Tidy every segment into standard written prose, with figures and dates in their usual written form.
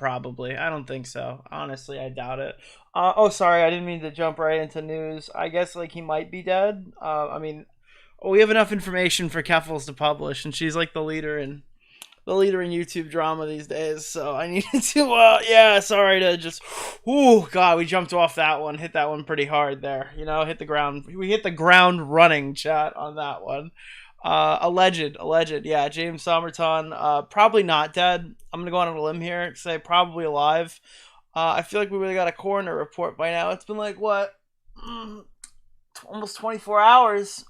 probably. I don't think so. Honestly, I doubt it. Oh, sorry, I didn't mean to jump right into news. I guess like he might be dead. I mean, we have enough information for Keffals to publish, and she's like the leader in YouTube drama these days. So I needed to. Yeah, sorry to just. Ooh, God, we jumped off that one. Hit that one pretty hard there. You know, hit the ground. We hit the ground running, chat, on that one. Alleged. Yeah, James Somerton, probably not dead. I'm gonna go on a limb here, say probably alive. I feel like we really got a coroner report by now. It's been like what, almost 24 hours.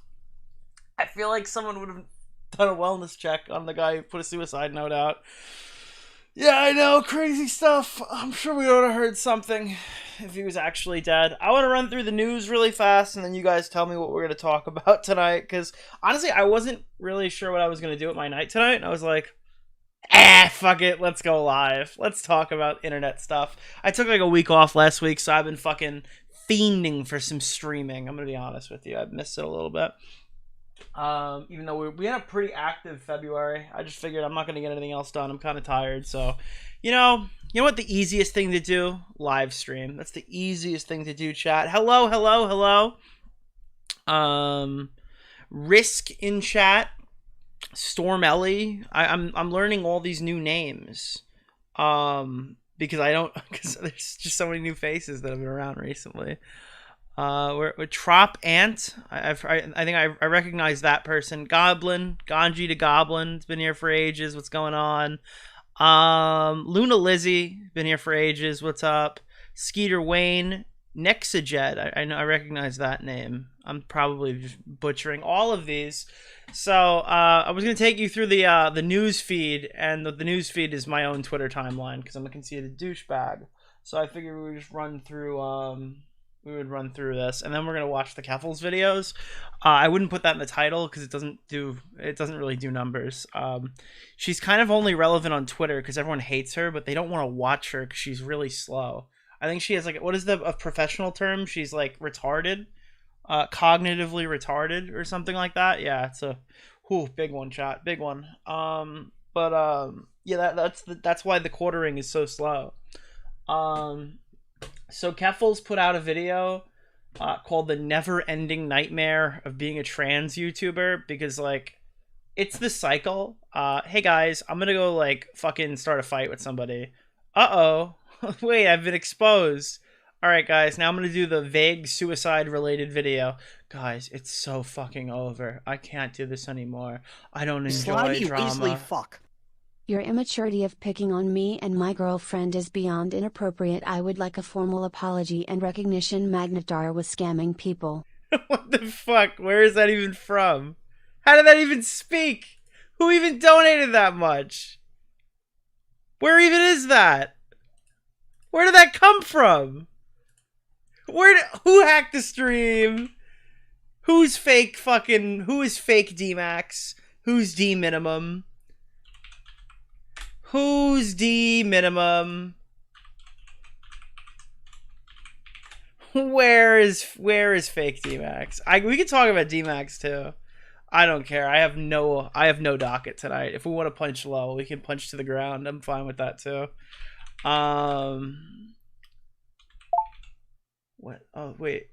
I feel like someone would have done a wellness check on the guy who put a suicide note out. Yeah, I know, crazy stuff. I'm sure we would have heard something if he was actually dead. I want to run through the news really fast, and then you guys tell me what we're going to talk about tonight, because honestly, I wasn't really sure what I was going to do at my night tonight, and I was like, fuck it, let's go live. Let's talk about internet stuff. I took like a week off last week, so I've been fucking fiending for some streaming. I'm going to be honest with you. I've missed it a little bit. Even though we had a pretty active February, I just figured I'm not going to get anything else done. I'm kind of tired, so you know what the easiest thing to do? Live stream. That's the easiest thing to do, chat. Hello. Risk in chat. Storm Ellie. I'm learning all these new names. Because there's just so many new faces that have been around recently. We're Trop Ant. I think I recognize that person. Goblin, Ganji to Goblin. It's been here for ages. What's going on? Luna Lizzie, been here for ages. What's up? Skeeter Wayne, Nexajet. I know, I recognize that name. I'm probably just butchering all of these. So I was gonna take you through the news feed, and the news feed is my own Twitter timeline because I'm a conceited douchebag. So I figured we would just run through this, and then we're gonna watch the Keffals videos. I wouldn't put that in the title because it doesn't really do numbers. She's kind of only relevant on Twitter because everyone hates her, but they don't want to watch her because she's really slow. I think she has like, what is a professional term? She's like retarded, cognitively retarded or something like that. Yeah, it's a big one, chat, big one. Yeah, that's why the quartering is so slow. So Keffals put out a video called The Never Ending Nightmare of Being a Trans YouTuber, because like it's the cycle. Hey guys, I'm gonna go like fucking start a fight with somebody. Uh-oh. Wait, I've been exposed. Alright guys, now I'm gonna do the vague suicide related video. Guys, it's so fucking over. I can't do this anymore. I don't enjoy Slimy drama. Weasley fuck. Your immaturity of picking on me and my girlfriend is beyond inappropriate. I would like a formal apology and recognition. Magnitar was scamming people. What the fuck? Where is that even from? How did that even speak? Who even donated that much? Where even is that? Where did that come from? Who hacked the stream? Who is fake D-Max? Who's D minimum? Who's D minimum? Where is fake D-Max? We could talk about D-Max too. I don't care. I have no docket tonight. If we want to punch low, we can punch to the ground. I'm fine with that too. What? Oh wait.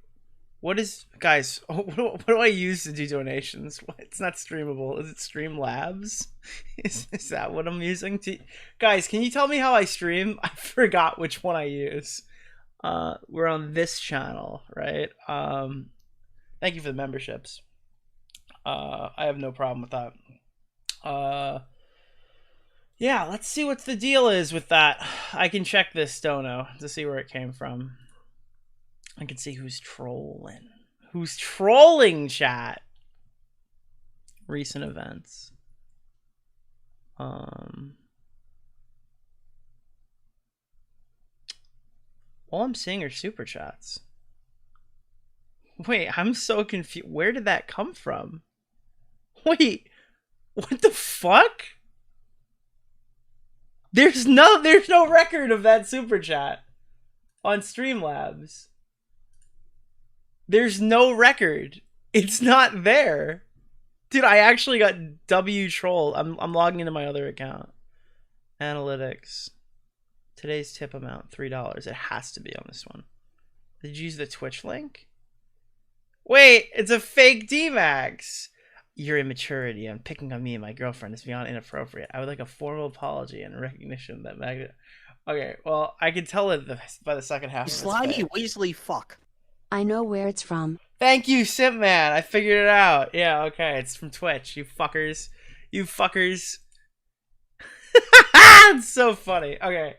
What is, guys? What do I use to do donations? It's not streamable. Is it Streamlabs? Is that what I'm using? Guys, can you tell me how I stream? I forgot which one I use. We're on this channel, right? Thank you for the memberships. I have no problem with that. Yeah, let's see what the deal is with that. I can check this dono to see where it came from. I can see who's trolling. Who's trolling, chat? Recent events. All I'm seeing are super chats. Wait, I'm so confused. Where did that come from? Wait, what the fuck? There's no record of that super chat on Streamlabs. There's no record. It's not there. Dude, I actually got W trolled. I'm logging into my other account. Analytics. Today's tip amount, $3. It has to be on this one. Did you use the Twitch link? Wait, it's a fake D-Max. Your immaturity and picking on me and my girlfriend is beyond inappropriate. I would like a formal apology and recognition that Okay, well, I can tell it by the second half. You slimy Weasley fuck. I know where it's from. Thank you, Simp Man. I figured it out. Yeah, okay, it's from Twitch. You fuckers. You fuckers. It's so funny. Okay.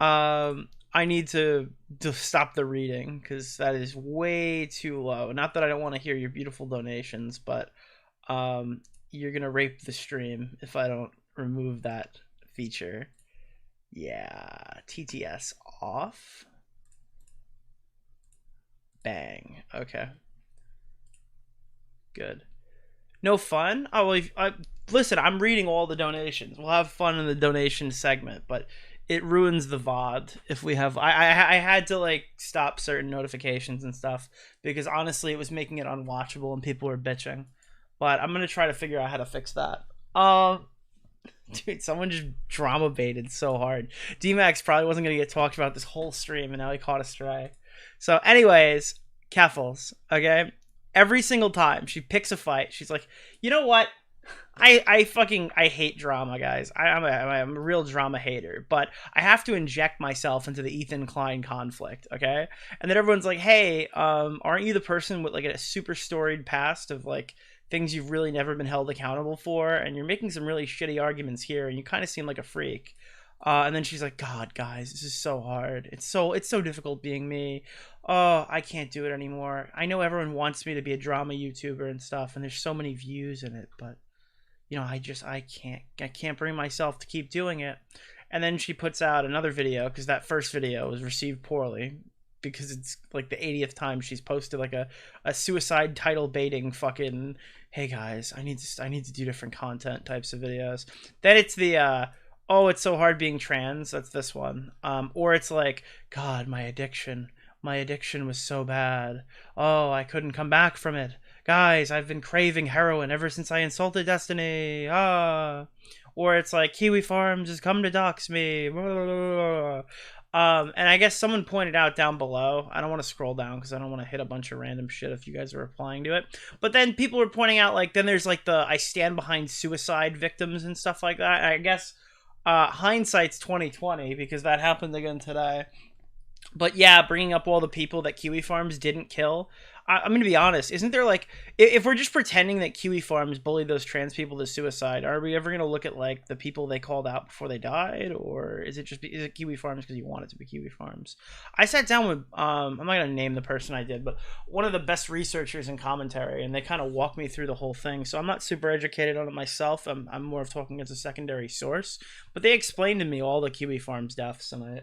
I need to stop the reading because that is way too low. Not that I don't want to hear your beautiful donations, but you're gonna rape the stream if I don't remove that feature. Yeah, TTS off. Bang. Okay. Good. No fun? Oh, well, listen, I'm reading all the donations. We'll have fun in the donation segment, but it ruins the VOD if we have... I had to, like, stop certain notifications and stuff because, honestly, it was making it unwatchable and people were bitching. But I'm going to try to figure out how to fix that. Dude, someone just drama baited so hard. D-Max probably wasn't going to get talked about this whole stream, and now he caught a stray. So, anyways, Keffals, okay? Every single time she picks a fight, she's like, you know what? I hate drama, guys. I'm a real drama hater, but I have to inject myself into the Ethan Klein conflict, okay? And then everyone's like, hey, aren't you the person with like a super storied past of like things you've really never been held accountable for, and you're making some really shitty arguments here, and you kind of seem like a freak. And then she's like, God, guys, this is so hard. It's so difficult being me. Oh, I can't do it anymore. I know everyone wants me to be a drama YouTuber and stuff, and there's so many views in it, but you know, I can't bring myself to keep doing it. And then she puts out another video because that first video was received poorly because it's like the 80th time she's posted like a suicide title baiting fucking, hey guys, I need to do different content types of videos. Then it's the oh, it's so hard being trans. That's this one. Or it's like, God, my addiction was so bad. Oh, I couldn't come back from it. Guys, I've been craving heroin ever since I insulted Destiny. Or it's like, Kiwi Farms has come to dox me. And I guess someone pointed out down below, I don't want to scroll down because I don't want to hit a bunch of random shit if you guys are replying to it. But then people were pointing out, like, then there's like the I stand behind suicide victims and stuff like that. And I guess hindsight's 2020 because that happened again today. But yeah, bringing up all the people that Kiwi Farms didn't kill. I'm going to be honest. Isn't there like, if we're just pretending that Kiwi Farms bullied those trans people to suicide, are we ever going to look at like the people they called out before they died? Or is it Kiwi Farms because you want it to be Kiwi Farms? I sat down with, I'm not going to name the person I did, but one of the best researchers in commentary, and they kind of walked me through the whole thing. So I'm not super educated on it myself. I'm more of talking as a secondary source, but they explained to me all the Kiwi Farms deaths, and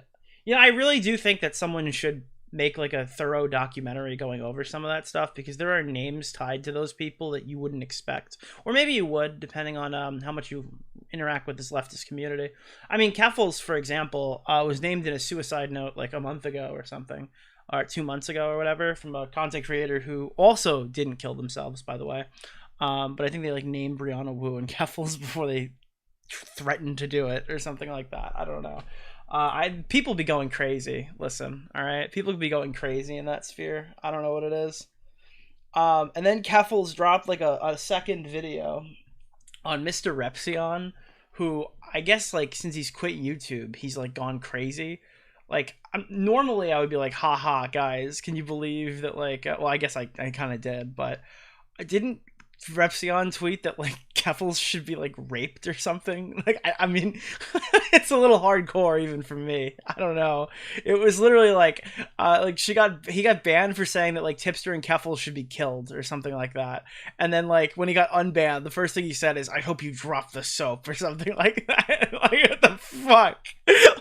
I really do think that someone should make like a thorough documentary going over some of that stuff because there are names tied to those people that you wouldn't expect, or maybe you would, depending on how much you interact with this leftist community. I mean, Keffals, for example, was named in a suicide note like a month ago or something, or 2 months ago or whatever, from a content creator who also didn't kill themselves, by the way. But I think they like named Brianna Wu and Keffals before they threatened to do it or something like that. I don't know. People be going crazy. Listen, all right? People be going crazy in that sphere. I don't know what it is. And then Keffals dropped like a second video on Mr. Repsion, who I guess like since he's quit YouTube, he's like gone crazy. Like normally I would be like, haha, guys, can you believe that like, well, I guess I kind of did, but I didn't Repsion tweet that like Keffals should be like raped or something. Like I mean it's a little hardcore even for me. I don't know. It was literally like he got banned for saying that like Tipster and Keffals should be killed or something like that. And then like when he got unbanned, the first thing he said is, I hope you drop the soap or something like that. Like what the fuck?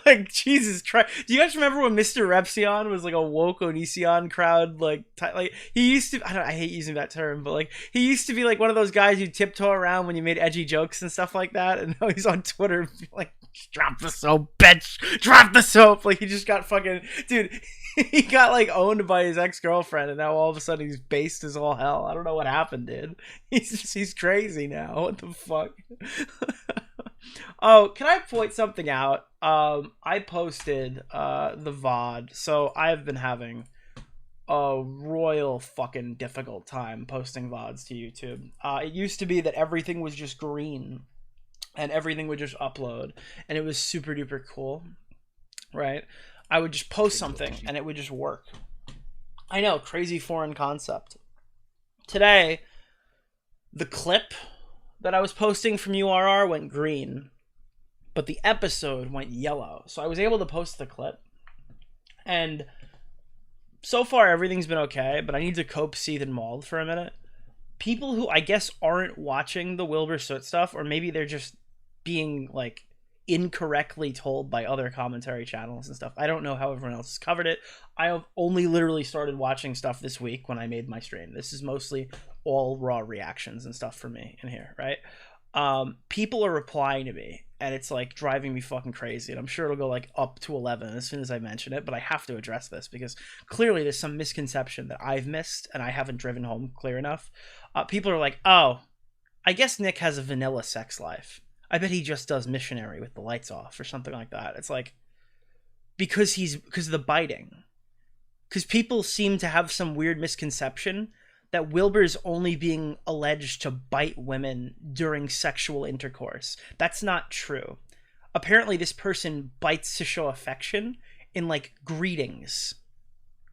Like Jesus Christ. Do you guys remember when Mr. Repsion was like a woke Onision crowd like he used to, I hate using that term, but like he used to be like one of those guys you tiptoe around when you made edgy jokes and stuff like that, and now he's on Twitter like, drop the soap, bitch, drop the soap. Like he just got fucking, dude, he got like owned by his ex-girlfriend, and now all of a sudden he's based as all hell. I don't know what happened, dude. He's crazy now. What the fuck? Oh, can I point something out? I posted the VOD, so I've been having a royal fucking difficult time posting VODs to YouTube. It used to be that everything was just green and everything would just upload, and it was super duper cool, right? I would just post something and it would just work. I know, crazy foreign concept. Today, the clip that I was posting from URR went green, but the episode went yellow. So I was able to post the clip, and so far everything's been okay, but I need to cope, seethe, and mold for a minute. People who I guess aren't watching the Wilbur Soot stuff, or maybe they're just being like incorrectly told by other commentary channels and stuff. I don't know how everyone else has covered it. I have only literally started watching stuff this week when I made my stream. This is mostly all raw reactions and stuff for me in here, right? People are replying to me, and it's like driving me fucking crazy, and I'm sure it'll go like up to 11 as soon as I mention it, but I have to address this because clearly there's some misconception that I've missed and I haven't driven home clear enough. People are like, oh, I guess Nick has a vanilla sex life. I bet he just does missionary with the lights off or something like that. It's like, because of the biting. Because people seem to have some weird misconception that Wilbur's only being alleged to bite women during sexual intercourse. That's not true. Apparently this person bites to show affection in like greetings.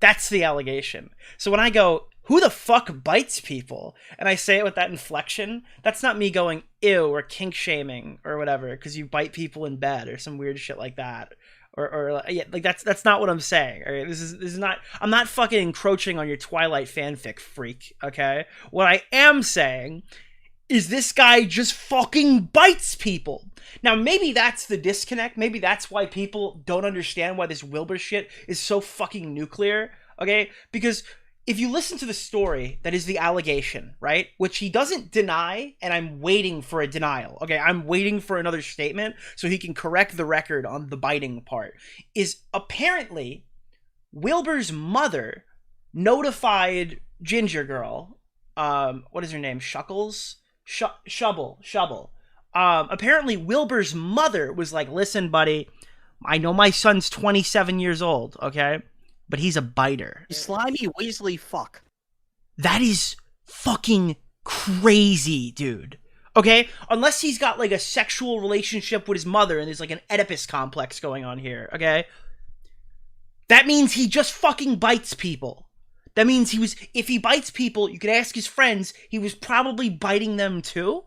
That's the allegation. So when I go, who the fuck bites people? And I say it with that inflection, that's not me going, ew, or kink shaming or whatever, because you bite people in bed or some weird shit like that. Or yeah, like that's not what I'm saying. Okay? This is not, I'm not fucking encroaching on your Twilight fanfic, freak, okay? What I am saying is this guy just fucking bites people. Now, maybe that's the disconnect. Maybe that's why people don't understand why this Wilbur shit is so fucking nuclear, okay? Because if you listen to the story that is the allegation, right, which he doesn't deny, and I'm waiting for a denial, okay, I'm waiting for another statement so he can correct the record on the biting part, is apparently Wilbur's mother notified Ginger Girl, what is her name, Shuckles? Shubble. Apparently Wilbur's mother was like, listen, buddy, I know my son's 27 years old, okay? But he's a biter. Slimy Weasley fuck. That is fucking crazy, dude. Okay? Unless he's got like a sexual relationship with his mother and there's like an Oedipus complex going on here, okay? That means he just fucking bites people. That means if he bites people, you could ask his friends, he was probably biting them too.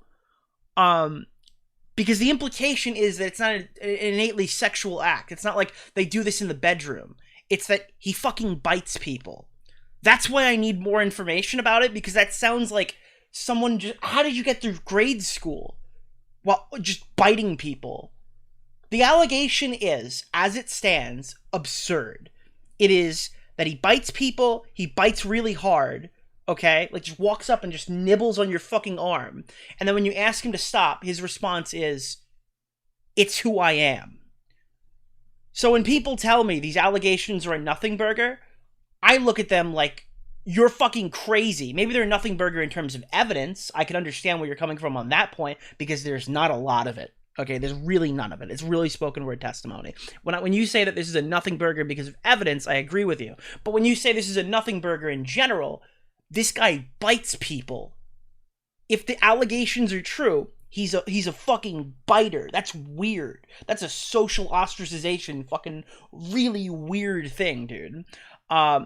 Because the implication is that it's not an innately sexual act. It's not like they do this in the bedroom. It's that he fucking bites people. That's why I need more information about it, because that sounds like someone just... How did you get through grade school while just biting people? The allegation is, as it stands, absurd. It is that he bites people, he bites really hard, okay? Like, just walks up and just nibbles on your fucking arm. And then when you ask him to stop, his response is, it's who I am. So when people tell me these allegations are a nothing burger, I look at them like, you're fucking crazy. Maybe they're a nothing burger in terms of evidence. I can understand where you're coming from on that point, because there's not a lot of it. Okay, there's really none of it. It's really spoken word testimony. When you say that this is a nothing burger because of evidence, I agree with you. But when you say this is a nothing burger in general, this guy bites people. If the allegations are true, he's a fucking biter. That's weird. That's a social ostracization, fucking really weird thing, dude.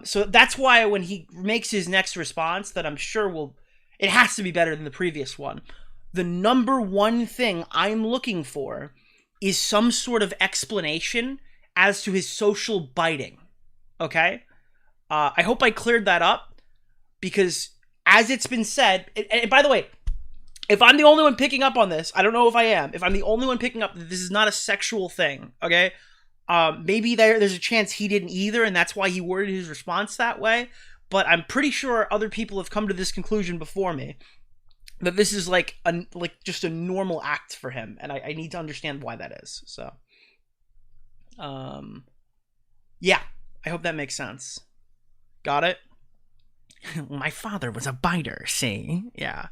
So that's why when he makes his next response, that I'm sure it has to be better than the previous one. The number one thing I'm looking for is some sort of explanation as to his social biting. Okay? I hope I cleared that up, because as it's been said, and by the way, if I'm the only one picking up on this, I don't know if I am. If I'm the only one picking up that this is not a sexual thing, okay? Maybe there's a chance he didn't either, and that's why he worded his response that way. But I'm pretty sure other people have come to this conclusion before me, that this is like just a normal act for him, and I need to understand why that is. So, yeah, I hope that makes sense. Got it? My father was a biter, see? Yeah.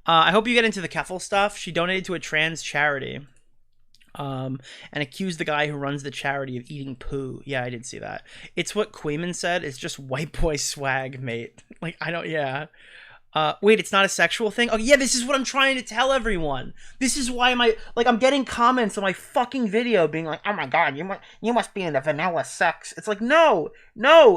I hope you get into the Keffals stuff. She donated to a trans charity. and accused the guy who runs the charity of eating poo. Yeah, I did see that. It's what Queeman said. It's just white boy swag, mate. Like, I don't, yeah. Wait, it's not a sexual thing? Oh, yeah, this is what I'm trying to tell everyone. This is why I'm getting comments on my fucking video being like, oh my god, you must be into vanilla sex. It's like, no,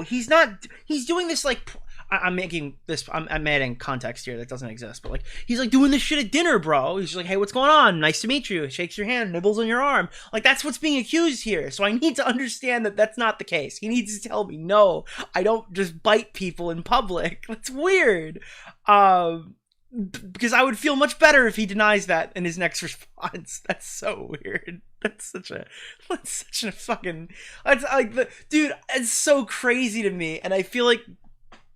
he's not. He's doing this like, I'm adding context here that doesn't exist, but like, he's like doing this shit at dinner, bro. He's like, hey, what's going on? Nice to meet you. Shakes your hand, nibbles on your arm. Like, that's what's being accused here. So I need to understand that that's not the case. He needs to tell me, no, I don't just bite people in public. That's weird. Because I would feel much better if he denies that in his next response. That's so weird. That's such a fucking, that's like, dude, it's so crazy to me. And I feel like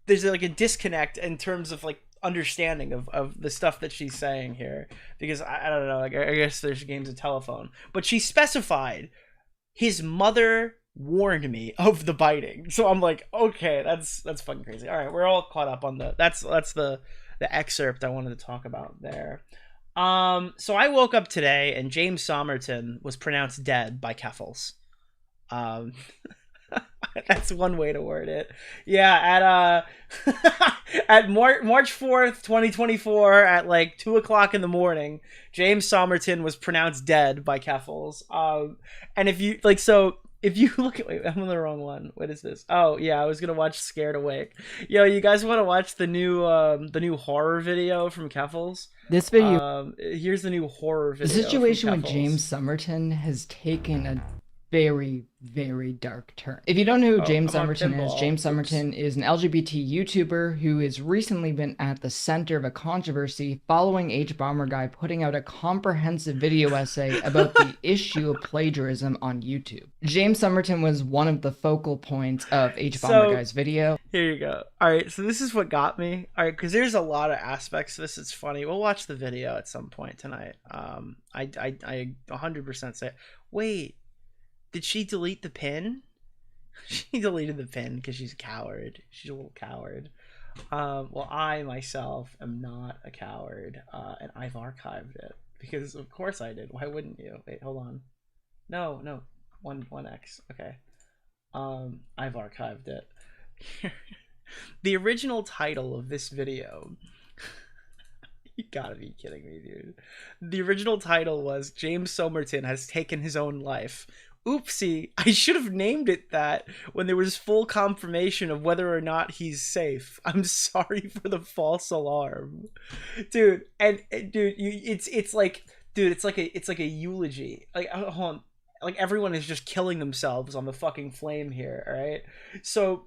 there's like a disconnect in terms of like understanding of the stuff that she's saying here, because I don't know, like, I guess there's games of telephone, but she specified his mother warned me of the biting. So I'm like, okay, that's fucking crazy. All right, we're all caught up on that's the excerpt I wanted to talk about there. So I woke up today and James Somerton was pronounced dead by Keffals. That's one way to word it. Yeah, at March 4th, 2024, at like 2:00 in the morning, James Somerton was pronounced dead by Keffals. And if you look at, wait, I'm on the wrong one. What is this? Oh yeah, I was gonna watch Scared Awake. Yo, you guys want to watch the new horror video from Keffals? This video. Here's the new horror video. The situation with James Somerton has taken a very, very dark turn. If you don't know who James Somerton is, James Somerton is an LGBT YouTuber who has recently been at the center of a controversy following H-Bomber Guy putting out a comprehensive video essay about the issue of plagiarism on YouTube. James Somerton was one of the focal points of H-Bomber Guy's video. Here you go. All right, so this is what got me. All right, because there's a lot of aspects to this. It's funny. We'll watch the video at some point tonight. I 100% say, wait, did she delete the pin? She deleted the pin because she's a coward. She's a little coward. Well, I myself am not a coward, and I've archived it because of course I did. Why wouldn't you? Wait, hold on. No, 1x. Okay. I've archived it. The original title of this video. You gotta be kidding me, dude. The original title was James Somerton has taken his own life. Oopsie, I should have named it that when there was full confirmation of whether or not he's safe. I'm sorry for the false alarm. Dude, and dude, it's like a eulogy. Like, hold on. Like, everyone is just killing themselves on the fucking flame here, alright? So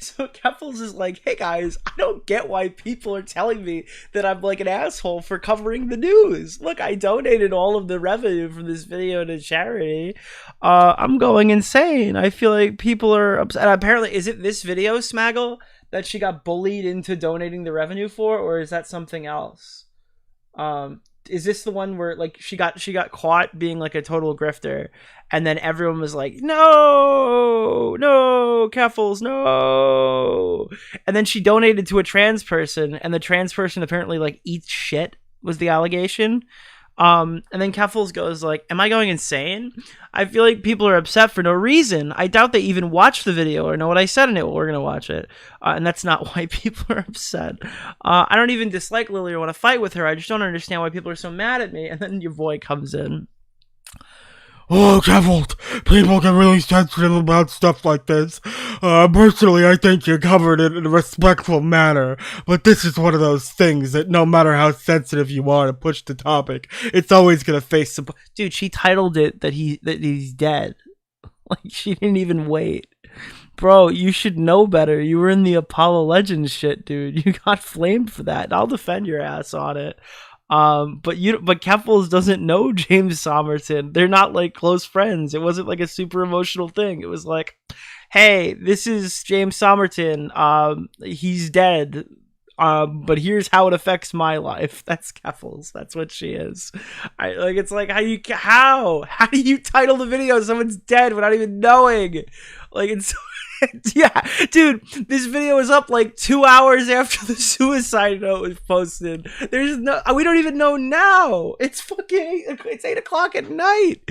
Keffals is like, hey guys, I don't get why people are telling me that I'm like an asshole for covering the news. Look, I donated all of the revenue from this video to charity. I'm going insane. I feel like people are upset. Apparently, is it this video, Smaggle, that she got bullied into donating the revenue for, or is that something else? Is this the one where like she got caught being like a total grifter, and then everyone was like, no, Keffals, no, and then she donated to a trans person, and the trans person apparently like eats shit, was the allegation. And then Keffals goes like, am I going insane? I feel like people are upset for no reason. I doubt they even watched the video or know what I said in it. Well, we're gonna watch it, and that's not why people are upset. I don't even dislike Lily or want to fight with her. I just don't understand why people are so mad at me. And then your boy comes in. Oh, Keffals, people get really sensitive about stuff like this. Personally, I think you covered it in a respectful manner, but this is one of those things that no matter how sensitive you are to push the topic, it's always gonna face some... Dude, she titled it that he's dead. Like, she didn't even wait. Bro, you should know better. You were in the Apollo Legends shit, dude. You got flamed for that. I'll defend your ass on it. But Keffals doesn't know James Somerton. They're not like close friends. It wasn't like a super emotional thing. It was like, hey, this is James Somerton. He's dead. But here's how it affects my life. That's Keffals. That's what she is. It's like, how do you title the video someone's dead without even knowing? Like, it's Yeah, dude, this video was up like 2 hours after the suicide note was posted. We don't even know now. It's fucking, it's 8 o'clock at night.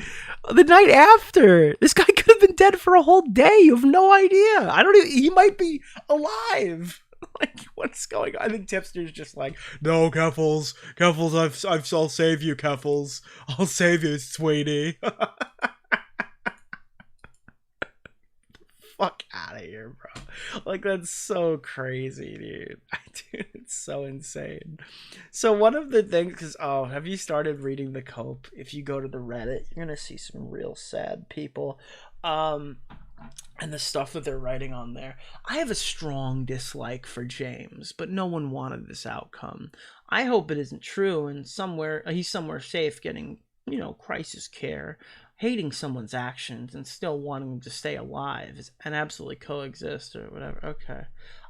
The night after. This guy could have been dead for a whole day. You have no idea. He might be alive. Like, what's going on? I think Tipster's just like, No, Keffals, I'll save you, Keffals. I'll save you, sweetie. fuck out of here, bro. Like, that's so crazy, dude. Dude, it's so insane. So one of the things, because, have you started reading the Cope? If you go to the Reddit, you're gonna see some real sad people. And the stuff that they're writing on there. I have a strong dislike for James, but no one wanted this outcome. I hope it isn't true, and he's somewhere safe getting, crisis care. Hating someone's actions and still wanting them to stay alive and absolutely coexist or whatever. Okay.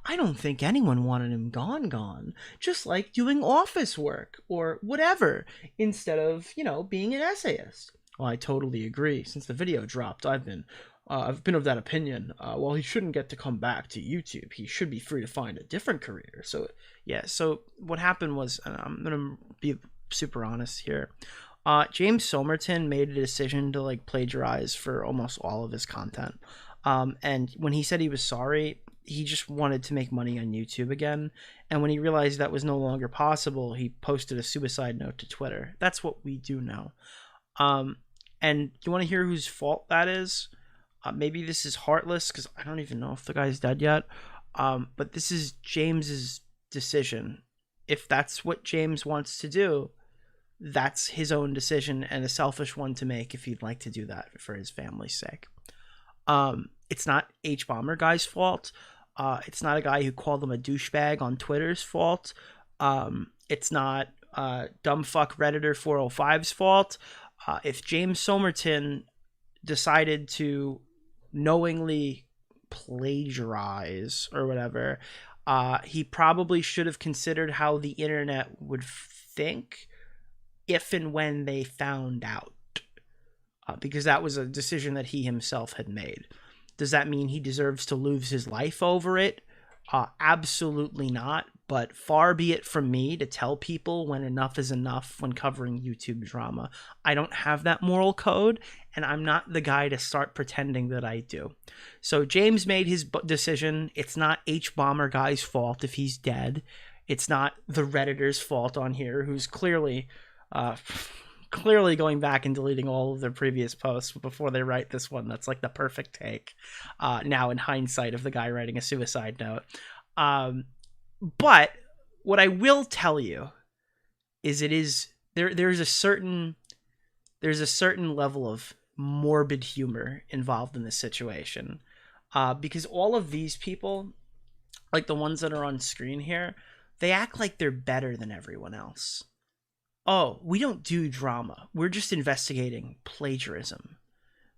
I don't think anyone wanted him gone. Just like doing office work or whatever instead of, being an essayist. Well, I totally agree. Since the video dropped, I've been of that opinion. Well, he shouldn't get to come back to YouTube. He should be free to find a different career. So, yeah. So what happened was, I'm going to be super honest here. James Somerton made a decision to plagiarize for almost all of his content. And when he said he was sorry, he just wanted to make money on YouTube again. And when he realized that was no longer possible, he posted a suicide note to Twitter. That's what we do now. And you want to hear whose fault that is? Maybe this is heartless because I don't even know if the guy's dead yet. But this is James's decision. If that's what James wants to do, that's his own decision and a selfish one to make if he'd like to do that for his family's sake. It's not H-Bomber guy's fault. It's not a guy who called him a douchebag on Twitter's fault. It's not dumbfuck Redditor 405's fault. If James Somerton decided to knowingly plagiarize or whatever, he probably should have considered how the internet would think if and when they found out, because that was a decision that he himself had made. Does that mean he deserves to lose his life over it? Absolutely not, but far be it from me to tell people when enough is enough when covering YouTube drama. I don't have that moral code, and I'm not the guy to start pretending that I do. So James made his decision. It's not H-Bomber guy's fault if he's dead. It's not the Redditor's fault on here, who's clearly going back and deleting all of their previous posts before they write this one. That's like the perfect take now in hindsight of the guy writing a suicide note. But what I will tell you is there's a certain level of morbid humor involved in this situation, because all of these people, like the ones that are on screen here, they act like they're better than everyone else. Oh, we don't do drama. We're just investigating plagiarism.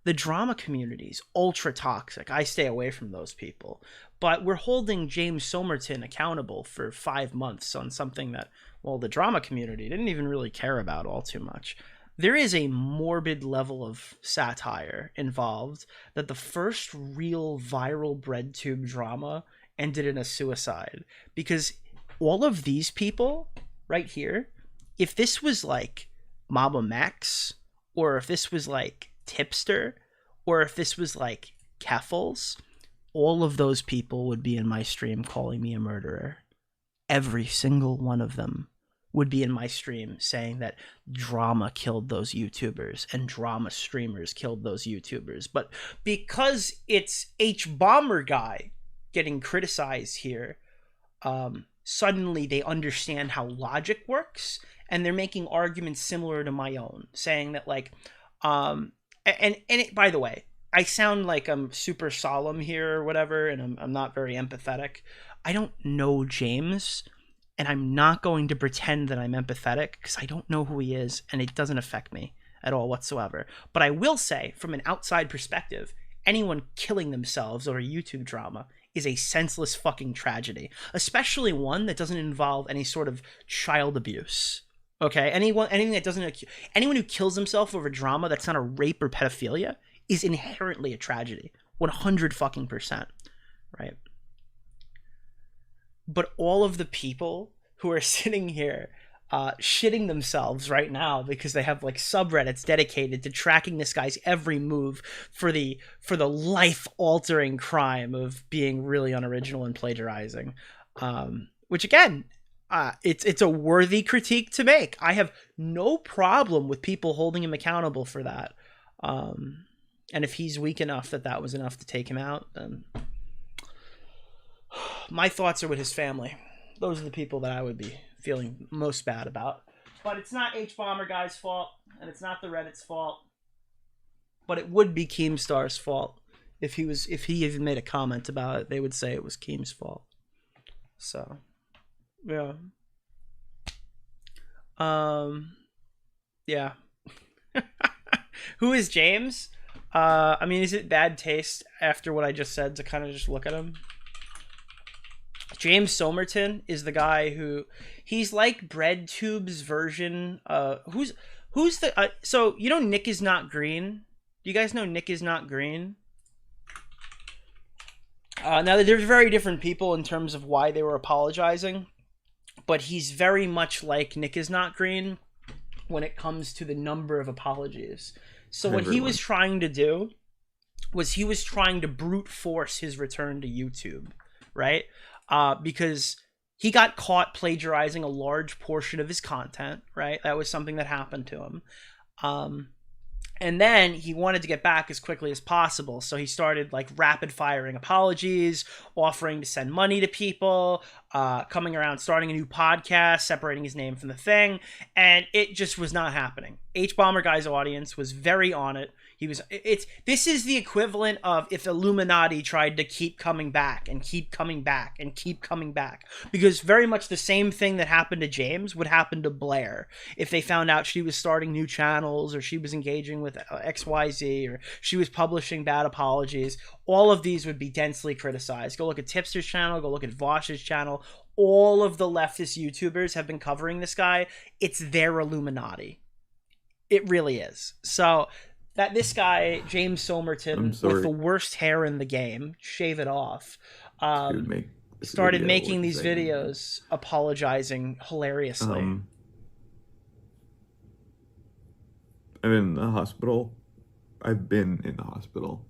The drama community's ultra toxic. I stay away from those people. But we're holding James Somerton accountable for 5 months on something that, well, the drama community didn't even really care about all too much. There is a morbid level of satire involved that the first real viral breadtube drama ended in a suicide. Because all of these people right here, if this was like Mama Max, or if this was like Tipster, or if this was like Keffals, all of those people would be in my stream calling me a murderer. Every single one of them would be in my stream saying that drama killed those YouTubers and drama streamers killed those YouTubers. But because it's H-Bomber guy getting criticized here, suddenly they understand how logic works, and they're making arguments similar to my own, saying that by the way, I sound like I'm super solemn here or whatever, and I'm not very empathetic. I don't know James, and I'm not going to pretend that I'm empathetic because I don't know who he is, and it doesn't affect me at all whatsoever. But I will say, from an outside perspective, anyone killing themselves over YouTube drama is a senseless fucking tragedy, especially one that doesn't involve any sort of child abuse. Okay, anyone who kills himself over drama that's not a rape or pedophilia is inherently a tragedy, 100%. right? But all of the people who are sitting here shitting themselves right now because they have like subreddits dedicated to tracking this guy's every move for the life-altering crime of being really unoriginal and plagiarizing, which again, it's a worthy critique to make. I have no problem with people holding him accountable for that, and if he's weak enough that was enough to take him out, then my thoughts are with his family. Those are the people that I would be feeling most bad about. But it's not H-Bomber Guy's fault, and it's not the Reddit's fault. But it would be Keemstar's fault. If he even made a comment about it, they would say it was Keem's fault. So, yeah. Yeah. Who is James? I mean, is it bad taste after what I just said to kind of just look at him? James Somerton is the guy who, he's like BreadTube's version. Who's the so you know Nick is not green. Do you guys know Nick is not green? Now they're very different people in terms of why they were apologizing, but he's very much like Nick is not green when it comes to the number of apologies. So what he was trying to do was he was trying to brute force his return to YouTube, right? Because he got caught plagiarizing a large portion of his content, right? That was something that happened to him. And then he wanted to get back as quickly as possible. So he started like rapid firing apologies, offering to send money to people, coming around, starting a new podcast, separating his name from the thing. And it just was not happening. H-Bomber Guy's audience was very on it. This is the equivalent of if Illuminati tried to keep coming back and keep coming back and keep coming back, because very much the same thing that happened to James would happen to Blair if they found out she was starting new channels or she was engaging with XYZ or she was publishing bad apologies. All of these would be densely criticized. Go look at Tipster's channel, go look at Vosh's channel. All of the leftist YouTubers have been covering this guy. It's their Illuminati. It really is. So that this guy, James Somerton, with the worst hair in the game, shave it off, started making these videos apologizing hilariously. I'm in the hospital. I've been in the hospital.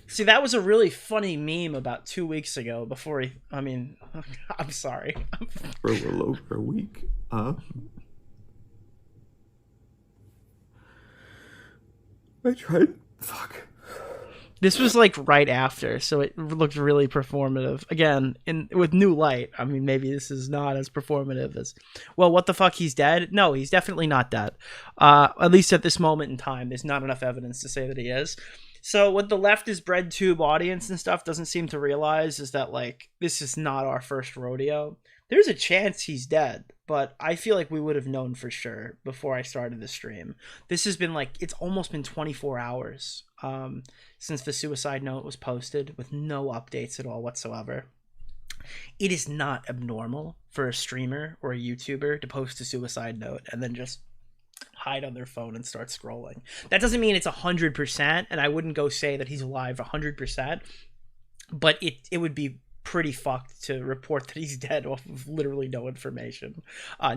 See, that was a really funny meme about 2 weeks ago before I'm sorry. For a little over a week. I tried. Fuck. This was like right after, so it looked really performative. Again, with new light. I mean, maybe this is not as performative as, well, what the fuck, he's dead? No, he's definitely not dead. At least at this moment in time, there's not enough evidence to say that he is. So what the leftist BreadTube audience and stuff doesn't seem to realize is that, like, this is not our first rodeo. There's a chance he's dead, but I feel like we would have known for sure before I started the stream. This has been like, it's almost been 24 hours since the suicide note was posted with no updates at all whatsoever. It is not abnormal for a streamer or a YouTuber to post a suicide note and then just hide on their phone and start scrolling. That doesn't mean it's 100%, and I wouldn't go say that he's alive 100%, but it would be pretty fucked to report that he's dead off of literally no information,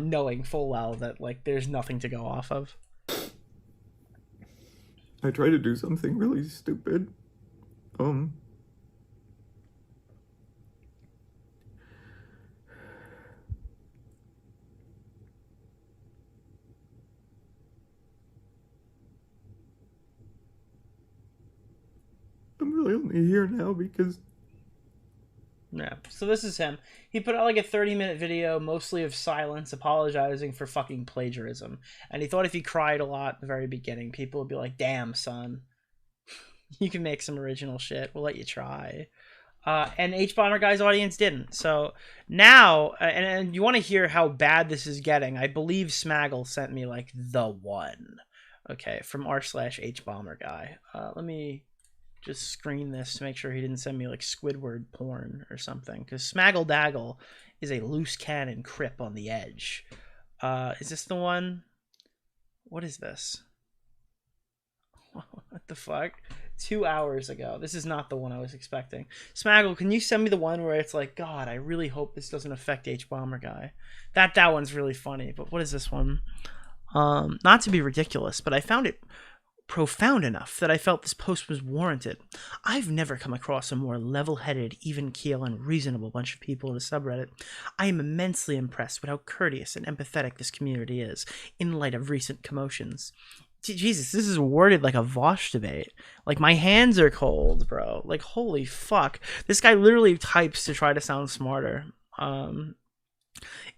knowing full well that, like, there's nothing to go off of. I tried to do something really stupid. I'm really only here now because... Yeah, so this is him. He put out like a 30-minute video, mostly of silence, apologizing for fucking plagiarism. And he thought if he cried a lot at the very beginning, people would be like, damn, son, you can make some original shit. We'll let you try. And H-Bomber Guy's audience didn't. So now, and you want to hear how bad this is getting, I believe Smaggle sent me like the one. Okay, from r/H-Bomber Guy. Let me just screen this to make sure he didn't send me like Squidward porn or something, because Smaggle Daggle is a loose cannon crip on the edge. Is this the one? What is this? What the fuck? 2 hours ago. This is not the one I was expecting. Smaggle, can you send me the one where it's like, God, I really hope this doesn't affect H-Bomber Guy. That one's really funny, but what is this one? Not to be ridiculous, but I found it profound enough that I felt this post was warranted. I've never come across a more level-headed, even-keel, and reasonable bunch of people in the subreddit. I am immensely impressed with how courteous and empathetic this community is, in light of recent commotions. Jesus, this is worded like a Vosh debate. Like, my hands are cold, bro. Like, holy fuck. This guy literally types to try to sound smarter.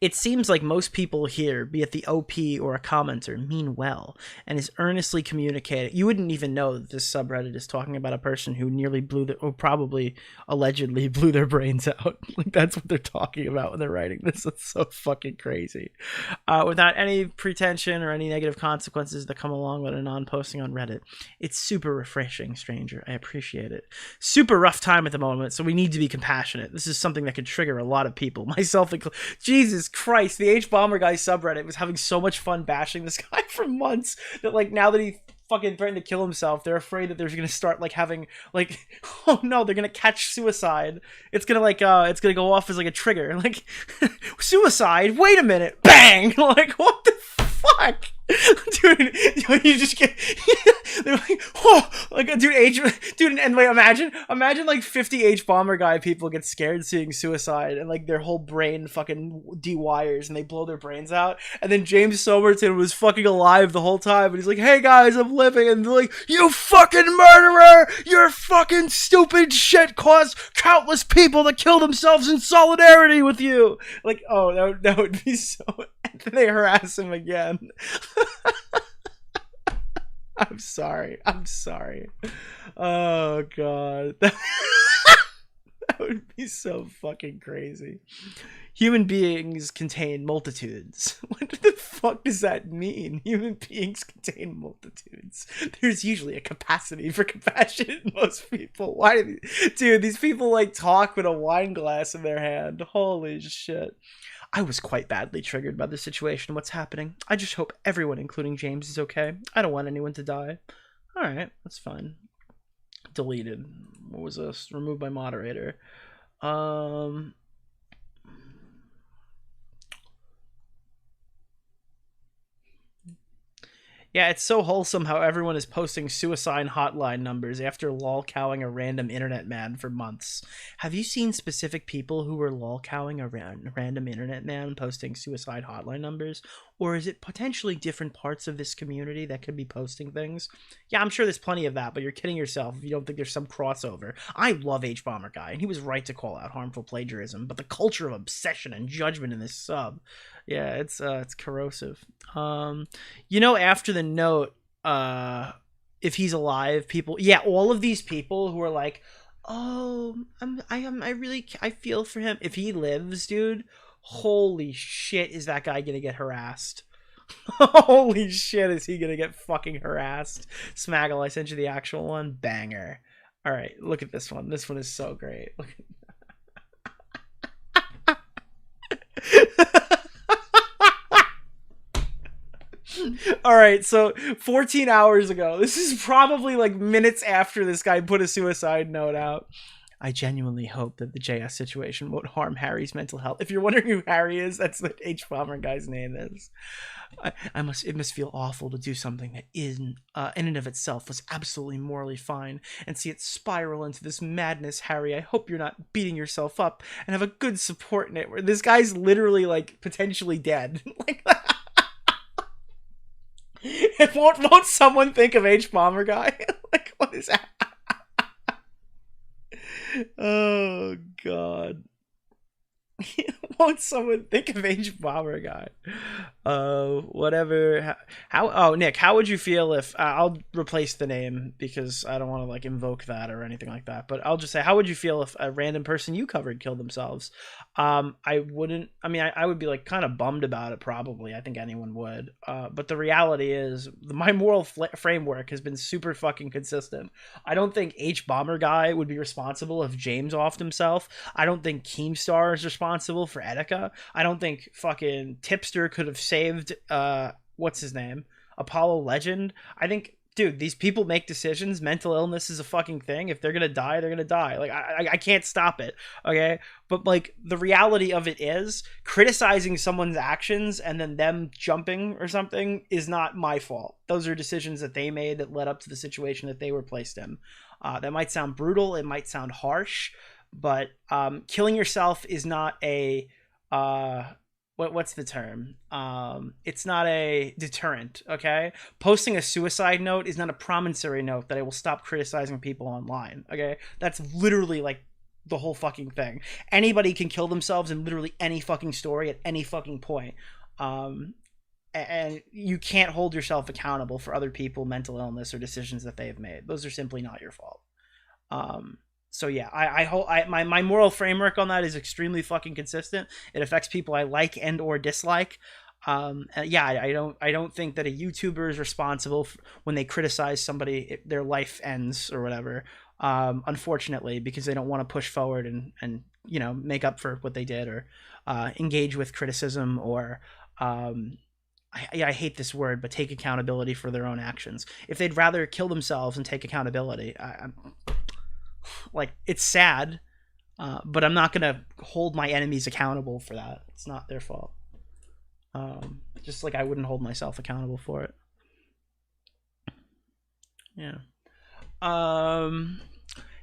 It seems like most people here, be it the OP or a commenter, mean well and is earnestly communicating. You wouldn't even know that this subreddit is talking about a person who nearly probably allegedly blew their brains out. Like, that's what they're talking about when they're writing this. It's so fucking crazy. Without any pretension or any negative consequences that come along with a non-posting on Reddit. It's super refreshing, stranger. I appreciate it. Super rough time at the moment, so we need to be compassionate. This is something that could trigger a lot of people, myself included. Jesus Christ, the H-Bomber Guy subreddit was having so much fun bashing this guy for months that, like, now that he fucking threatened to kill himself, they're afraid that they're gonna start, like, having, like, oh no, they're gonna catch suicide. It's gonna, like, it's gonna go off as, like, a trigger. Like, suicide? Wait a minute. Bang! Like, what the fuck? Dude, you just get they're like, whoa, like, dude, and wait, imagine like 50 H-Bomber Guy people get scared seeing suicide and, like, their whole brain fucking dewires and they blow their brains out, and then James Somerton was fucking alive the whole time and he's like, hey guys, I'm living, and they're like, you fucking murderer, your fucking stupid shit caused countless people to kill themselves in solidarity with you. Like, oh, that would be so. And then they harass him again. I'm sorry. Oh god. That would be so fucking crazy. Human beings contain multitudes. What the fuck does that mean? Human beings contain multitudes. There's usually a capacity for compassion in most people. Why do these people, like, talk with a wine glass in their hand? Holy shit. I was quite badly triggered by the situation and what's happening. I just hope everyone, including James, is okay. I don't want anyone to die. Alright, that's fine. Deleted. What was this? Removed by moderator. Yeah, it's so wholesome how everyone is posting suicide hotline numbers after lolcowing a random internet man for months. Have you seen specific people who were lolcowing a random internet man posting suicide hotline numbers? Or is it potentially different parts of this community that could be posting things? Yeah, I'm sure there's plenty of that, but you're kidding yourself if you don't think there's some crossover. I love H-Bomber Guy, and he was right to call out harmful plagiarism, but the culture of obsession and judgment in this sub, yeah, it's corrosive. You know, after the note, if he's alive, people, yeah, all of these people who are like, oh, I feel for him. If he lives, dude, holy shit, is that guy gonna get harassed? Holy shit, is he gonna get fucking harassed? Smaggle, I sent you the actual one. Banger. All right, look at this one. This one is so great. Look at all right, so 14 hours ago, this is probably like minutes after this guy put a suicide note out. I genuinely hope that the JS situation won't harm Harry's mental health. If you're wondering who Harry is, that's what H-Bomber Guy's name is. It must feel awful to do something that in and of itself was absolutely morally fine and see it spiral into this madness, Harry. I hope you're not beating yourself up and have a good support network. This guy's literally, like, potentially dead. Like, won't someone think of H-Bomber Guy? Like, what is that? Oh god. Won't someone think of H-Bomber Guy? Whatever. Nick, how would you feel if I'll replace the name because I don't want to, like, invoke that or anything like that, but I'll just say, how would you feel if a random person you covered killed themselves? I would be, like, kind of bummed about it, probably. I think anyone would. But the reality is my moral framework has been super fucking consistent. I don't think H-Bomber Guy would be responsible if James offed himself. I don't think Keemstar is responsible for Etika. I don't think fucking Tipster could have saved what's his name, Apollo Legend. I think dude, these people make decisions. Mental illness is a fucking thing. If they're gonna die, they're gonna die. Like, I can't stop it, okay? But, like, the reality of it is, criticizing someone's actions and then them jumping or something is not my fault. Those are decisions that they made that led up to the situation that they were placed in. That might sound brutal, it might sound harsh, but killing yourself is not a... what's the term? It's not a deterrent, okay? Posting a suicide note is not a promissory note that I will stop criticizing people online, okay? That's literally, like, the whole fucking thing. Anybody can kill themselves in literally any fucking story at any fucking point. And you can't hold yourself accountable for other people's mental illness or decisions that they have made. Those are simply not your fault. So yeah, I hope my moral framework on that is extremely fucking consistent. It affects people I like and or dislike. Yeah, I don't think that a YouTuber is responsible when they criticize somebody, their life ends or whatever. Unfortunately, because they don't want to push forward and you know, make up for what they did, or engage with criticism, or I hate this word, but take accountability for their own actions. If they'd rather kill themselves and take accountability, like, it's sad, but I'm not gonna hold my enemies accountable for that. It's not their fault. Just like I wouldn't hold myself accountable for it. Yeah.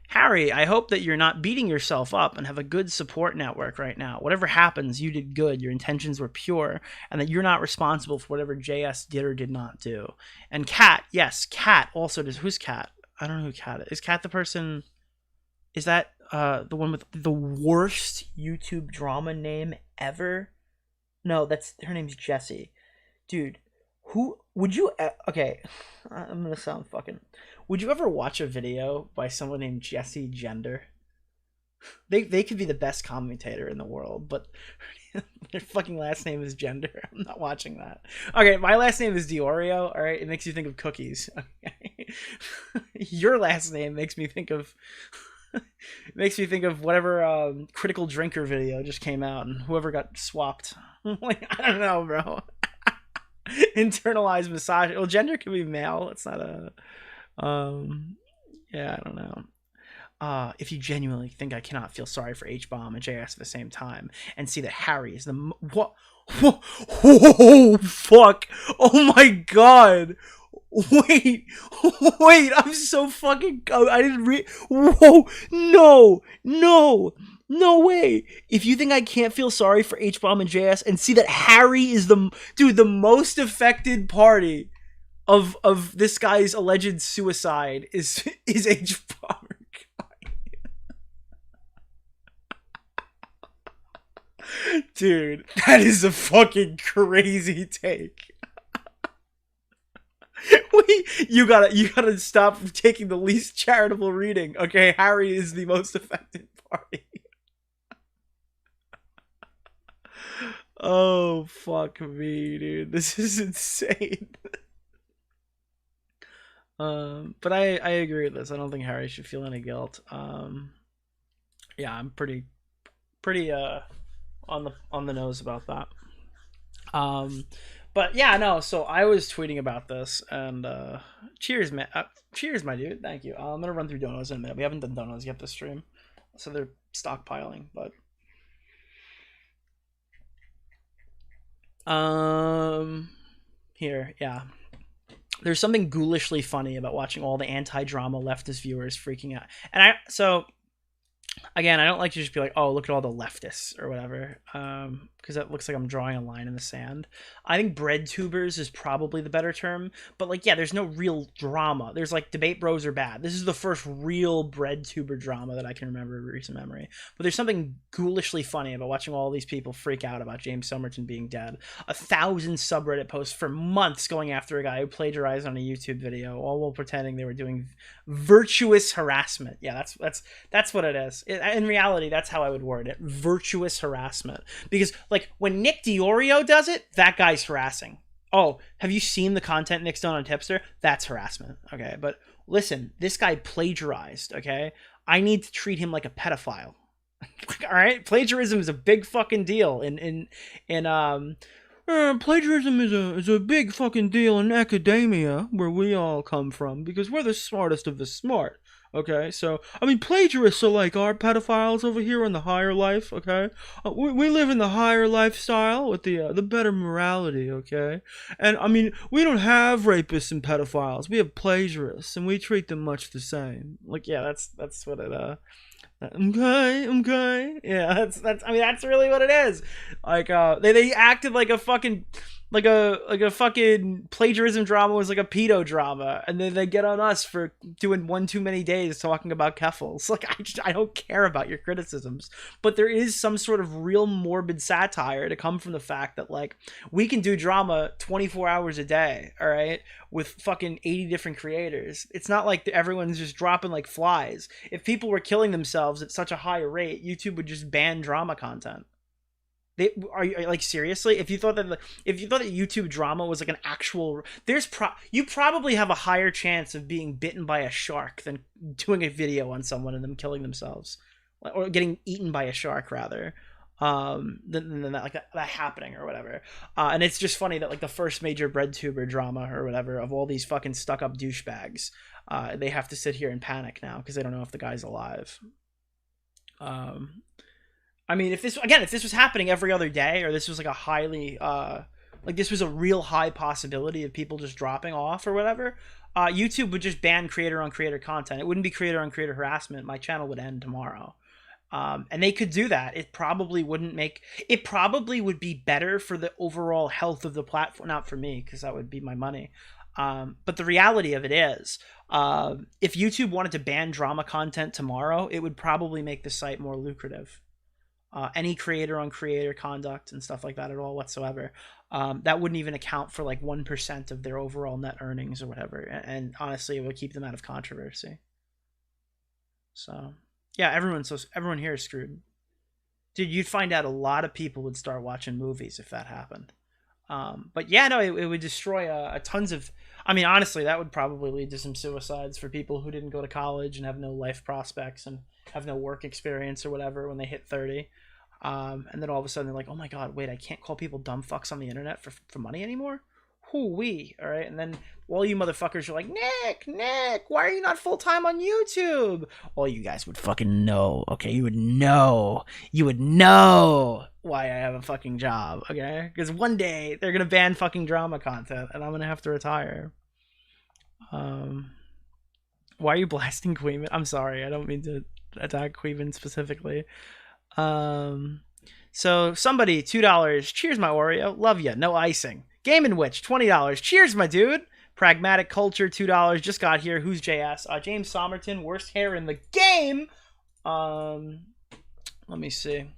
Harry, I hope that you're not beating yourself up and have a good support network right now. Whatever happens, you did good. Your intentions were pure, and that you're not responsible for whatever JS did or did not do. And Kat, yes, Kat also does. Who's Kat? I don't know who Kat is. Is Kat the person? Is that the one with the worst YouTube drama name ever? No, that's her name's Jessie. Dude, who would you... Okay, I'm gonna sound fucking... Would you ever watch a video by someone named Jessie Gender? They could be the best commentator in the world, but their fucking last name is Gender. I'm not watching that. Okay, my last name is DeOrio, alright? It makes you think of cookies. Okay? Your last name makes me think of... makes me think of whatever critical drinker video just came out and whoever got swapped. Like, I don't know, bro. Internalized misogyny. Well, gender could be male. It's not a... yeah, I don't know. If you genuinely think I cannot feel sorry for H-Bomb and JS at the same time and see that Harry is the... What? Oh, fuck. Oh my god. Wait, I'm so fucking... I didn't read... Whoa, no way. If you think I can't feel sorry for H-Bomb and JS and see that Harry is the... Dude, the most affected party of this guy's alleged suicide is H-Bomb. Dude, that is a fucking crazy take. Wait, you gotta stop taking the least charitable reading. Okay, Harry is the most affected party. Oh, fuck me, dude. This is insane. But I agree with this. I don't think Harry should feel any guilt. Yeah, I'm pretty on the nose about that. But yeah, no, so I was tweeting about this, and cheers, man. Cheers, my dude. Thank you. I'm gonna run through donos in a minute. We haven't done donos yet this stream, so they're stockpiling, but here, yeah. There's something ghoulishly funny about watching all the anti-drama leftist viewers freaking out. And again, I don't like to just be like, oh, look at all the leftists or whatever, because that looks like I'm drawing a line in the sand. I think bread tubers is probably the better term, but like, yeah, there's no real drama. There's like debate bros are bad. This is the first real bread tuber drama that I can remember in recent memory. But there's something ghoulishly funny about watching all these people freak out about James Somerton being dead. 1,000 subreddit posts for months going after a guy who plagiarized on a YouTube video, all while pretending they were doing virtuous harassment. Yeah, that's what it is. In reality, that's how I would word it. Virtuous harassment. Because, like, when Nick DeOrio does it, that guy's harassing. Oh, have you seen the content Nick's done on Tipster? That's harassment. Okay, but listen, this guy plagiarized, okay? I need to treat him like a pedophile. All right? Plagiarism is a big fucking deal. What Plagiarism is a big fucking deal in academia, where we all come from, because we're the smartest of the smart. Okay, so I mean, plagiarists are like our pedophiles over here in the higher life. Okay, we live in the higher lifestyle with the better morality. Okay, and I mean, we don't have rapists and pedophiles. We have plagiarists, and we treat them much the same. Like, yeah, that's what it. Okay. Yeah, that's. I mean, that's really what it is. Like, they acted like a fucking. Like a fucking plagiarism drama was like a pedo drama, and then they get on us for doing one too many days talking about Keffals. Like, I don't care about your criticisms, but there is some sort of real morbid satire to come from the fact that, like, we can do drama 24 hours a day, all right, with fucking 80 different creators. It's not like everyone's just dropping like flies. If people were killing themselves at such a high rate, YouTube would just ban drama content. Are you like, seriously? If you thought that YouTube drama was like an actual, you probably have a higher chance of being bitten by a shark than doing a video on someone and them killing themselves, or getting eaten by a shark rather, than that, like that happening or whatever. And it's just funny that like the first major breadtuber drama or whatever of all these fucking stuck up douchebags, they have to sit here and panic now because they don't know if the guy's alive. I mean, if this was happening every other day, or this was like a highly, like this was a real high possibility of people just dropping off or whatever, YouTube would just ban creator on creator content. It wouldn't be creator on creator harassment. My channel would end tomorrow. And they could do that. It probably would be better for the overall health of the platform. Not for me, because that would be my money. But the reality of it is, if YouTube wanted to ban drama content tomorrow, it would probably make the site more lucrative. Any creator on creator conduct and stuff like that at all whatsoever, that wouldn't even account for like 1% of their overall net earnings or whatever, and honestly it would keep them out of controversy. So yeah, everyone here is screwed, dude. You'd find out a lot of people would start watching movies if that happened. But yeah, no, it would destroy tons of, I mean, honestly, that would probably lead to some suicides for people who didn't go to college and have no life prospects and have no work experience or whatever when they hit 30. And then all of a sudden they're like, oh my God, wait, I can't call people dumb fucks on the internet for money anymore? Hoo-wee. All right. And then all you motherfuckers are like, Nick, why are you not full-time on YouTube? All you guys would fucking know, okay? You would know why I have a fucking job, okay? Because one day they're going to ban fucking drama content and I'm going to have to retire. Why are you blasting Queeman? I'm sorry, I don't mean to attack Queeman specifically. So somebody, $2. Cheers, my Oreo. Love ya. No icing. Game and Witch, $20. Cheers, my dude. Pragmatic Culture, $2. Just got here. Who's JS? James Somerton, worst hair in the game. Let me see.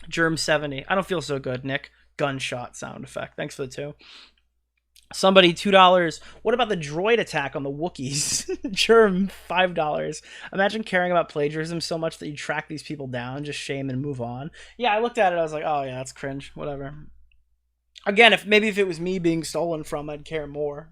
Germ 70. I don't feel so good, Nick. Gunshot sound effect. Thanks for the 2. Somebody, $2. What about the droid attack on the Wookiees? Germ, $5. Imagine caring about plagiarism so much that you track these people down, just shame and move on. Yeah, I looked at it. I was like, oh yeah, that's cringe. Whatever. Again, if it was me being stolen from, I'd care more.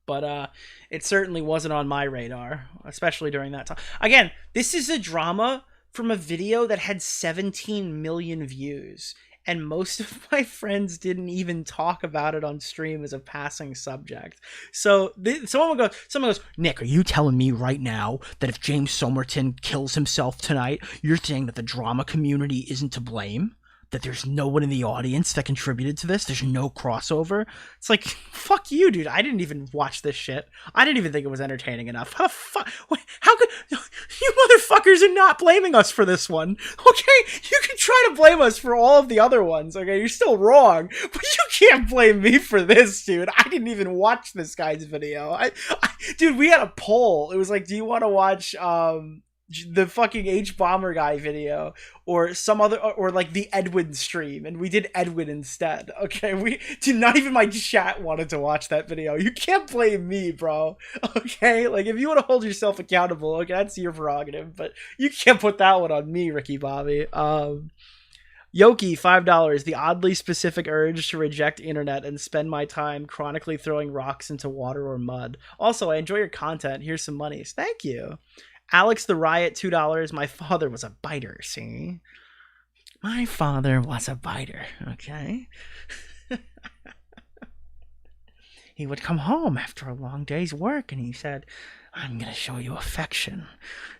But it certainly wasn't on my radar, especially during that time. Again, this is a drama from a video that had 17 million views. And most of my friends didn't even talk about it on stream as a passing subject. So someone goes, Nick, are you telling me right now that if James Somerton kills himself tonight, you're saying that the drama community isn't to blame? That there's no one in the audience that contributed to this? There's no crossover? It's like, fuck you, dude. I didn't even watch this shit. I didn't even think it was entertaining enough. How the fuck? How could you motherfuckers are not blaming us for this one? Okay, you can try to blame us for all of the other ones. Okay, you're still wrong, but you can't blame me for this, dude. I didn't even watch this guy's video. Dude, we had a poll. It was like, do you want to watch the fucking H-Bomber guy video or some other, or like the Edwin stream, and we did Edwin instead. Okay, not even my chat wanted to watch that video. You can't blame me, bro. Okay, like if you want to hold yourself accountable, okay, that's your prerogative, but you can't put that one on me, Ricky Bobby. Yoki, $5. The oddly specific urge to reject internet and spend my time chronically throwing rocks into water or mud. Also, I enjoy your content. Here's some monies. Thank you. Alex the Riot, $2. My father was a biter, see? My father was a biter, okay? He would come home after a long day's work and he said, "I'm going to show you affection."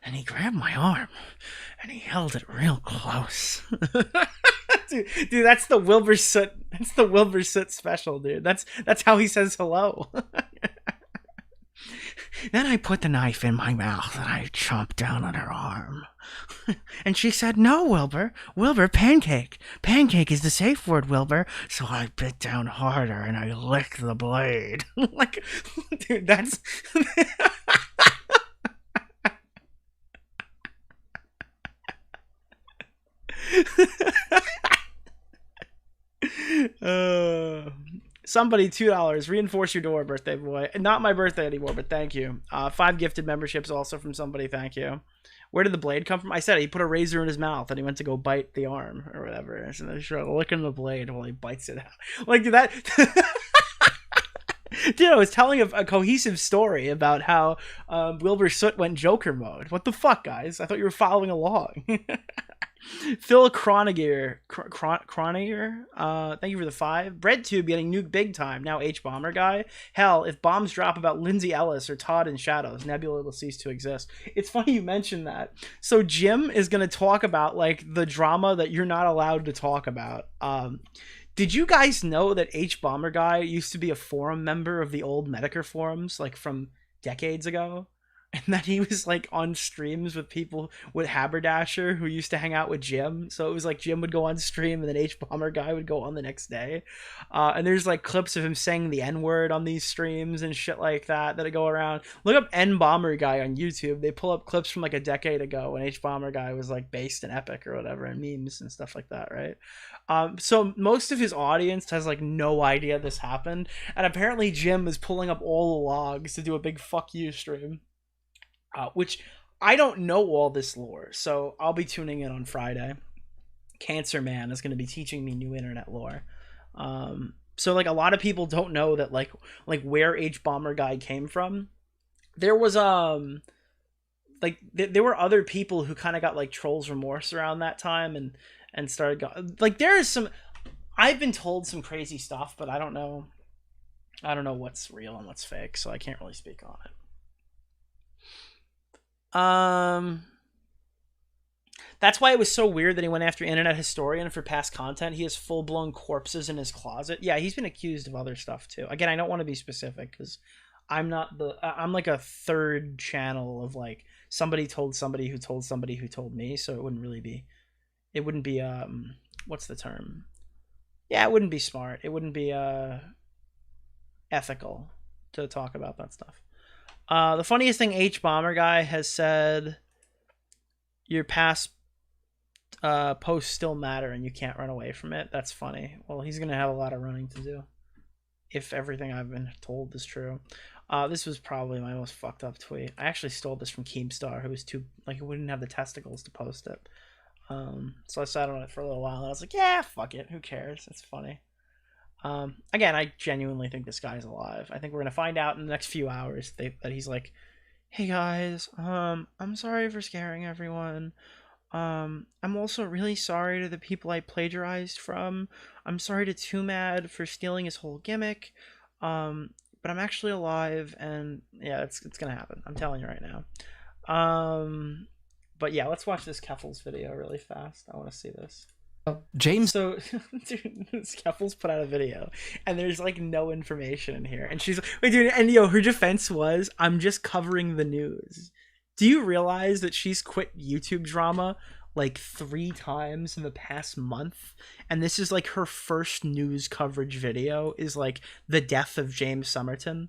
And he grabbed my arm and he held it real close. Dude, that's the Wilbur Soot. That's the Wilbur Soot special, dude. That's how he says hello. Then I put the knife in my mouth and I chomped down on her arm. And she said, "No, Wilbur. Wilbur, pancake. Pancake is the safe word, Wilbur." So I bit down harder and I licked the blade. Like, dude, that's... Somebody, $2. Reinforce your door, birthday boy. Not my birthday anymore, but thank you. 5 gifted memberships also from somebody. Thank you. Where did the blade come from? I said he put a razor in his mouth and he went to go bite the arm or whatever. So they started licking the blade while he bites it out. Like that. Dude, I was telling a cohesive story about how Wilbur Soot went Joker mode. What the fuck, guys? I thought you were following along. Phil Croniger, thank you for the 5. Breadtube getting Nuke big time. Now H-Bomber guy. Hell, if bombs drop about Lindsay Ellis or Todd in Shadows, Nebula will cease to exist. It's funny you mentioned that. So Jim is going to talk about like the drama that you're not allowed to talk about. Did you guys know that H-Bomber guy used to be a forum member of the old Medicare forums, like from decades ago? And that he was like on streams with people with Haberdasher who used to hang out with Jim. So it was like Jim would go on stream and then H-Bomber guy would go on the next day. And there's like clips of him saying the N-word on these streams and shit like that go around. Look up N-Bomber guy on YouTube. They pull up clips from like a decade ago when H-Bomber guy was like based in Epic or whatever and memes and stuff like that, right? So most of his audience has like no idea this happened. And apparently Jim is pulling up all the logs to do a big fuck you stream. Which I don't know all this lore, so I'll be tuning in on Friday. Cancer Man is going to be teaching me new internet lore. So like a lot of people don't know that like where H-Bomber guy came from. There was there were other people who kind of got like trolls remorse around that time and started like there is some. I've been told some crazy stuff, but I don't know what's real and what's fake, so I can't really speak on it. That's why it was so weird that he went after Internet Historian for past content. He has full-blown corpses in his closet. Yeah, he's been accused of other stuff too. Again, I don't want to be specific because I'm I'm like a third channel of like somebody told somebody who told somebody who told me, so it wouldn't be what's the term? Yeah, it wouldn't be smart. It wouldn't be ethical to talk about that stuff. The funniest thing H-Bomber guy has said, your past posts still matter and you can't run away from it. That's funny. Well, he's going to have a lot of running to do if everything I've been told is true. This was probably my most fucked up tweet. I actually stole this from Keemstar, who was too, like, he wouldn't have the testicles to post it. So I sat on it for a little while and I was like, yeah, fuck it. Who cares? It's funny. Again, I genuinely think this guy's alive. I think we're gonna find out in the next few hours that he's like, "Hey guys, I'm sorry for scaring everyone. I'm also really sorry to the people I plagiarized from. I'm sorry to Too Mad for stealing his whole gimmick. But I'm actually alive, and yeah, it's gonna happen. I'm telling you right now. But yeah, let's watch this Keffals video really fast. I want to see this." James. So, dude, Keffals put out a video, and there's like no information in here. And she's like, wait, dude, and her defense was, "I'm just covering the news." Do you realize that she's quit YouTube drama like 3 times in the past month? And this is like her first news coverage video is like the death of James Somerton.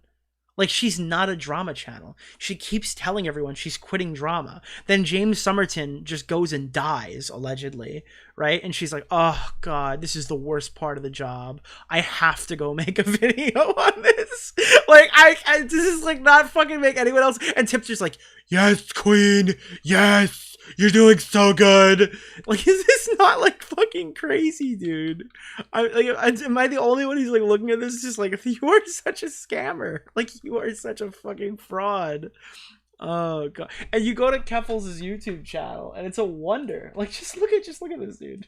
Like, she's not a drama channel. She keeps telling everyone she's quitting drama. Then James Somerton just goes and dies, allegedly, right? And she's like, "Oh, God, this is the worst part of the job. I have to go make a video on this." Like, I this is, like, not fucking make anyone else. And Tip's just like, "Yes, queen, yes, you're doing so good." Like, is this not, like, fucking crazy, dude? Am I the only one who's, like, looking at this just like, you are such a scammer. Like, you are such a fucking fraud. Oh, God. And you go to Keffals' YouTube channel, and it's a wonder. Like, just look at this, dude.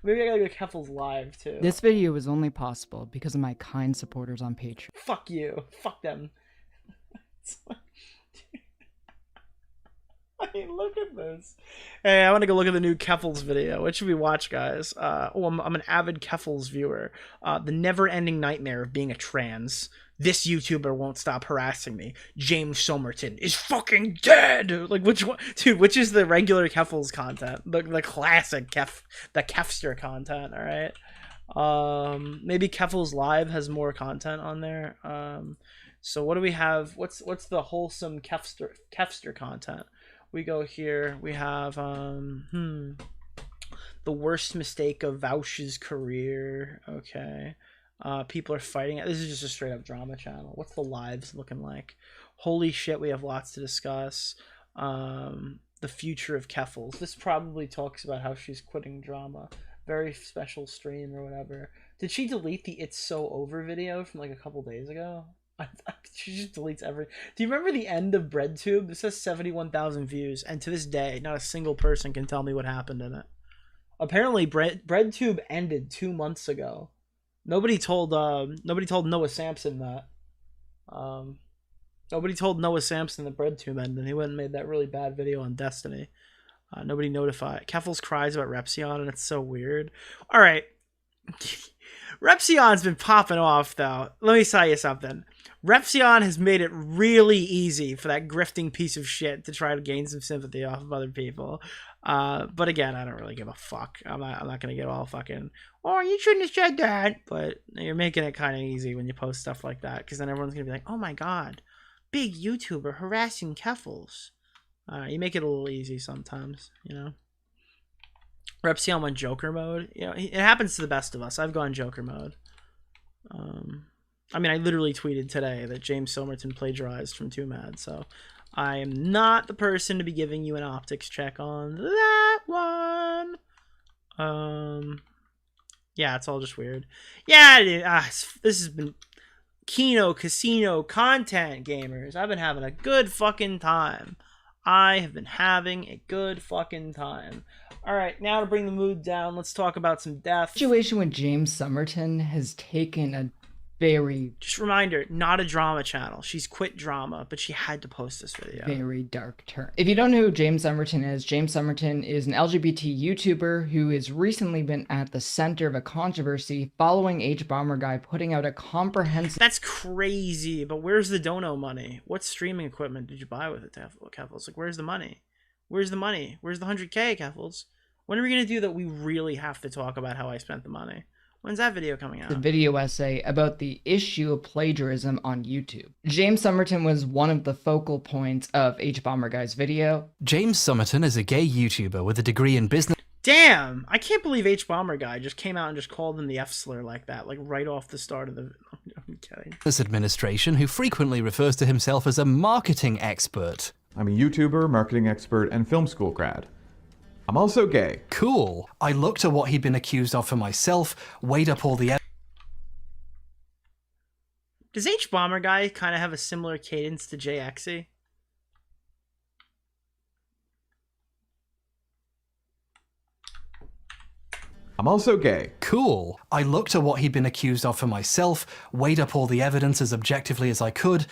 Maybe I gotta go Keffals live too. This video was only possible because of my kind supporters on Patreon. Fuck you. Fuck them. I mean, look at this. Hey, I want to go look at the new Keffals video. What should we watch, guys? I'm an avid Keffals viewer. The never-ending nightmare of being a trans. This YouTuber won't stop harassing me. James Somerton is fucking dead. Like, which one, dude? Which is the regular Keffals content? The classic the Keffster content. All right. Maybe Keffals Live has more content on there. So what do we have? What's the wholesome Keffster content? We go here. We have the worst mistake of Vouch's career. Okay. People are fighting. This is just a straight up drama channel. What's the lives looking like? Holy shit, we have lots to discuss. The future of Keffals. This probably talks about how she's quitting drama. Very special stream or whatever. Did she delete the It's So Over video from like a couple days ago? She just deletes every. Do you remember the end of BreadTube? This has 71,000 views, and to this day, not a single person can tell me what happened in it. Apparently, BreadTube ended 2 months ago. Nobody told Noah Sampson that. Nobody told Noah Sampson that BreadTube ended. He went and made that really bad video on Destiny. Nobody notified. Keffals cries about Repsion, and it's so weird. All right. Repsion's been popping off, though. Let me tell you something. Repsion has made it really easy for that grifting piece of shit to try to gain some sympathy off of other people. But again, I don't really give a fuck. I'm not gonna get all fucking, oh, you shouldn't have said that. But you're making it kind of easy when you post stuff like that, because then everyone's gonna be like, oh my god, big YouTuber harassing Keffals. You make it a little easy sometimes, you know. Repsion went Joker mode. You know, it happens to the best of us. I've gone Joker mode. I mean, I literally tweeted today that James Somerton plagiarized from Too Mad, so I am not the person to be giving you an optics check on that one. Yeah, it's all just weird. Yeah, this has been Kino Casino content, gamers. I've been having a good fucking time. I have been having a good fucking time. All right, now to bring the mood down, let's talk about some death. The situation with James Somerton has taken a very... Just reminder, not a drama channel. She's quit drama, but she had to post this video. Very dark turn. If you don't know who James Somerton is an LGBT YouTuber who has recently been at the center of a controversy following H-Bomber Guy putting out a comprehensive... That's crazy, but where's the dono money? What streaming equipment did you buy with it, Keffals? Like, where's the money? Where's the money? Where's the 100K, Keffals? When are we going to do that? We really have to talk about how I spent the money. When's that video coming out? The video essay about the issue of plagiarism on YouTube. James Somerton was one of the focal points of H-Bomber Guy's video. James Somerton is a gay YouTuber with a degree in business. Damn! I can't believe H-Bomber Guy just came out and just called him the F-slur like that, like right off the start of the... I'm kidding. This administration, who frequently refers to himself as a marketing expert. I'm a YouTuber, marketing expert, and film school grad. I'm also gay. Cool. I looked at what he'd been accused of for myself, weighed up all the... Does H-Bomber Guy kind of have a similar cadence to JXE? I'm also gay. Cool. I looked at what he'd been accused of for myself, weighed up all the evidence as objectively as I could.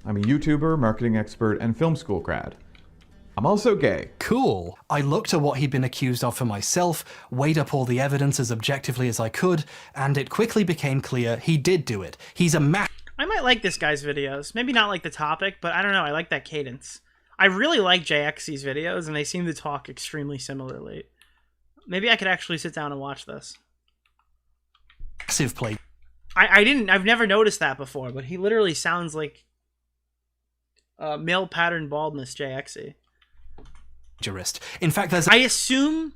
I'm a YouTuber, marketing expert, and film school grad. I'm also gay. Cool. I looked at what he'd been accused of for myself, weighed up all the evidence as objectively as I could, and it quickly became clear he did do it. He's a I might like this guy's videos. Maybe not like the topic, but I don't know. I like that cadence. I really like JXC's videos, and they seem to talk extremely similarly. Maybe I could actually sit down and watch this. massive play. I've never noticed that before, but he literally sounds like male pattern baldness JXC. In fact, I assume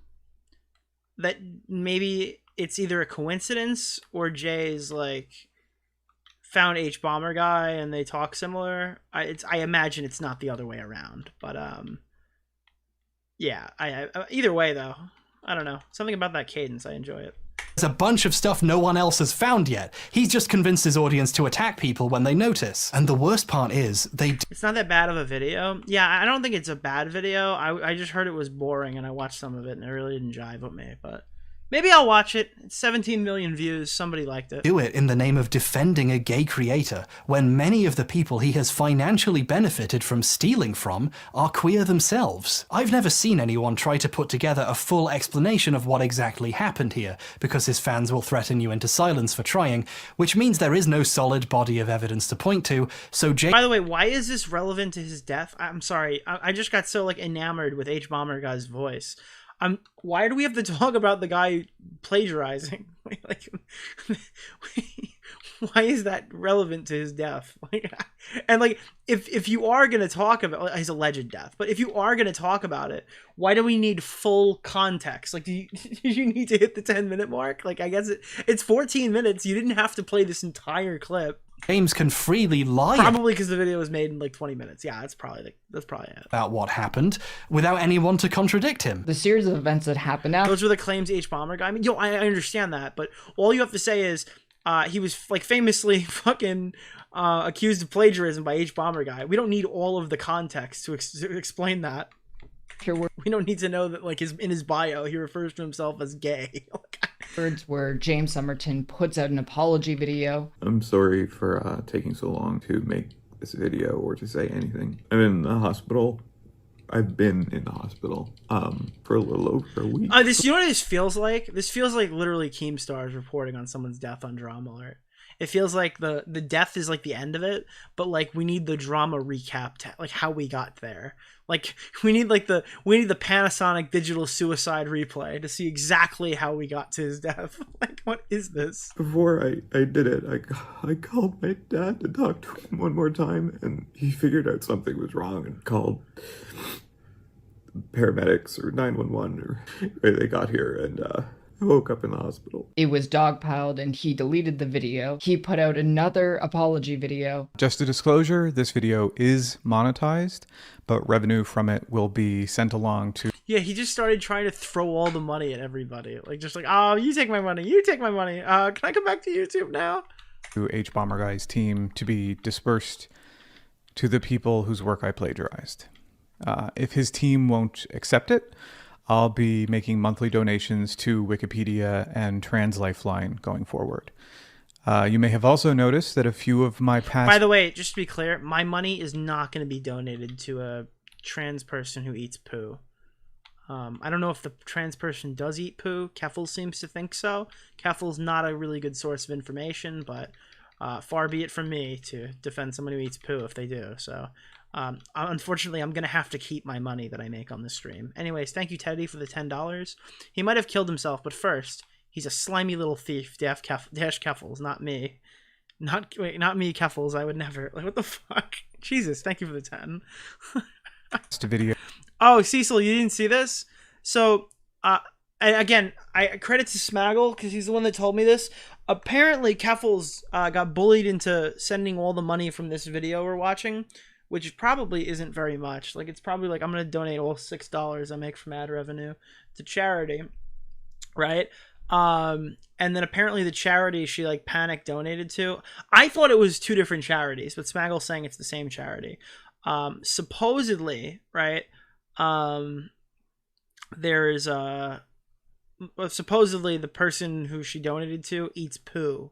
that maybe it's either a coincidence or Jay's like found H-Bomber Guy and they talk similar. I imagine it's not the other way around, but yeah. I either way though, I don't know, something about that cadence, I enjoy it. a bunch of stuff no one else has found yet. He's just convinced his audience to attack people when they notice. And the worst part is, It's not that bad of a video. Yeah, I don't think it's a bad video. I just heard it was boring, and I watched some of it, and it really didn't jive with me, but maybe I'll watch it. It's 17 million views. Somebody liked it. do it in the name of defending a gay creator, when many of the people he has financially benefited from stealing from are queer themselves. I've never seen anyone try to put together a full explanation of what exactly happened here, because his fans will threaten you into silence for trying, which means there is no solid body of evidence to point to, so By the way, why is this relevant to his death? I'm sorry. I just got so like enamored with H-Bomber guy's voice. Why do we have to talk about the guy plagiarizing? Like, why is that relevant to his death? Like, and like, if you are gonna talk about his alleged death, but if you are gonna talk about it, why do we need full context? Like, do you need to hit the 10-minute mark? Like, I guess it's 14 minutes. You didn't have to play this entire clip. James can freely lie Probably because the video was made in like 20 minutes. Yeah, that's probably it. about what happened without anyone to contradict him. The series of events that happened after Those were the claims H-Bomber guy. I mean, I understand that, but all you have to say is he was like famously fucking accused of plagiarism by H-Bomber guy. We don't need all of the context to explain that. We don't need to know that like in his bio he refers to himself as gay. words where James Somerton puts out an apology video. I'm sorry for taking so long to make this video or to say anything. I'm in the hospital. I've been in the hospital for a little over a week. You know what this feels like? This feels like literally Keemstar is reporting on someone's death on Drama Alert. It feels like the death is like the end of it, but like we need the drama recap, like how we got there. Like we need the Panasonic digital suicide replay to see exactly how we got to his death. Like, what is this? Before I did it, I called my dad to talk to him one more time, and he figured out something was wrong and called paramedics or 911 or they got here, and I woke up in the hospital. It was dogpiled and he deleted the video. He put out another apology video. Just a disclosure, this video is monetized, but revenue from it will be sent along to... Yeah, he just started trying to throw all the money at everybody. Like, just like, oh, you take my money, you take my money. Can I come back to YouTube now? To H-Bomber Guy's team to be dispersed to the people whose work I plagiarized. If his team won't accept it, I'll be making monthly donations to Wikipedia and Trans Lifeline going forward. You may have also noticed that a few of my past... By the way, just to be clear, my money is not going to be donated to a trans person who eats poo. I don't know if the trans person does eat poo. Keffals seems to think so. Keffals not a really good source of information, but far be it from me to defend someone who eats poo if they do. So... unfortunately, I'm gonna have to keep my money that I make on this stream. Anyways, thank you, Teddy, for the $10. He might have killed himself, but first, he's a slimy little thief. Dash Keffals, not me. Not me, Keffals. I would never. Like, what the fuck? Jesus, thank you for the 10. video. Oh, Cecil, you didn't see this? So, again, I credit to Smaggle because he's the one that told me this. Apparently, Keffals got bullied into sending all the money from this video we're watching, which probably isn't very much. Like, it's probably like, I'm going to donate all $6 I make from ad revenue to charity, right? And then apparently the charity she like panic donated to, I thought it was two different charities, but Smaggle's saying it's the same charity. Supposedly, right? There is supposedly the person who she donated to eats poo.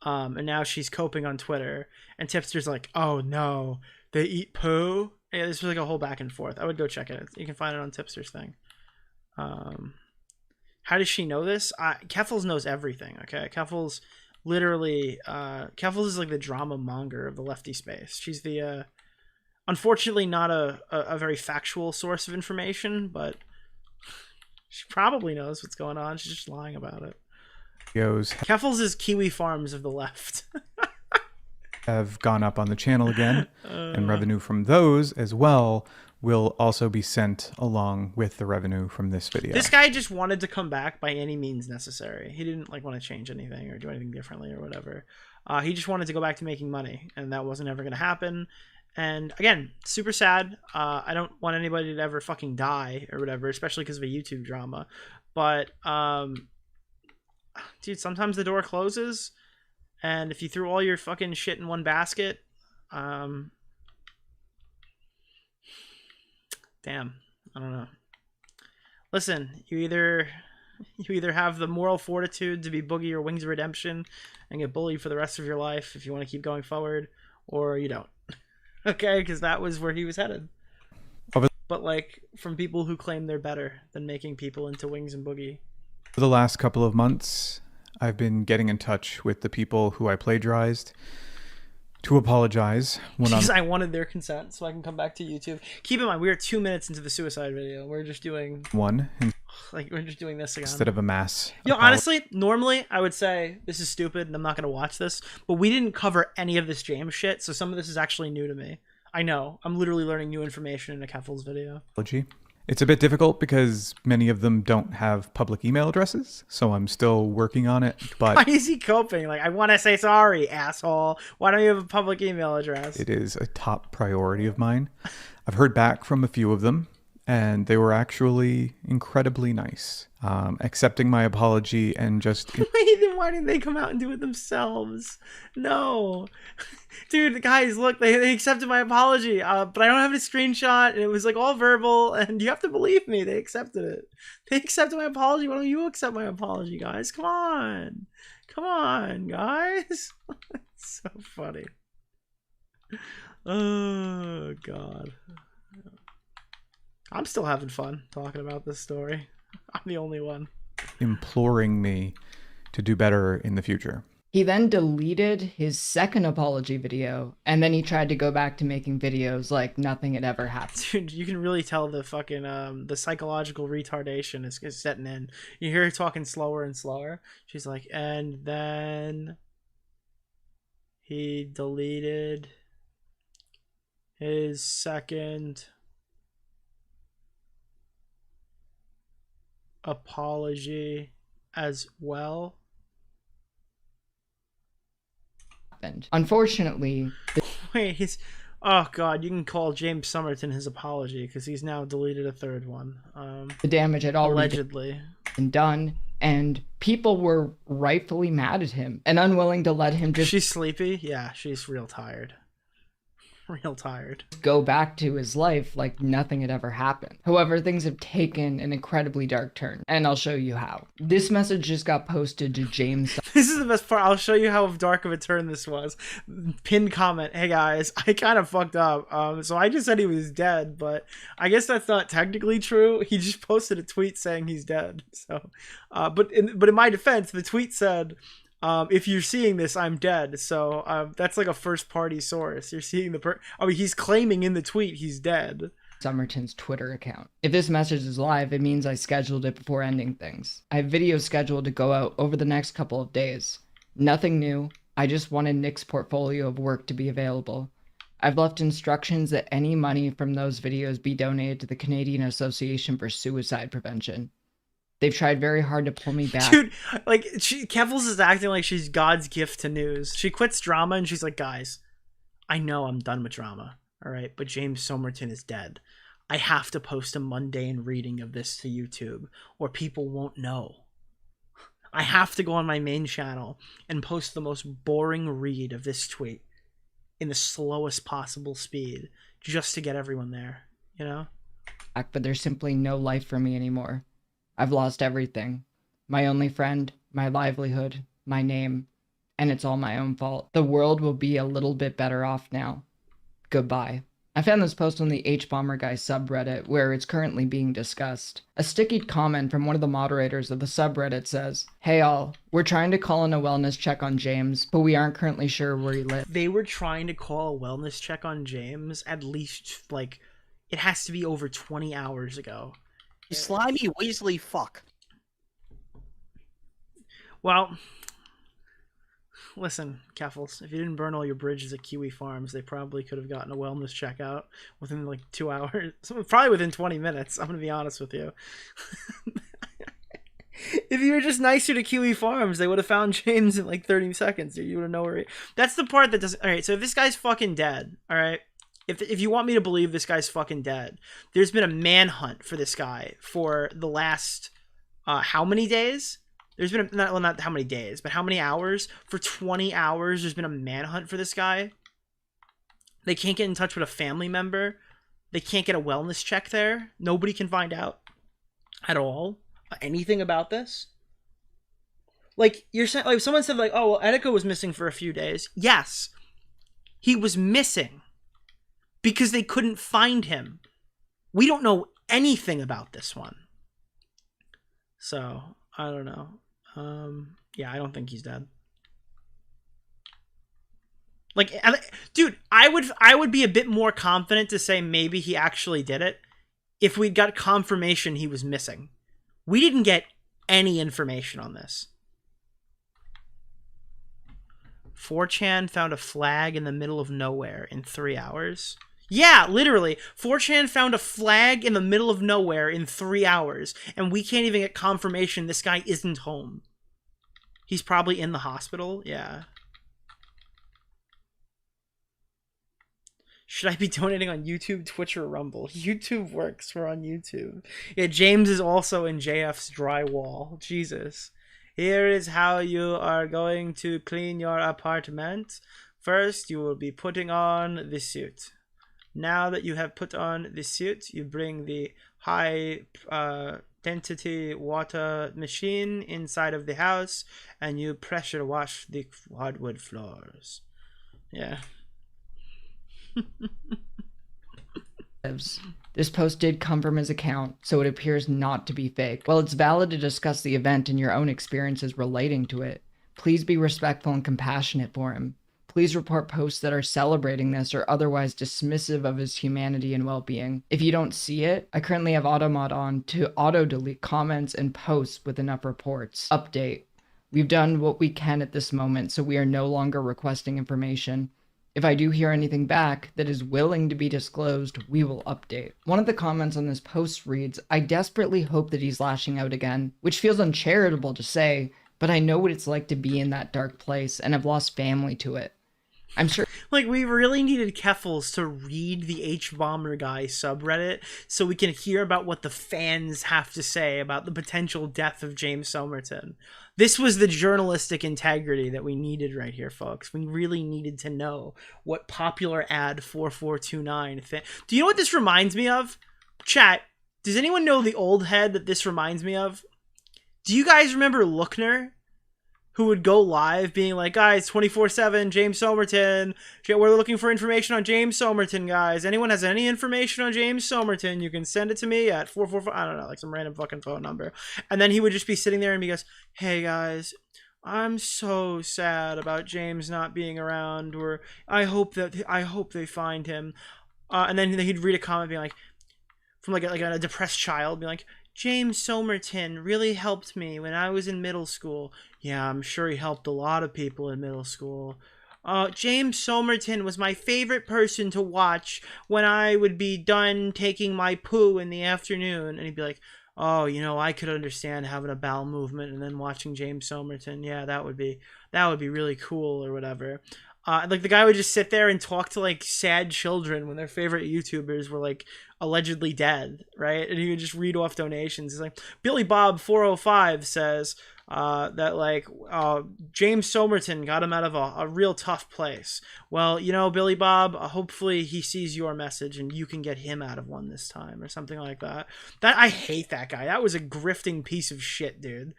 And now she's coping on Twitter, and Tipster's like, oh no, they eat poo? Yeah, this was like a whole back and forth. I would go check it. You can find it on Tipster's thing. How does she know this? Keffals knows everything, okay? Keffals literally... Keffals is like the drama monger of the lefty space. She's the... unfortunately not a very factual source of information, but she probably knows what's going on. She's just lying about it. Keffals is Kiwi Farms of the left. Have gone up on the channel again, and revenue from those as well will also be sent along with the revenue from this video. This guy just wanted to come back by any means necessary. He didn't like want to change anything or do anything differently or whatever. He just wanted to go back to making money, and that wasn't ever going to happen. And again, super sad. I don't want anybody to ever fucking die or whatever, especially because of a YouTube drama. But dude, sometimes the door closes, and if you threw all your fucking shit in one basket, damn, I don't know. Listen, you either have the moral fortitude to be Boogie or Wings of Redemption and get bullied for the rest of your life if you want to keep going forward, or you don't. Okay, because that was where he was headed. But like, from people who claim they're better than making people into Wings and Boogie. For the last couple of months, I've been getting in touch with the people who I plagiarized to apologize when I wanted their consent so I can come back to YouTube. Keep in mind, we are 2 minutes into the suicide video. We're just doing we're just doing this again instead of a mass. Honestly, normally I would say this is stupid and I'm not going to watch this, but we didn't cover any of this James shit, so some of this is actually new to me. I know. I'm literally learning new information in a Keffals video. It's a bit difficult because many of them don't have public email addresses, so I'm still working on it. But why is he coping? Like, I want to say sorry, asshole. Why don't you have a public email address? It is a top priority of mine. I've heard back from a few of them, and they were actually incredibly nice, accepting my apology and just... Why didn't they come out and do it themselves? No. Dude, guys, look, they accepted my apology, but I don't have a screenshot, and it was like all verbal, and you have to believe me, they accepted it. They accepted my apology. Why don't you accept my apology, guys? Come on. Come on, guys. It's so funny. Oh, God. I'm still having fun talking about this story. I'm the only one. Imploring me to do better in the future. He then deleted his second apology video, and then he tried to go back to making videos like nothing had ever happened. Dude, you can really tell the fucking the psychological retardation is setting in. You hear her talking slower and slower. She's like, and then he deleted his second apology as well. Unfortunately, wait, he's... Oh, God, you can call James Somerton his apology because he's now deleted a third one. The damage had already allegedly been done, and people were rightfully mad at him and unwilling to let him just... She's sleepy? Yeah, she's real tired. Real tired. Go back to his life like nothing had ever happened. However, things have taken an incredibly dark turn, and I'll show you how. This message just got posted to James. This is the best part. I'll show you how dark of a turn this was. Pinned comment, hey guys, I kind of fucked up. So I just said he was dead, but I guess that's not technically true. He just posted a tweet saying he's dead. So, but in my defense, the tweet said, if you're seeing this, I'm dead. So that's like a first party source. You're seeing he's claiming in the tweet he's dead. Somerton's Twitter account. If this message is live, it means I scheduled it before ending things. I have videos scheduled to go out over the next couple of days. Nothing new. I just wanted Nick's portfolio of work to be available. I've left instructions that any money from those videos be donated to the Canadian Association for Suicide Prevention. They've tried very hard to pull me back. Dude, like, Keffals is acting like she's God's gift to news. She quits drama and she's like, guys, I know I'm done with drama, all right? But James Somerton is dead. I have to post a mundane reading of this to YouTube or people won't know. I have to go on my main channel and post the most boring read of this tweet in the slowest possible speed just to get everyone there, you know? But there's simply no life for me anymore. I've lost everything. My only friend, my livelihood, my name, and it's all my own fault. The world will be a little bit better off now. Goodbye. I found this post on the H-Bomber Guy subreddit, where it's currently being discussed. A sticky comment from one of the moderators of the subreddit says, hey all, we're trying to call in a wellness check on James, but we aren't currently sure where he lives. They were trying to call a wellness check on James at least, like, it has to be over 20 hours ago. You slimy Weasley fuck. Well, listen, Keffals, if you didn't burn all your bridges at Kiwi Farms, they probably could have gotten a wellness check out within like 2 hours. Probably within 20 minutes, I'm going to be honest with you. If you were just nicer to Kiwi Farms, they would have found James in like 30 seconds. You would have known where he... That's the part that doesn't... Alright, so if this guy's fucking dead, alright? If you want me to believe this guy's fucking dead, there's been a manhunt for this guy for the last, how many days? There's been not how many days, but how many hours? For 20 hours, there's been a manhunt for this guy. They can't get in touch with a family member. They can't get a wellness check there. Nobody can find out at all anything about this. Like, you're saying, like, someone said, like, oh, well, Etika was missing for a few days. Yes, he was missing because they couldn't find him. We don't know anything about this one. So, I don't know. Yeah, I don't think he's dead. Like, dude, I would be a bit more confident to say maybe he actually did it if we got confirmation he was missing. We didn't get any information on this. 4chan found a flag in the middle of nowhere in 3 hours. Yeah, literally. 4chan found a flag in the middle of nowhere in 3 hours, and we can't even get confirmation this guy isn't home. He's probably in the hospital. Yeah. Should I be donating on YouTube, Twitch, or Rumble? YouTube works. We're on YouTube. Yeah, James is also in JF's drywall. Jesus. Here is how you are going to clean your apartment. First, you will be putting on the suit. Now that you have put on the suit, you bring the high density water machine inside of the house, and you pressure wash the hardwood floors. Yeah. This post did come from his account, so it appears not to be fake. While it's valid to discuss the event and your own experiences relating to it, please be respectful and compassionate for him. Please report posts that are celebrating this or otherwise dismissive of his humanity and well-being. If you don't see it, I currently have Automod on to auto-delete comments and posts with enough reports. Update. We've done what we can at this moment, so we are no longer requesting information. If I do hear anything back that is willing to be disclosed, we will update. One of the comments on this post reads, I desperately hope that he's lashing out again, which feels uncharitable to say, but I know what it's like to be in that dark place and have lost family to it. I'm sure. Like, we really needed Keffals to read the H-Bomber guy subreddit so we can hear about what the fans have to say about the potential death of James Somerton. This was the journalistic integrity that we needed right here, folks. We really needed to know what popular ad 4429 Do you know what this reminds me of? Chat, does anyone know the old head that this reminds me of? Do you guys remember Lookner? Who would go live being like, guys, 24/7, James Somerton. We're looking for information on James Somerton, guys. Anyone has any information on James Somerton, you can send it to me at 444, I don't know, like some random fucking phone number. And then he would just be sitting there and he goes, hey, guys, I'm so sad about James not being around, or I hope they find him. And then he'd read a comment being like, from like a depressed child, being like, James Somerton really helped me when I was in middle school. Yeah, I'm sure he helped a lot of people in middle school. James Somerton was my favorite person to watch when I would be done taking my poo in the afternoon. And he'd be like, oh, you know, I could understand having a bowel movement and then watching James Somerton. Yeah, that would be really cool or whatever. Like, the guy would just sit there and talk to, like, sad children when their favorite YouTubers were, like, allegedly dead, right? And he would just read off donations. He's like, Billy Bob 405 says that, like, James Somerton got him out of a real tough place. Well, you know, Billy Bob, hopefully he sees your message and you can get him out of one this time, or something like that. I hate that guy. That was a grifting piece of shit, dude.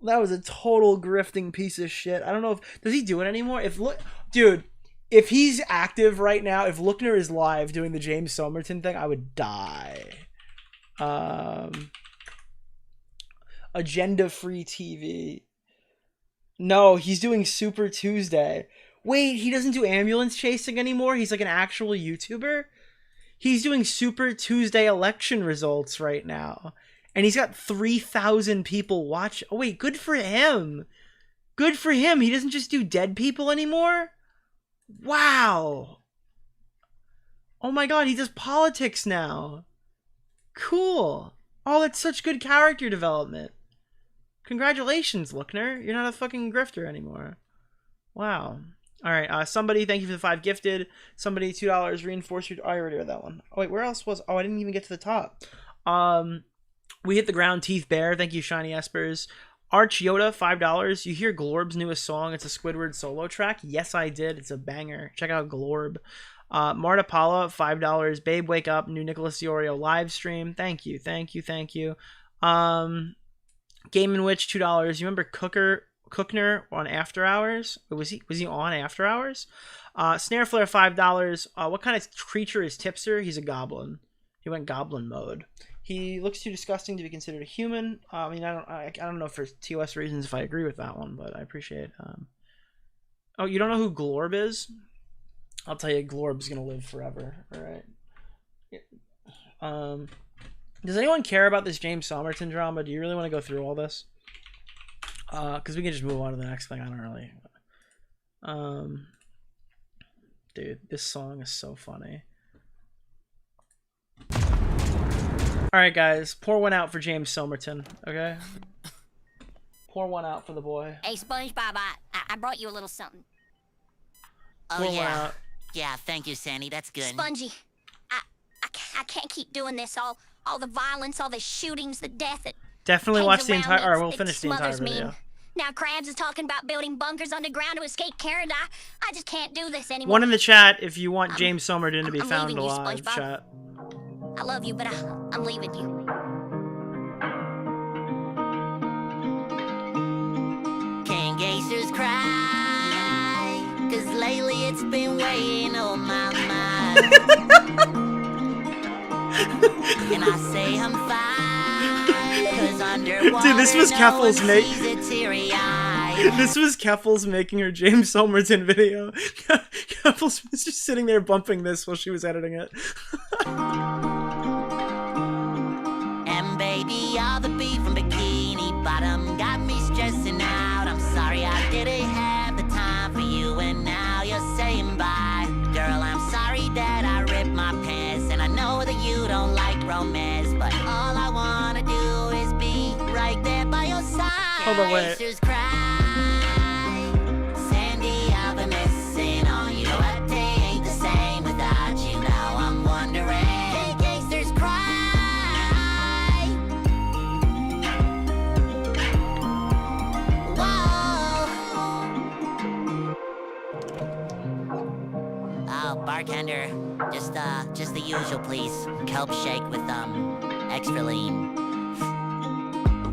That was a total grifting piece of shit. I don't know does he do it anymore? If he's active right now, if Lookner is live doing the James Somerton thing, I would die. Agenda Free TV. No, he's doing Super Tuesday. Wait, he doesn't do ambulance chasing anymore? He's like an actual YouTuber? He's doing Super Tuesday election results right now. And he's got 3,000 people watch. Oh, wait, good for him. Good for him. He doesn't just do dead people anymore? Wow. Oh my god, he does politics now. Cool. Oh, that's such good character development. Congratulations, Lookner. You're not a fucking grifter anymore. Wow. Alright, somebody, thank you for the 5 gifted. Somebody, $2, reinforce your... Oh, I already read that one. Oh, wait, where else was... Oh, I didn't even get to the top. We hit the ground, teeth bare. Thank you, Shiny Espers. Arch Yoda, $5. You hear Glorb's newest song? It's a Squidward solo track. Yes, I did. It's a banger. Check out Glorb. Marta Paula, $5. Babe, wake up. New Nicholas DeOrio live stream. Thank you. Game and Witch, $2. You remember Cookner on After Hours? Was he on After Hours? Snare Flare, $5. What kind of creature is Tipster? He's a goblin. He went goblin mode. He looks too disgusting to be considered a human. I mean, I don't know for TOS reasons if I agree with that one, but I appreciate. Oh, you don't know who Glorb is? I'll tell you, Glorb's gonna live forever. All right. Does anyone care about this James Somerton drama? Do you really want to go through all this? Because we can just move on to the next thing. I don't really. Dude, this song is so funny. All right, guys, pour one out for James Somerton, okay? Pour one out for the boy. Hey, SpongeBob, I brought you a little something. Pour one out. Yeah, thank you, Sandy. That's good. Spongy, I can't keep doing this. All the violence, all the shootings, the death. Definitely hangs watch the around entire. me. Or we'll It finish the entire smothers me. video. Now Krabs is talking about building bunkers underground to escape Karen. I just can't do this anymore. One in the chat if you want James Somerton to be I'm found leaving you, alive. SpongeBob. Chat. I love you, but I'm leaving you. Can gangsters cry? 'Cause lately it's been weighing on my mind. And I say I'm fine. 'Cause underwater, Dude, this was Keffals no one sees a teary eye. This was Keffals making her James Somerton video. Keffals was just sitting there bumping this while she was editing it. And baby, all the beef from Bikini Bottom got me stressing out. I'm sorry I didn't have the time for you, and now you're saying bye. Girl, I'm sorry that I ripped my pants, and I know that you don't like romance, but all I wanna do is be right there by your side. Hold on, wait. Gangsters cry. Sandy, I've been missing on you. What day ain't the same without you. Now I'm wondering, can gangsters cry? Oh, bartender, just the usual, please. Kelp shake with extra lean.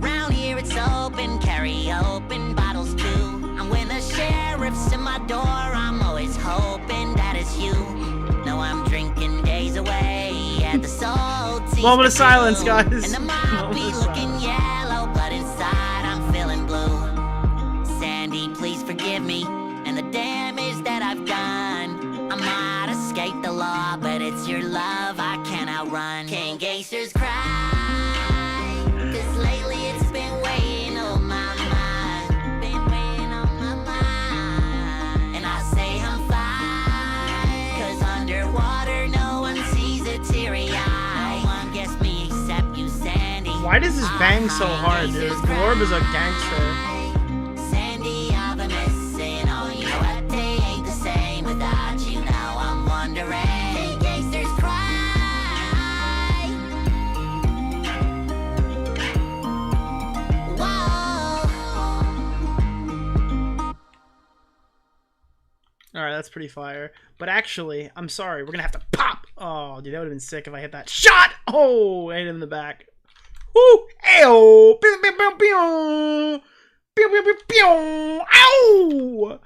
Around here it's open, carry open bottles too. And when the sheriff's in my door, I'm always hoping that it's you. No, I'm drinking days away at the salty. Moment of silence, guys. And the might be looking yellow, but inside I'm feeling blue. Sandy, please forgive me and the damage that I've done. I might escape the law, but it's your love I can't outrun. Can gangsters cry? 'Cause lately it's been weighing on my mind. Been weighing on my mind. And I say I'm fine. 'Cause underwater no one sees a teary eye. No one gets me except you, Sandy. Why does this bang so hard, dude? Glorb is a gangster. Sandy, I've been missing on you. What day ain't the same without you. Now I'm wondering, can gangsters cry? Alright, that's pretty fire. But actually, I'm sorry, we're gonna have to pop! Oh, dude, that would've been sick if I hit that shot! Oh, I hit him in the back. Woo! Ayo! Pew, pew, pew, pew! Pew, pew, pew, pew! Ow!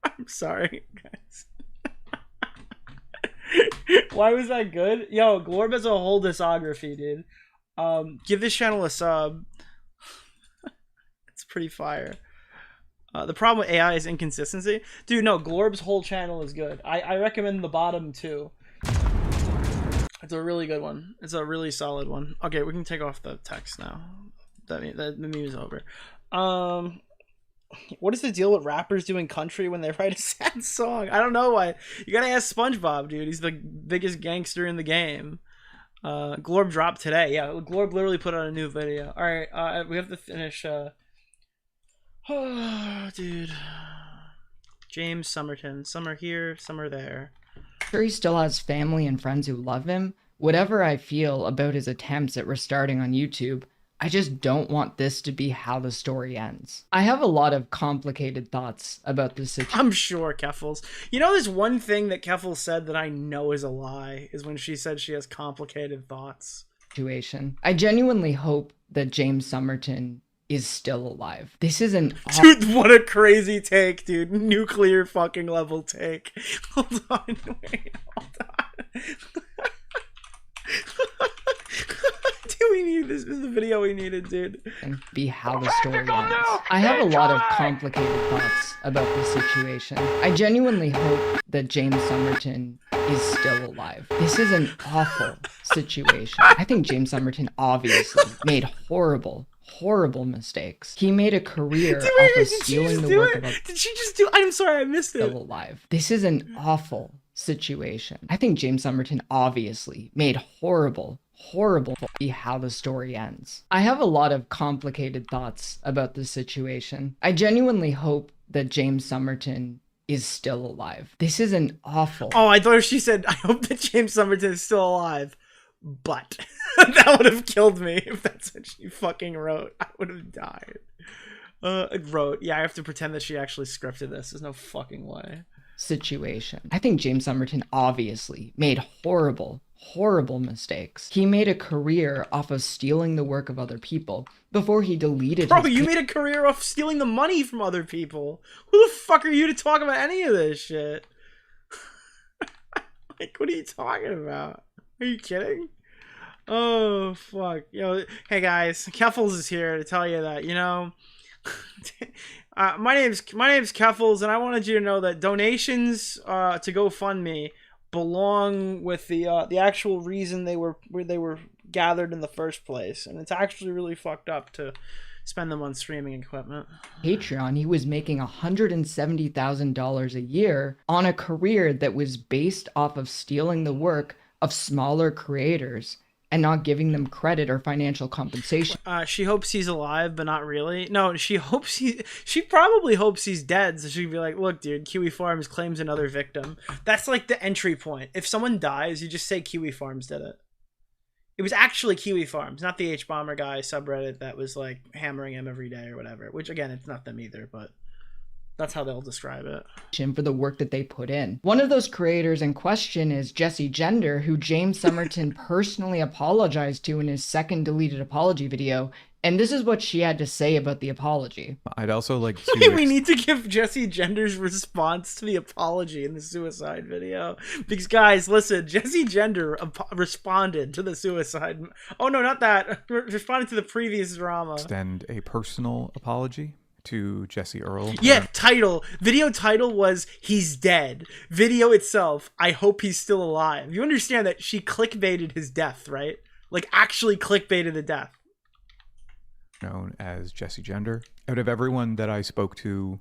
I'm sorry, guys. Why was that good? Yo, Glorb has a whole discography, dude. Give this channel a sub. It's pretty fire. The problem with AI is inconsistency. Dude, no, Glorb's whole channel is good. I recommend the bottom too. It's a really good one. It's a really solid one. Okay, we can take off the text now. The meme is over. What is the deal with rappers doing country when they write a sad song? I don't know why. You gotta ask SpongeBob, dude. He's the biggest gangster in the game. Glorb dropped today. Yeah, Glorb literally put out a new video. Alright, we have to finish... Oh, dude. James Somerton. Some are here, some are there. Sure, he still has family and friends who love him, Whatever I feel about his attempts at restarting on YouTube, I just don't want this to be how the story ends. I have a lot of complicated thoughts about this situation. I'm sure Keffals. You know, there's one thing that Keffals said that I know is a lie, is when she said she has complicated thoughts. I genuinely hope that James Somerton is still alive. This is an dude, what a crazy take, dude. Nuclear fucking level take. Hold on, wait, hold on. Dude, we need this. This is the video we needed, dude. And be how the story ends. I have a lot of complicated thoughts about this situation. I genuinely hope that James Somerton is still alive. This is an awful situation. I think James Somerton obviously made horrible mistakes. He made a career off of stealing the work of a... Did she just do... I'm sorry, I missed it. Still alive. This is an awful situation. I think James Somerton obviously made horrible be how the story ends. I have a lot of complicated thoughts about this situation. I genuinely hope that James Somerton is still alive. This is an awful... Oh, I thought she said, I hope that James Somerton is still alive. But that would have killed me if that's what she fucking wrote. I would have died. Wrote. Yeah, I have to pretend that she actually scripted this. There's no fucking way. Situation. I think James Somerton obviously made horrible mistakes. He made a career off of stealing the work of other people before he deleted Bro, you made a career off stealing the money from other people. Who the fuck are you to talk about any of this shit? Like, what are you talking about? Are you kidding? Oh, fuck. Yo, hey guys, Keffals is here to tell you that, you know, my name's Keffals, and I wanted you to know that donations to GoFundMe belong with the actual reason they were gathered in the first place, and it's actually really fucked up to spend them on streaming equipment. Patreon, he was making $170,000 a year on a career that was based off of stealing the work of smaller creators and not giving them credit or financial compensation. She hopes he's alive, but not really. No, she probably hopes he's dead, so she'd be like, look, dude, Kiwi Farms claims another victim. That's like the entry point. If someone dies, you just say Kiwi Farms did it. It was actually Kiwi Farms, not the H-Bomber guy subreddit that was like hammering him every day or whatever, which again, it's not them either, but that's how they'll describe it. For the work that they put in. One of those creators in question is Jessie Gender, who James Somerton personally apologized to in his second deleted apology video. And this is what she had to say about the apology. I'd also like to... We need to give Jessie Gender's response to the apology in the suicide video. Because, guys, listen, Jessie Gender responded to the suicide... Oh, no, not that. Responded to the previous drama. Extend a personal apology to Jesse Earl. Yeah, video title was he's dead. Video itself, I hope he's still alive. You understand that she clickbaited his death, right? Like actually clickbaited the death. Known as Jessie Gender. Out of everyone that I spoke to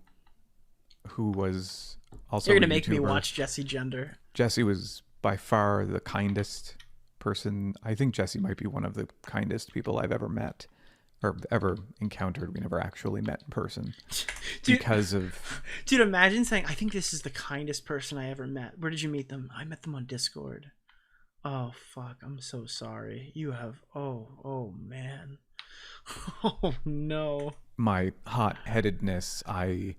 who was also You're gonna make me watch Jessie Gender. Jessie was by far the kindest person. I think Jessie might be one of the kindest people I've ever met. Or ever encountered. We never actually met in person. Dude, because of... Dude, imagine saying, I think this is the kindest person I ever met. Where did you meet them? I met them on Discord. Oh, fuck. I'm so sorry. You have... Oh, man. Oh, no. My hot-headedness, I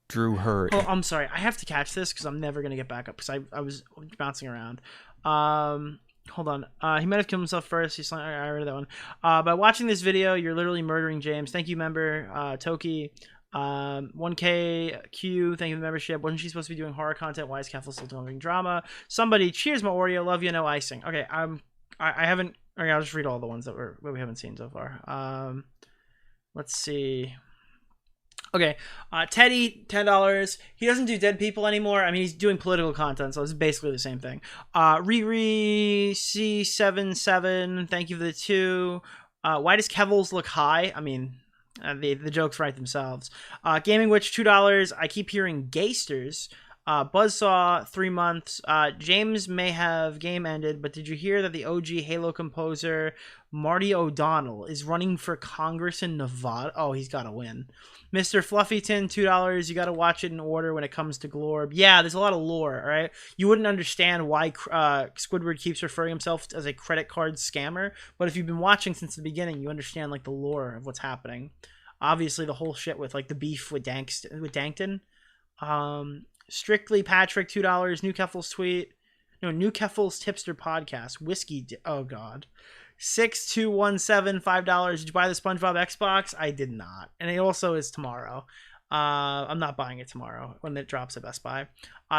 drew her... Oh, I'm sorry. I have to catch this because I'm never going to get back up because I was bouncing around. Hold on. He might have killed himself first. He's like, I read that one. By watching this video, you're literally murdering James. Thank you, member Toki. 1KQ, thank you for the membership. Wasn't she supposed to be doing horror content? Why is Keffals still doing drama? Somebody, cheers, my Oreo. Love you, no icing. Okay, I haven't. Okay, I'll just read all the ones that we haven't seen so far. Let's see. Okay, Teddy, $10. He doesn't do dead people anymore. I mean, he's doing political content, so it's basically the same thing. Riri C77, thank you for the 2. Why does Keffals look high? I mean, the jokes write themselves. Gaming Witch, $2. I keep hearing gaysters. Buzzsaw, 3 months. James may have game ended, but did you hear that the OG Halo composer Marty O'Donnell is running for Congress in Nevada? Oh, he's got to win. Mr. Fluffyton, $2. You got to watch it in order when it comes to Glorb. Yeah, there's a lot of lore, all right? You wouldn't understand why Squidward keeps referring himself as a credit card scammer, but if you've been watching since the beginning, you understand like the lore of what's happening. Obviously, the whole shit with like the beef with Dankton. Strictly Patrick, $2. New Keffals tweet. No, New Keffals Tipster podcast. Whiskey. Oh, God. 6217, $5. Did you buy the SpongeBob Xbox? I did not. And it also is tomorrow. I'm not buying it tomorrow when it drops at Best Buy.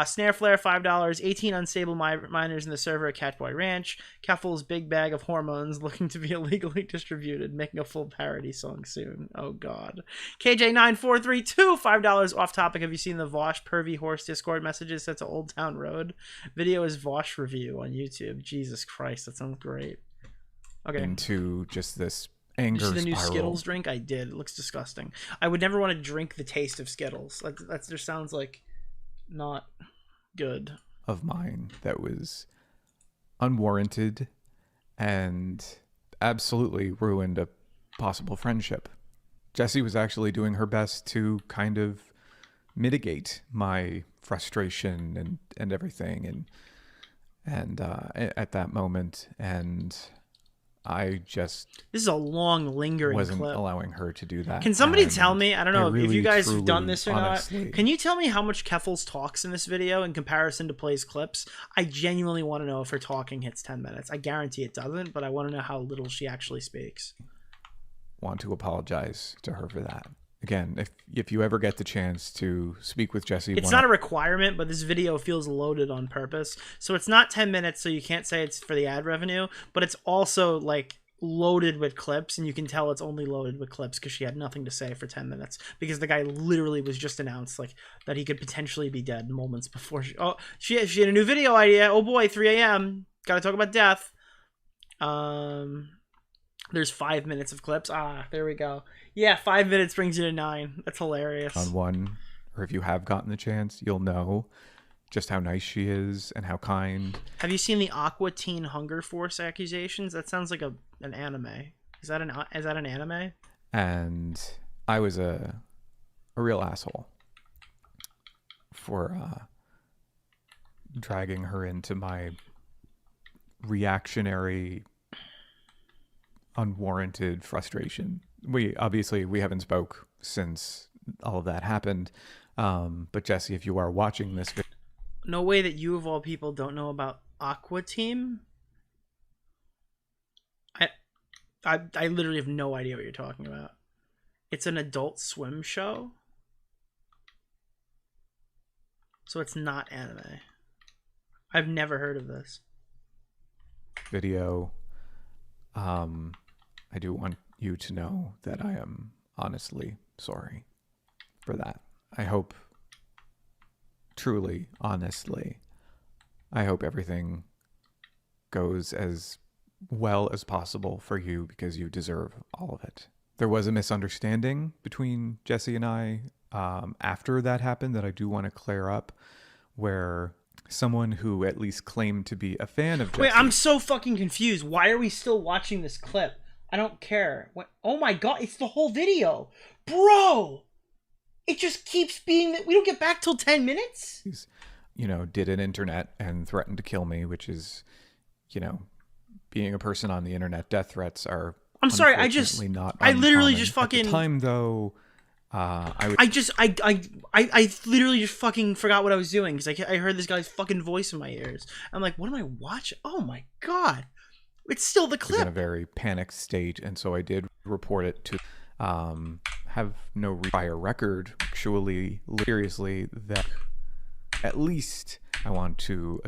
Snare Flare, $5. 18 unstable miners in the server at Catboy Ranch. Keffals big bag of hormones looking to be illegally distributed, making a full parody song soon. Oh, God. KJ9432, $5 off topic. Have you seen the Vosh Pervy Horse Discord messages sent to Old Town Road? Video is Vosh review on YouTube. Jesus Christ, that sounds great. Okay. Into just this anger Did you see the new spiral. Skittles drink? I did. It looks disgusting. I would never want to drink the taste of Skittles. That just sounds like not good. Of mine that was unwarranted and absolutely ruined a possible friendship. Jessie was actually doing her best to kind of mitigate my frustration and everything and at that moment, and I just This is a long, lingering wasn't clip. allowing her to do that. Can somebody And tell me? I don't know if really, you guys have truly, done this or honestly, not. Can you tell me how much Keffals talks in this video in comparison to plays clips? I genuinely want to know if her talking hits 10 minutes. I guarantee it doesn't, but I want to know how little she actually speaks. want to apologize to her for that. Again, if you ever get the chance to speak with Jessie, It's not a requirement, but this video feels loaded on purpose. So it's not 10 minutes, so you can't say it's for the ad revenue, but it's also like loaded with clips, and you can tell it's only loaded with clips because she had nothing to say for 10 minutes because the guy literally was just announced like that he could potentially be dead moments before she had a new video idea. Oh boy, 3 a.m. Gotta talk about death. There's 5 minutes of clips. There we go. Yeah, 5 minutes brings you to 9. That's hilarious. on one, or if you have gotten the chance, you'll know just how nice she is and how kind. Have you seen the Aqua Teen Hunger Force accusations? That sounds like an anime. Is that an anime? And I was a real asshole for dragging her into my reactionary, unwarranted frustration. We haven't spoke since all of that happened. But Jessie, if you are watching this video, No way that you of all people don't know about Aqua Team. I literally have no idea what you're talking about. It's an Adult Swim show, so it's not anime. I've never heard of this. I do want you to know that I am honestly sorry for that. I hope, truly, honestly, I hope everything goes as well as possible for you because you deserve all of it. There was a misunderstanding between Jessie and I after that happened that I do want to clear up, where someone who at least claimed to be a fan of Jessie... Wait, I'm so fucking confused. Why are we still watching this clip? I don't care. What? Oh my god, it's the whole video. Bro! It just keeps being that we don't get back till 10 minutes? Did an internet and threatened to kill me, which is, being a person on the internet, death threats are... I'm sorry, I literally just fucking... At the time, though, I literally just fucking forgot what I was doing because I heard this guy's fucking voice in my ears. I'm like, what am I watching? Oh my god. It's still the clip. Was in a very panicked state, and so I did report it to have no prior record. Actually, seriously, that at least I want to,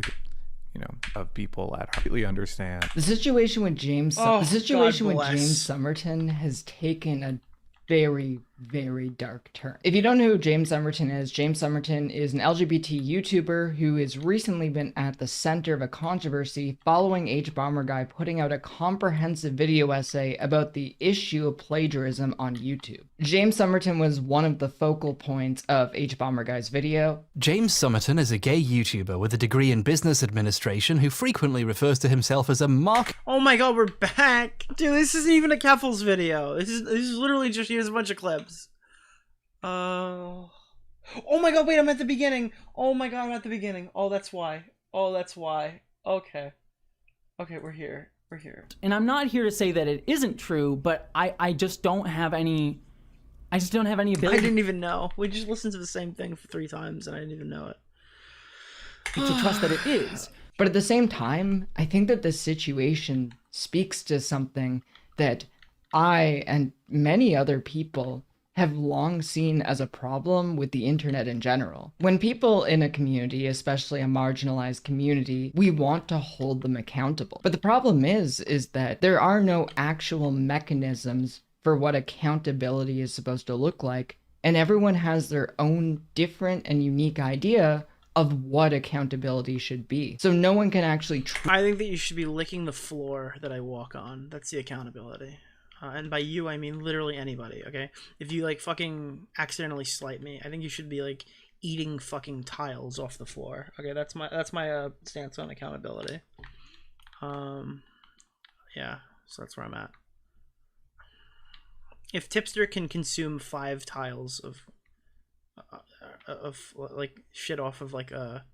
of people that completely understand. The situation with James Somerton has taken a very, very dark turn. If you don't know who James Somerton is an LGBT YouTuber who has recently been at the center of a controversy following H-Bomber putting out a comprehensive video essay about the issue of plagiarism on YouTube. James Somerton was one of the focal points of H-Bomber's video. James Somerton is a gay YouTuber with a degree in business administration who frequently refers to himself as a Oh my god, we're back! Dude, this isn't even a Keffals video. This is literally just, here's a bunch of clips. Oh my god, wait, I'm at the beginning. Oh my god, I'm at the beginning. Oh, that's why. Okay, we're here. And I'm not here to say that it isn't true, but I just don't have any ability. I didn't even know. We just listened to the same thing for 3 times and I didn't even know it. To trust that it is. But at the same time, I think that this situation speaks to something that I and many other people have long seen as a problem with the internet in general. When people in a community, especially a marginalized community, we want to hold them accountable. But the problem is that there are no actual mechanisms for what accountability is supposed to look like, and everyone has their own different and unique idea of what accountability should be. So no one can actually I think that you should be licking the floor that I walk on. That's the accountability. And by you, I mean literally anybody, okay? If you, like, fucking accidentally slight me, I think you should be, like, eating fucking tiles off the floor. Okay, that's my stance on accountability. Yeah, so that's where I'm at. If Tipster can consume 5 tiles of like shit off of like a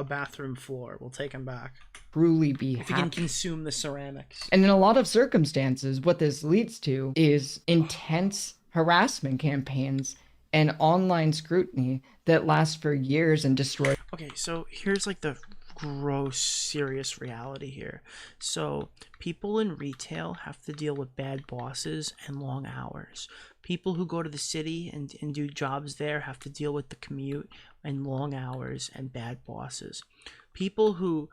bathroom floor, we'll take him back. Truly be if he can consume the ceramics. And in a lot of circumstances, what this leads to is intense harassment campaigns and online scrutiny that last for years and destroy. Okay, so here's like the gross, serious reality here. So people in retail have to deal with bad bosses and long hours. People who go to the city and do jobs there have to deal with the commute and long hours and bad bosses. People who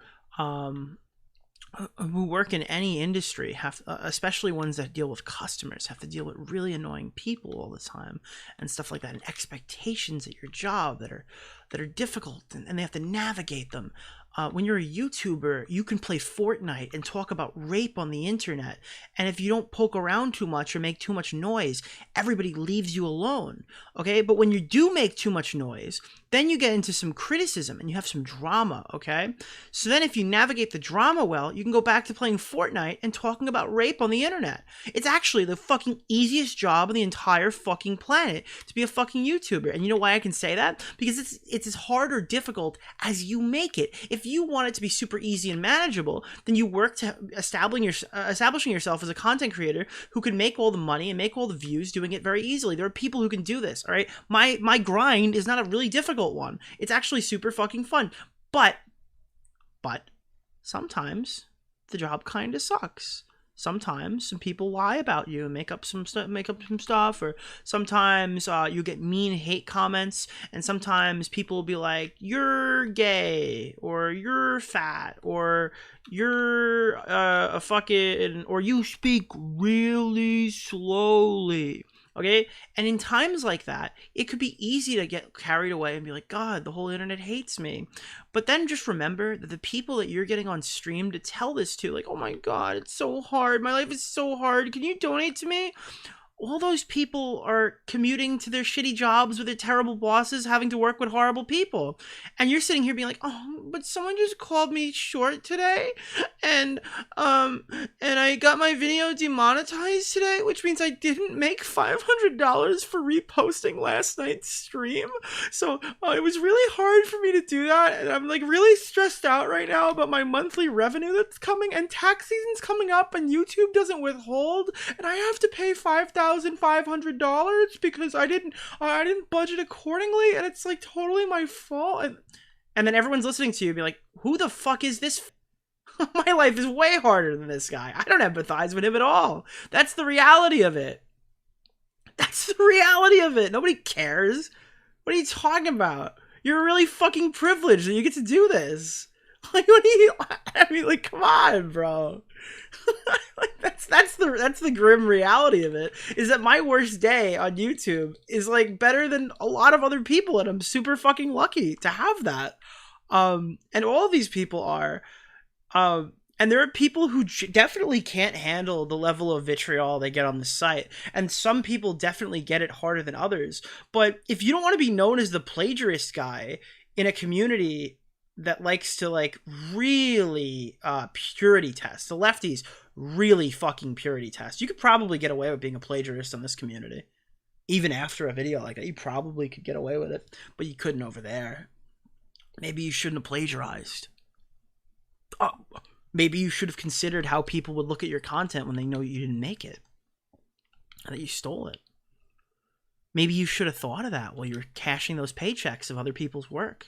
work in any industry have, especially ones that deal with customers, have to deal with really annoying people all the time and stuff like that, and expectations at your job that are difficult, and they have to navigate them. When you're a YouTuber, you can play Fortnite and talk about rape on the internet, and if you don't poke around too much or make too much noise, everybody leaves you alone, okay? But when you do make too much noise, then you get into some criticism and you have some drama, okay? So then if you navigate the drama well, you can go back to playing Fortnite and talking about rape on the internet. It's actually the fucking easiest job on the entire fucking planet to be a fucking YouTuber. And you know why I can say that? Because it's as hard or difficult as you make it. If you want it to be super easy and manageable, then you work to establishing yourself as a content creator who can make all the money and make all the views doing it very easily. There are people who can do this, all right? My grind is not a really difficult one. It's actually super fucking fun. But sometimes the job kind of sucks. Sometimes some people lie about you and make up some stuff, or sometimes you get mean hate comments, and sometimes people will be like, you're gay, or you're fat, or you're a fucking, or you speak really slowly. Okay? And in times like that, it could be easy to get carried away and be like, God, the whole internet hates me. But then just remember that the people that you're getting on stream to tell this to, like, oh my God, it's so hard. My life is so hard. Can you donate to me? All those people are commuting to their shitty jobs with their terrible bosses, having to work with horrible people. And you're sitting here being like, oh, but someone just called me short today, and I got my video demonetized today, which means I didn't make $500 for reposting last night's stream. So it was really hard for me to do that, and I'm like really stressed out right now about my monthly revenue that's coming, and tax season's coming up, and YouTube doesn't withhold, and I have to pay $5,500 because I didn't budget accordingly, and it's like totally my fault. And then everyone's listening to you and be like, who the fuck is this? My life is way harder than this guy. I don't empathize with him at all. That's the reality of it. That's the reality of it. Nobody cares. What are you talking about? You're really fucking privileged that you get to do this. Like, what do you, I mean, like, come on, bro. Like, that's the grim reality of it, is that my worst day on YouTube is like better than a lot of other people, and I'm super fucking lucky to have that. And all of these people are. And there are people who definitely can't handle the level of vitriol they get on the site. And some people definitely get it harder than others. But if you don't want to be known as the plagiarist guy in a community that likes to like really purity test, the lefties really fucking purity test, you could probably get away with being a plagiarist on this community. Even after a video like that, you probably could get away with it. But you couldn't over there. Maybe you shouldn't have plagiarized. Oh, maybe you should have considered how people would look at your content when they know you didn't make it, and that you stole it. Maybe you should have thought of that while you were cashing those paychecks of other people's work.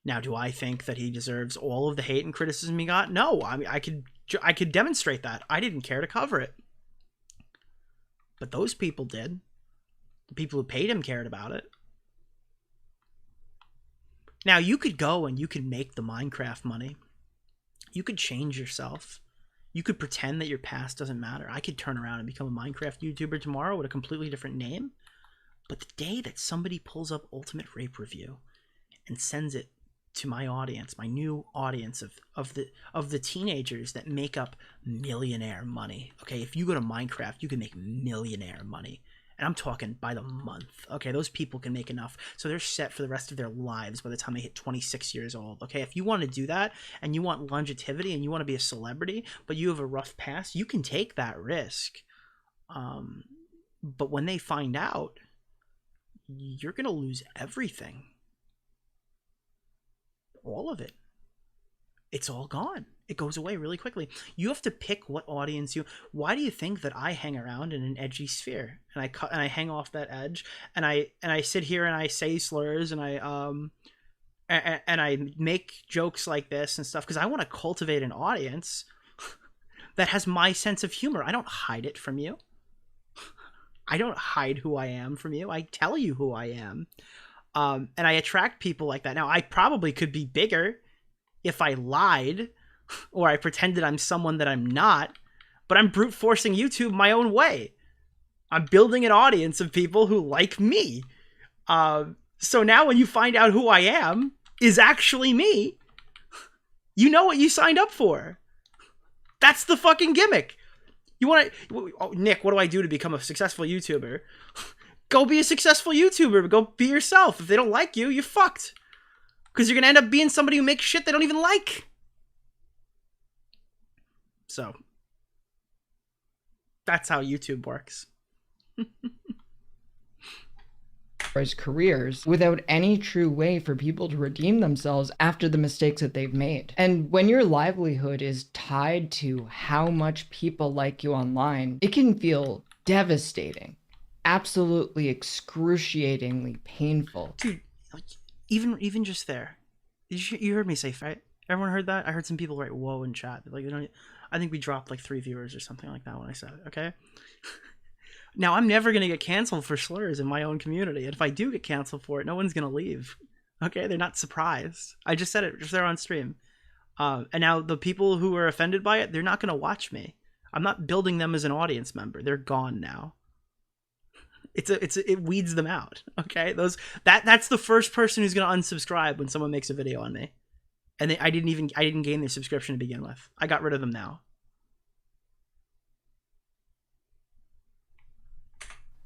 Now, do I think that he deserves all of the hate and criticism he got? No. I mean, I could demonstrate that. I didn't care to cover it. But those people did. The people who paid him cared about it. Now, you could go and you could make the Minecraft money. You could change yourself. You could pretend that your past doesn't matter. I could turn around and become a Minecraft YouTuber tomorrow with a completely different name. But the day that somebody pulls up Ultimate Rape Review and sends it to my audience, my new audience of the teenagers that make up millionaire money. Okay, if you go to Minecraft, you can make millionaire money. And I'm talking by the month. Okay, those people can make enough. So they're set for the rest of their lives by the time they hit 26 years old. Okay, if you want to do that and you want longevity and you want to be a celebrity, but you have a rough past, you can take that risk. But when they find out, you're going to lose everything. All of it. It's all gone. It goes away really quickly. You have to pick what audience you... Why do you think that I hang around in an edgy sphere? And I hang off that edge, and I sit here and I say slurs, and I make jokes like this and stuff, because I want to cultivate an audience that has my sense of humor. I don't hide it from you. I don't hide who I am from you. I tell you who I am. And I attract people like that. Now, I probably could be bigger if I lied or I pretended I'm someone that I'm not, but I'm brute forcing YouTube my own way. I'm building an audience of people who like me. So now when you find out who I am is actually me, you know what you signed up for. That's the fucking gimmick. You want to... Oh, Nick, what do I do to become a successful YouTuber? Go be a successful YouTuber. Go be yourself. If they don't like you, you're fucked. Because you're going to end up being somebody who makes shit they don't even like. So, that's how YouTube works. As careers without any true way for people to redeem themselves after the mistakes that they've made. And when your livelihood is tied to how much people like you online, it can feel devastating. Absolutely excruciatingly painful. Dude, even just there. You heard me say, right? Everyone heard that? I heard some people write whoa in chat. Like, I think we dropped like 3 viewers or something like that when I said it, okay? Now, I'm never going to get canceled for slurs in my own community. And if I do get canceled for it, no one's going to leave. Okay? They're not surprised. I just said it just there on stream. And now the people who are offended by it, they're not going to watch me. I'm not building them as an audience member. They're gone now. It weeds them out. Okay? That's the first person who's going to unsubscribe when someone makes a video on me. And I didn't gain their subscription to begin with. I got rid of them now.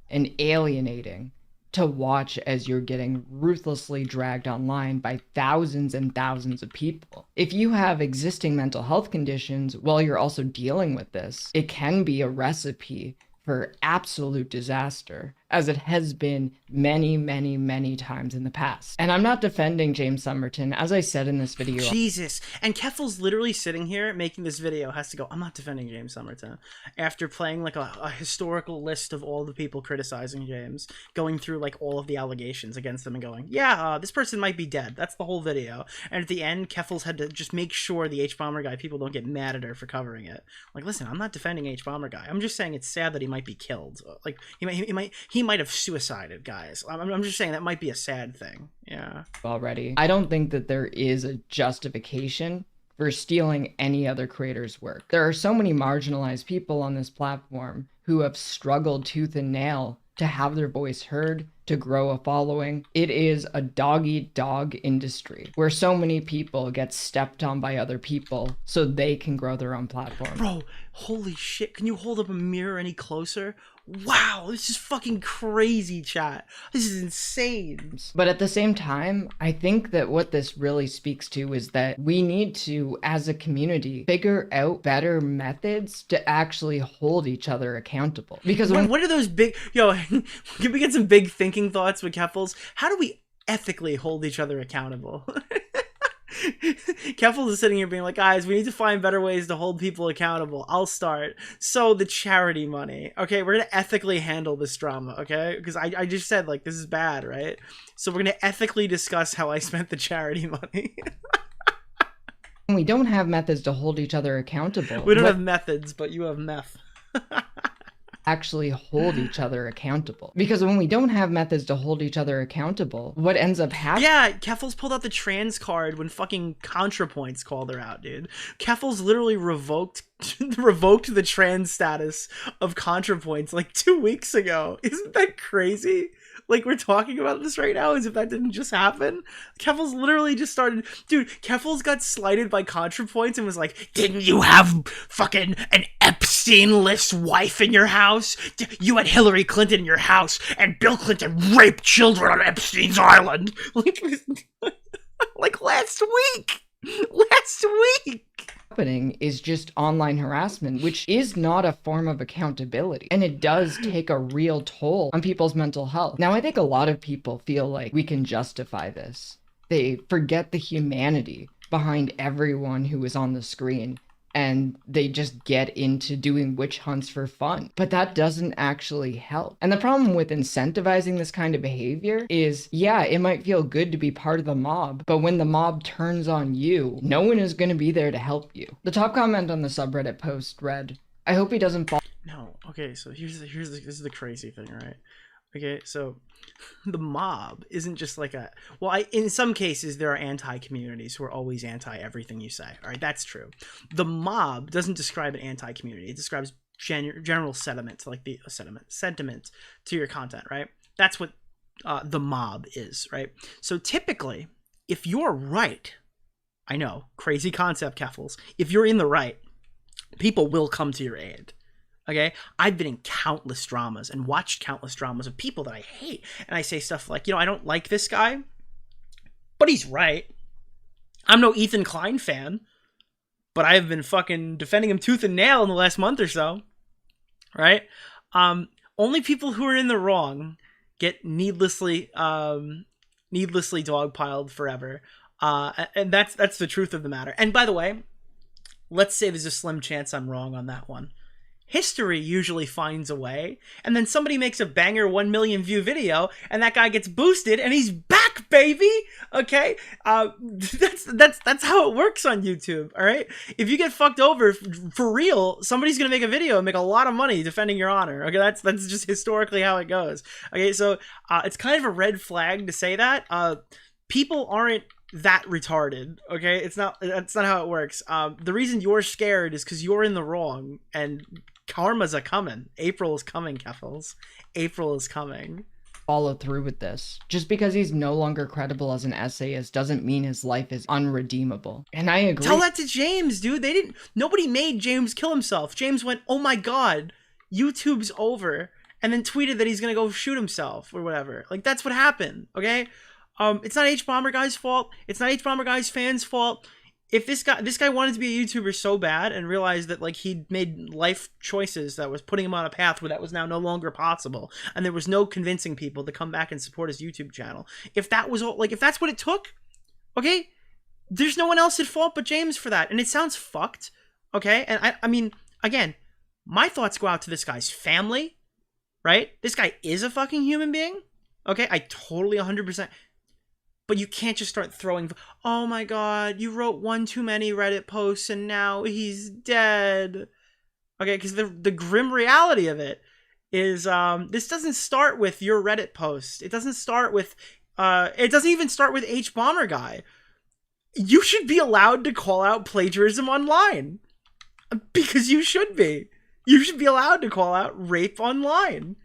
And alienating to watch as you're getting ruthlessly dragged online by thousands and thousands of people. If you have existing mental health conditions while you're also dealing with this, it can be a recipe for absolute disaster, as it has been many, many, many times in the past. And I'm not defending James Somerton, as I said in this video. Jesus. And Keffals literally sitting here making this video has to go, I'm not defending James Somerton. After playing like a historical list of all the people criticizing James, going through like all of the allegations against them and going, yeah, this person might be dead. That's the whole video. And at the end, Keffals had to just make sure the H-Bomber guy, people don't get mad at her for covering it. Like, listen, I'm not defending H-Bomber guy. I'm just saying it's sad that he might be killed. Like, he might have suicided, guys. I'm just saying that might be a sad thing. Yeah. Already. I don't think that there is a justification for stealing any other creator's work. There are so many marginalized people on this platform who have struggled tooth and nail to have their voice heard, to grow a following. It is a dog-eat-dog industry where so many people get stepped on by other people so they can grow their own platform. Bro, holy shit. Can you hold up a mirror any closer? Wow, this is fucking crazy, chat. This is insane. But at the same time, I think that what this really speaks to is that we need to, as a community, figure out better methods to actually hold each other accountable. Because what are those big... Yo, can we get some big thinking thoughts with Keffals? How do we ethically hold each other accountable? Keffals is sitting here being like, guys, we need to find better ways to hold people accountable. I'll start. So the charity money. Okay, we're going to ethically handle this drama, okay? Because I just said, like, this is bad, right? So we're going to ethically discuss how I spent the charity money. We don't have methods to hold each other accountable. We don't have methods, but you have meth. Actually hold each other accountable. Because when we don't have methods to hold each other accountable, what ends up happening... Yeah, Keffals pulled out the trans card when fucking ContraPoints called her out, dude. Keffals literally revoked the trans status of ContraPoints like 2 weeks ago. Isn't that crazy? Like, we're talking about this right now as if that didn't just happen. Keffals literally just started... Dude, Keffals got slighted by ContraPoints and was like, didn't you have fucking an Epstein-list wife in your house? You had Hillary Clinton in your house, and Bill Clinton raped children on Epstein's Island. Like last week. Last week. Happening is just online harassment, which is not a form of accountability, and it does take a real toll on people's mental health. Now, I think a lot of people feel like we can justify this. They forget the humanity behind everyone who is on the screen, and they just get into doing witch hunts for fun. But that doesn't actually help. And the problem with incentivizing this kind of behavior is, yeah, it might feel good to be part of the mob, but when the mob turns on you, no one is going to be there to help you. The top comment on the subreddit post read, I hope he doesn't fall. No, okay, so this is the crazy thing, right? Okay, so the mob isn't just like a... Well, in some cases, there are anti-communities who are always anti-everything you say. All right, that's true. The mob doesn't describe an anti-community. It describes general sentiment, like the sentiment to your content, right? That's what the mob is, right? So typically, if you're right... I know, crazy concept, Keffals. If you're in the right, people will come to your aid. Okay, I've been in countless dramas and watched countless dramas of people that I hate. And I say stuff like, I don't like this guy, but he's right. I'm no Ethan Klein fan, but I've been fucking defending him tooth and nail in the last month or so. Right? Only people who are in the wrong get needlessly dogpiled forever. And that's the truth of the matter. And by the way, let's say there's a slim chance I'm wrong on that one. History usually finds a way, and then somebody makes a banger 1 million view video, and that guy gets boosted, and he's back, baby. Okay, that's how it works on YouTube. All right, if you get fucked over for real, somebody's gonna make a video and make a lot of money defending your honor. Okay, that's just historically how it goes. Okay, so it's kind of a red flag to say that. People aren't that retarded. Okay, that's not how it works. The reason you're scared is because you're in the wrong, and karma's a-coming. April is coming, Keffals. April is coming. Follow through with this. Just because he's no longer credible as an essayist doesn't mean his life is unredeemable. And I agree. Tell that to James, dude. Nobody made James kill himself. James went, oh my god, YouTube's over, and then tweeted that he's gonna go shoot himself or whatever. Like, that's what happened, okay? It's not H-Bomber Guy's fault. It's not H-Bomber Guy's fans' fault. If this guy wanted to be a YouTuber so bad and realized that, like, he'd made life choices that was putting him on a path where that was now no longer possible, and there was no convincing people to come back and support his YouTube channel. If that was all, like, if that's what it took, okay, there's no one else at fault but James for that. And it sounds fucked, okay? And I mean, again, my thoughts go out to this guy's family, right? This guy is a fucking human being, okay? I totally 100%... But you can't just start throwing, oh my god, you wrote one too many Reddit posts and now he's dead. Okay, because the grim reality of it is this doesn't start with your Reddit post. It doesn't start with, it doesn't even start with H-Bomber Guy. you should be allowed to call out plagiarism online. Because you should be. You should be allowed to call out rape online.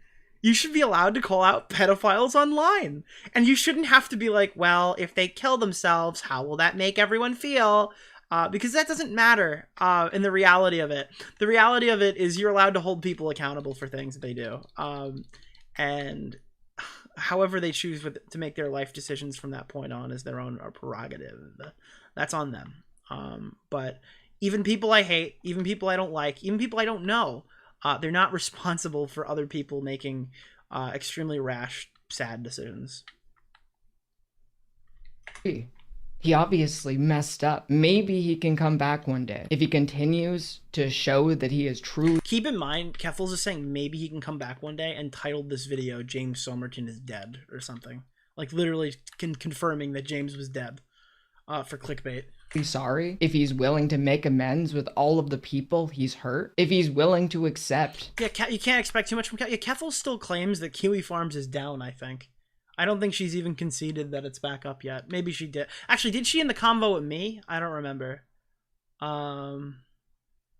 You should be allowed to call out pedophiles online. And you shouldn't have to be like, well, if they kill themselves, how will that make everyone feel? Because that doesn't matter in the reality of it. The reality of it is you're allowed to hold people accountable for things that they do. And however they choose to make their life decisions from that point on is their own prerogative. That's on them. But even people I hate, even people I don't like, even people I don't know, they're not responsible for other people making extremely rash, sad decisions. He obviously messed up. Maybe he can come back one day. If he continues to show that he is truly... Keep in mind, Keffals is saying maybe he can come back one day and titled this video, James Somerton is dead, or something. Like, literally confirming that James was dead for clickbait. Sorry, if he's willing to make amends with all of the people he's hurt, if he's willing to accept... Yeah, you can't expect too much from Keffals. Yeah, Keffals still claims that Kiwi Farms is down, I think. I don't think she's even conceded that it's back up yet. Maybe she did. Actually, did she in the convo with me? I don't remember.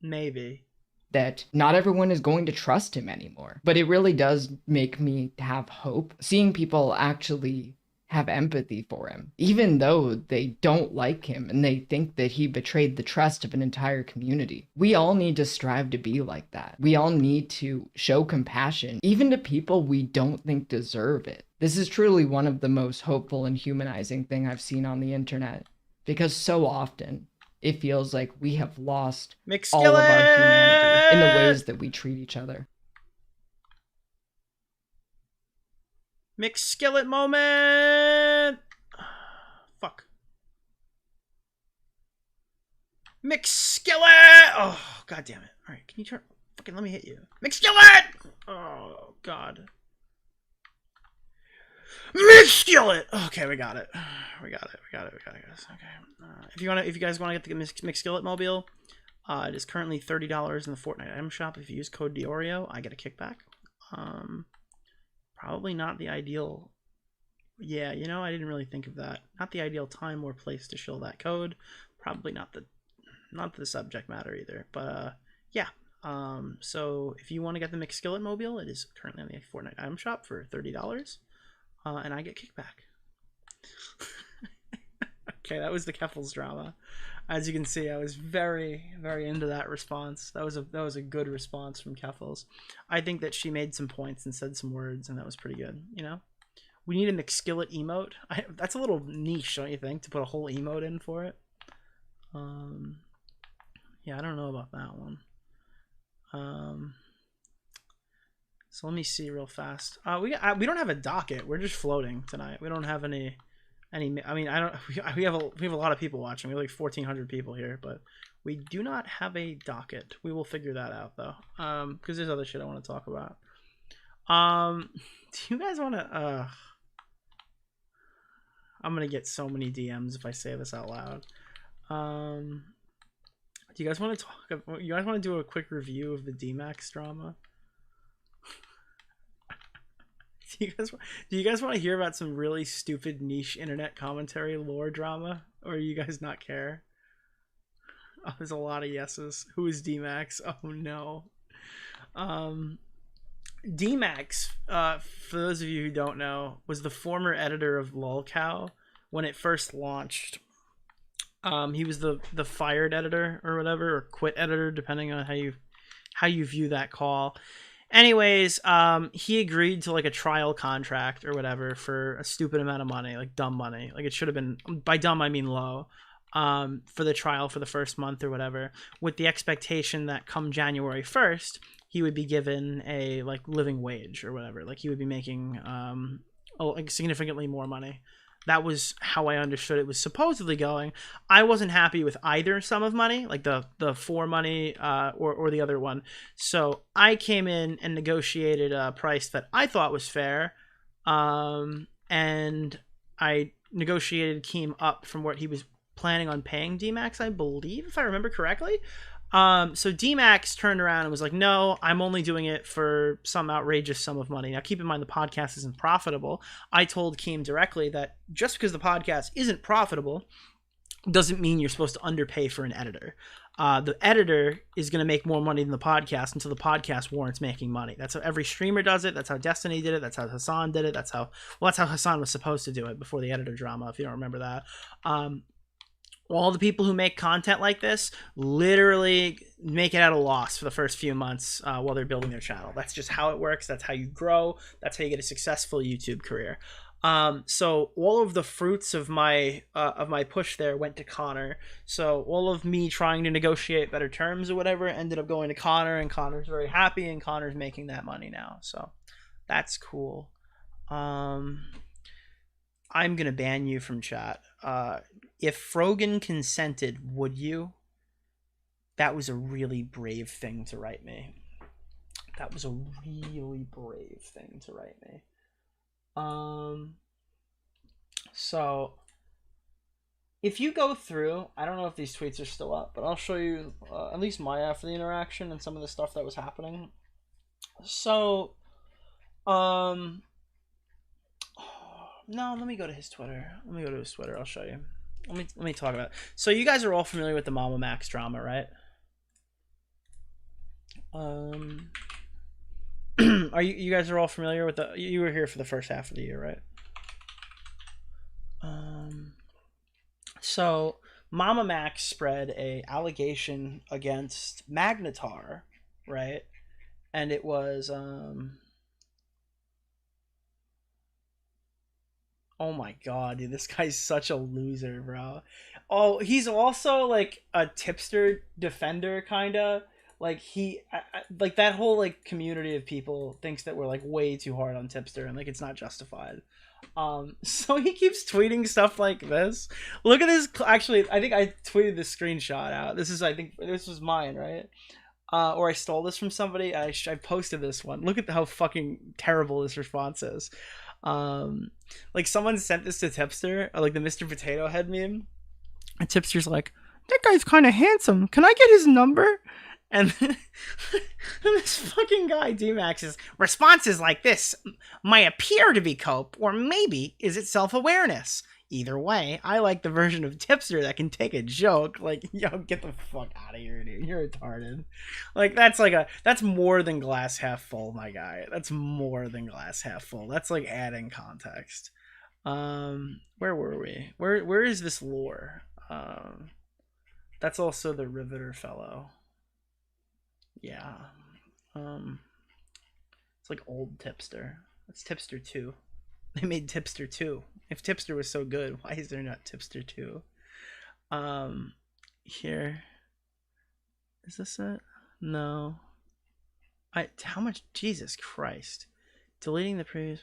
Maybe. That not everyone is going to trust him anymore. But it really does make me have hope. Seeing people actually have empathy for him, even though they don't like him and they think that he betrayed the trust of an entire community. We all need to strive to be like that. We all need to show compassion, even to people we don't think deserve it. This is truly one of the most hopeful and humanizing thing I've seen on the internet, because so often it feels like we have lost all of our humanity in the ways that we treat each other. McSkillet moment! Fuck. McSkillet! Oh, god damn it. Alright, can you turn... Fucking let me hit you. McSkillet! Oh, god. McSkillet! Okay, we got it. We got it, guys. Okay. If you guys want to get the McSkillet mobile, it is currently $30 in the Fortnite item shop. If you use code DeOrio, I get a kickback. Probably not the ideal. Yeah, you know, I didn't really think of that. Not the ideal time or place to show that code. Probably not the subject matter either. But yeah. So if you want to get the McSkillet mobile, it is currently on the Fortnite item shop for $30. And I get kickback. Okay, that was the Keffals drama. As you can see, I was very, very into that response. That was a good response from Keffals. I think that she made some points and said some words, and that was pretty good. You know, we need a McSkillet emote. That's a little niche, don't you think, to put a whole emote in for it? Yeah, I don't know about that one. So let me see real fast. We don't have a docket. We're just floating tonight. We don't have any. I mean, we have a lot of people watching. We have like 1,400 people here, but we do not have a docket. We will figure that out though, because there's other shit I want to talk about. Do you guys want to? I'm gonna get so many DMs if I say this out loud. Do you guys want to talk? You guys want to do a quick review of the D-Max drama? Do you guys want to hear about some really stupid niche internet commentary lore drama, or do you guys not care? Oh, there's a lot of yeses. Who is D-Max? Oh no. D-Max, for those of you who don't know, was the former editor of LolCow when it first launched. He was the fired editor or whatever, or quit editor, depending on how you view that call. Anyways, he agreed to like a trial contract or whatever for a stupid amount of money, like dumb money. Like it should have been, by dumb I mean low, for the trial for the first month or whatever, with the expectation that come January 1st, he would be given a like living wage or whatever. Like he would be making like significantly more money. That was how I understood it was supposedly going. I wasn't happy with either sum of money, like the for money or the other one. So I came in and negotiated a price that I thought was fair. And I negotiated Keem up from what he was planning on paying D-Max, I believe, if I remember correctly. So D-Max turned around and was like, no, I'm only doing it for some outrageous sum of money. Now, keep in mind, the podcast isn't profitable. I told Keem directly that just because the podcast isn't profitable doesn't mean you're supposed to underpay for an editor. The editor is going to make more money than the podcast until the podcast warrants making money. That's how every streamer does it. That's how Destiny did it. That's how Hassan did it. That's how Hassan was supposed to do it before the editor drama, if you don't remember that. All the people who make content like this literally make it at a loss for the first few months while they're building their channel. That's just how it works. That's how you grow. That's how you get a successful YouTube career. So all of the fruits of my push there went to Connor. So all of me trying to negotiate better terms or whatever ended up going to Connor, and Connor's very happy, and Connor's making that money now. So that's cool. I'm gonna ban you from chat. If Frogan consented, would you? That was a really brave thing to write me. That was a really brave thing to write me. So if you go through, I don't know if these tweets are still up, but I'll show you at least my after the interaction and some of the stuff that was happening. So, no, let me go to his Twitter. I'll show you. Let me talk about it. So you guys are all familiar with the Mama Max drama, right? Are you guys are all familiar with you were here for the first half of the year, right? So Mama Max spread a allegation against Magnitar, right? And it was oh my god, dude, this guy's such a loser, bro. Oh, he's also like a tipster defender, kinda. Like like that whole like community of people thinks that we're like way too hard on tipster, and like it's not justified. So he keeps tweeting stuff like this. Look at this. Actually, I think I tweeted this screenshot out. I think this was mine, right? Or I stole this from somebody. I posted this one. Look at how fucking terrible this response is. Like someone sent this to Tipster, or like the Mr. Potato Head meme, and Tipster's like, "That guy's kind of handsome. Can I get his number?" And this fucking guy, D-Max's responses like this might appear to be cope, or maybe is it self-awareness? Either way, I like the version of Tipster that can take a joke. Like, yo, get the fuck out of here, dude. You're retarded. Like, that's more than glass half full, my guy. That's more than glass half full. That's like adding context. Where were we? Where is this lore? That's also the Riveter fellow. Yeah. It's like old Tipster. That's Tipster 2. They made Tipster 2. If Tipster was so good, why is there not Tipster 2? Here. Is this it? No. How much? Jesus Christ. Deleting the previous...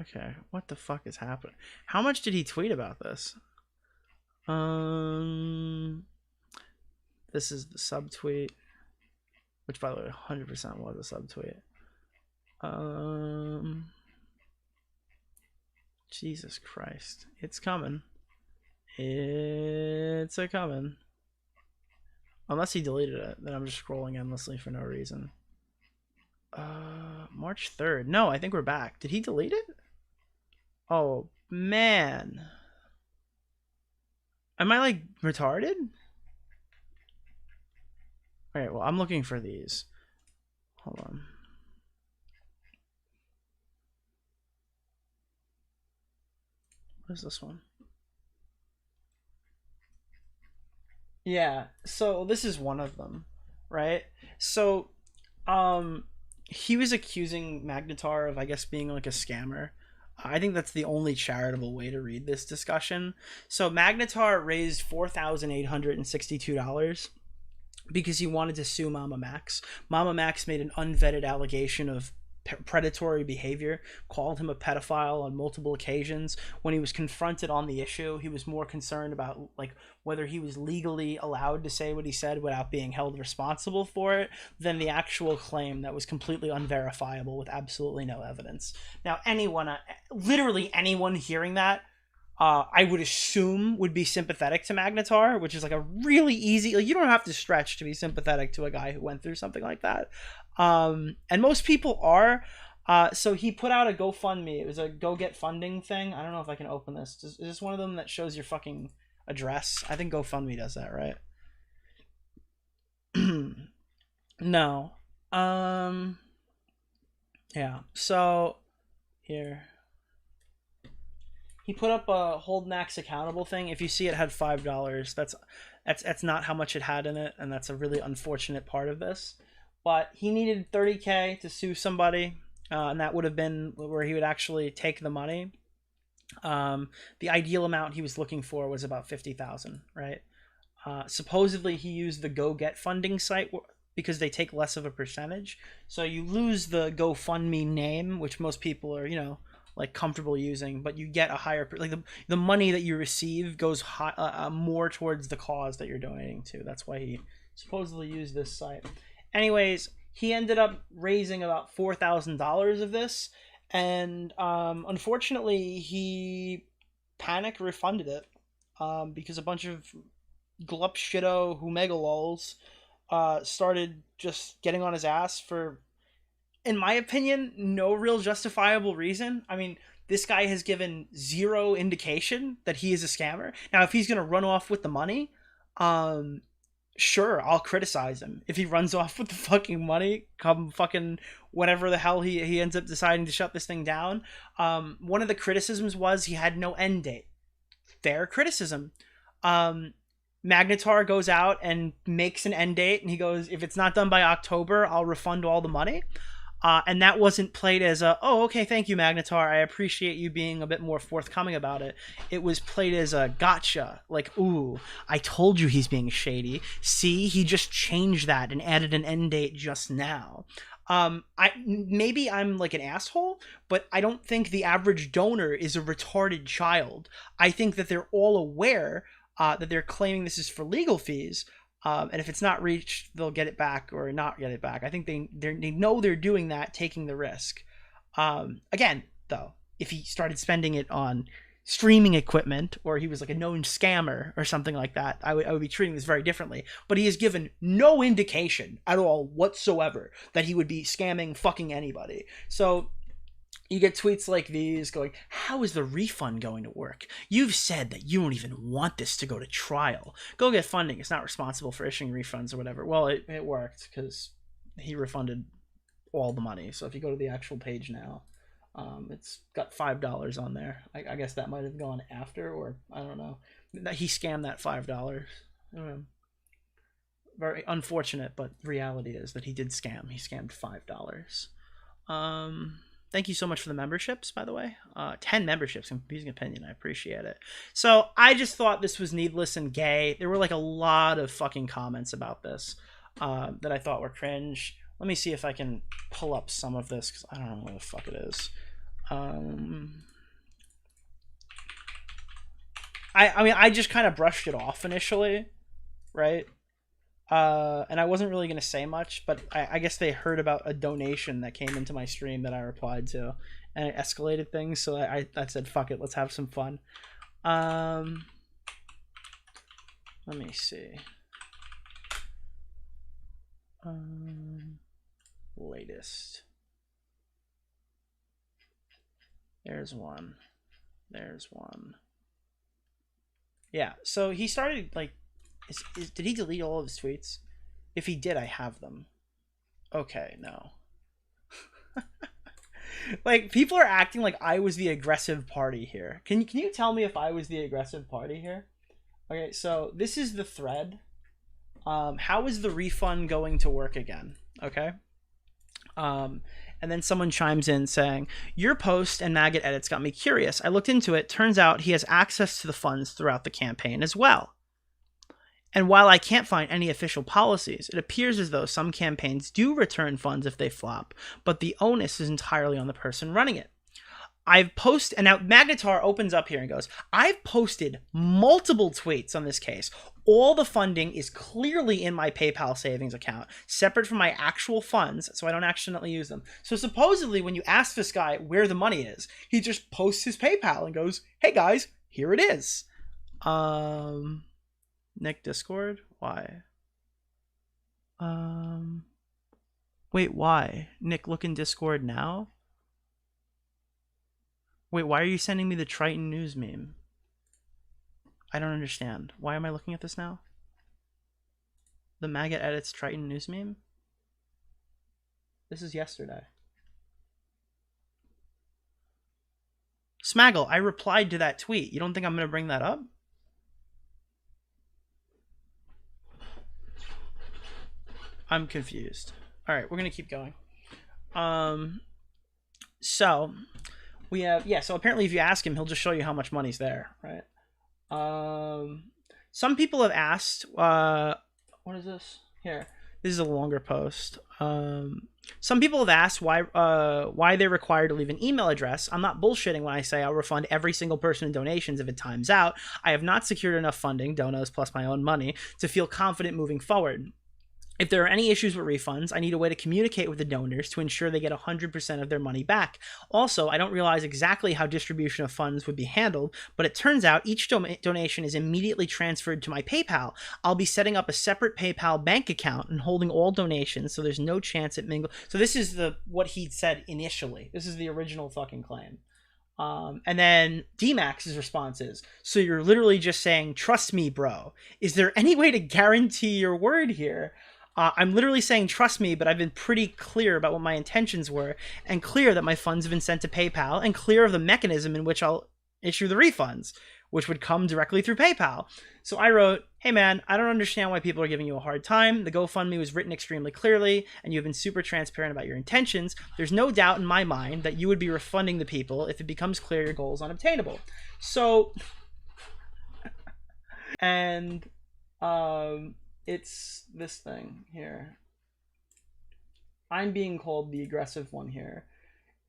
okay. What the fuck is happening? How much did he tweet about this? This is the subtweet. Which, by the way, 100% was a subtweet. Jesus Christ. It's coming. It's a coming. Unless he deleted it, then I'm just scrolling endlessly for no reason. March 3rd. No, I think we're back. Did he delete it? Oh, man. Am I, like, retarded? Alright, well, I'm looking for these. Hold on. What is this one? Yeah, so this is one of them, right? So, he was accusing Magnitar of, I guess, being like a scammer. I think that's the only charitable way to read this discussion. So Magnitar raised $4,862 because he wanted to sue Mama Max. Mama Max made an unvetted allegation of predatory behavior, called him a pedophile on multiple occasions. When he was confronted on the issue, he was more concerned about like whether he was legally allowed to say what he said without being held responsible for it than the actual claim that was completely unverifiable with absolutely no evidence. Now, literally anyone hearing that, I would assume would be sympathetic to Magnitar, which is like a really easy, like you don't have to stretch to be sympathetic to a guy who went through something like that. And most people are. So he put out a GoFundMe. It was a go get funding thing. I don't know if I can open this. Is this one of them that shows your fucking... address. I think GoFundMe does that, right? No. Yeah. So here. He put up a hold Max accountable thing. If you see it had $5, that's not how much it had in it, and that's a really unfortunate part of this. But he needed 30K to sue somebody, and that would have been where he would actually take the money. The ideal amount he was looking for was about 50,000, right? Supposedly he used the Go Get funding site because they take less of a percentage. So you lose the GoFundMe name, which most people are, like comfortable using, but you get a higher, like the money that you receive goes more towards the cause that you're donating to. That's why he supposedly used this site. Anyways, he ended up raising about $4,000 of this, and unfortunately he panic refunded it because a bunch of glup shitto who mega lols started just getting on his ass for, in my opinion, no real justifiable reason. I mean, this guy has given zero indication that he is a scammer. Now, if he's gonna run off with the money, sure, I'll criticize him. If he runs off with the fucking money, come fucking whatever the hell he ends up deciding to shut this thing down. One of the criticisms was he had no end date. Fair criticism. Magnitar goes out and makes an end date, and he goes, if it's not done by October, I'll refund all the money. And that wasn't played as a, oh, okay, thank you, Magnitar, I appreciate you being a bit more forthcoming about it. It was played as a gotcha, like, ooh, I told you he's being shady. See, he just changed that and added an end date just now. Maybe I'm like an asshole, but I don't think the average donor is a retarded child. I think that they're all aware that they're claiming this is for legal fees. And if it's not reached, they'll get it back or not get it back. I think they know they're doing that, taking the risk. Again, though, if he started spending it on streaming equipment, or he was like a known scammer or something like that, I would be treating this very differently. But he has given no indication at all whatsoever that he would be scamming fucking anybody. So you get tweets like these going, how is the refund going to work? You've said that you don't even want this to go to trial. Go Get Funding is not responsible for issuing refunds or whatever. Well, it worked because he refunded all the money. So if you go to the actual page now, it's got $5 on there. I guess that might have gone after, or I don't know. He scammed that $5. Very unfortunate, but reality is that he did scam. He scammed $5. Thank you so much for the memberships, by the way. 10 memberships, Confusing Opinion. I appreciate it. So I just thought this was needless and gay. There were like a lot of fucking comments about this that I thought were cringe. Let me see if I can pull up some of this, because I don't know where the fuck it is. I mean, I just kind of brushed it off initially, right? And I wasn't really going to say much, but I guess they heard about a donation that came into my stream that I replied to, and it escalated things, so I said, fuck it, let's have some fun. Let me see. Latest. There's one. There's one. Yeah, so he started, like, did he delete all of his tweets? If he did, I have them. Okay, no. Like, people are acting like I was the aggressive party here. Can you tell me if I was the aggressive party here? Okay, so this is the thread. How is the refund going to work again? Okay. And then someone chimes in saying, your post and maggot edits got me curious. I looked into it. Turns out he has access to the funds throughout the campaign as well. And while I can't find any official policies, it appears as though some campaigns do return funds if they flop, but the onus is entirely on the person running it. I've posted, and now Magnitar opens up here and goes, I've posted multiple tweets on this case. All the funding is clearly in my PayPal savings account, separate from my actual funds, so I don't accidentally use them. So supposedly when you ask this guy where the money is, he just posts his PayPal and goes, hey guys, here it is. Nick Discord? Why? Wait, why? Nick, look in Discord now? Wait, why are you sending me the Triton News meme? I don't understand. Why am I looking at this now? The maggot edits Triton news meme? This is yesterday. Smaggle, I replied to that tweet. You don't think I'm going to bring that up? I'm confused. All right, we're going to keep going. So we have, so apparently if you ask him, he'll just show you how much money's there, right? Some people have asked, what is this? Here. This is a longer post. Some people have asked why they're required to leave an email address. I'm not bullshitting when I say I'll refund every single person in donations if it times out. I have not secured enough funding, donos plus my own money, to feel confident moving forward. If there are any issues with refunds, I need a way to communicate with the donors to ensure they get 100% of their money back. Also, I don't realize exactly how distribution of funds would be handled, but it turns out each donation is immediately transferred to my PayPal. I'll be setting up a separate PayPal bank account and holding all donations, so there's no chance it mingle. So this is what he said initially. This is the original fucking claim. And then D-Max's response is, so you're literally just saying, trust me, bro. Is there any way to guarantee your word here? I'm literally saying trust me, but I've been pretty clear about what my intentions were, and clear that my funds have been sent to PayPal, and clear of the mechanism in which I'll issue the refunds, which would come directly through PayPal. So I wrote, hey man, I don't understand why people are giving you a hard time. The GoFundMe was written extremely clearly, and you've been super transparent about your intentions. There's no doubt in my mind that you would be refunding the people if it becomes clear your goal is unobtainable. So, and, it's this thing here. I'm being called the aggressive one here.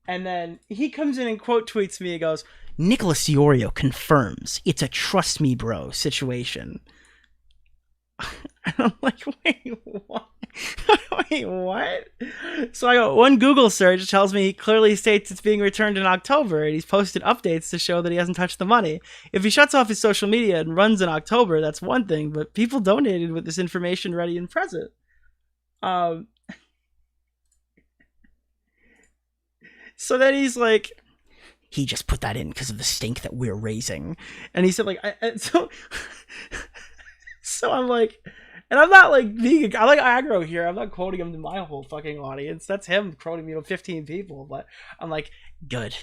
And then he comes in and quote tweets me and goes, Nicholas DeOrio confirms it's a trust me bro situation. And I'm like, wait, what? Wait, what? So I go, one Google search tells me he clearly states it's being returned in October, and he's posted updates to show that he hasn't touched the money. If he shuts off his social media and runs in October, that's one thing, but people donated with this information ready and present. So then he's like, he just put that in because of the stink that we're raising. And he said, like, so I'm like, and I'm not like being, I like aggro here. I'm not quoting him to my whole fucking audience. That's him quoting me to 15 people. But I'm like, good.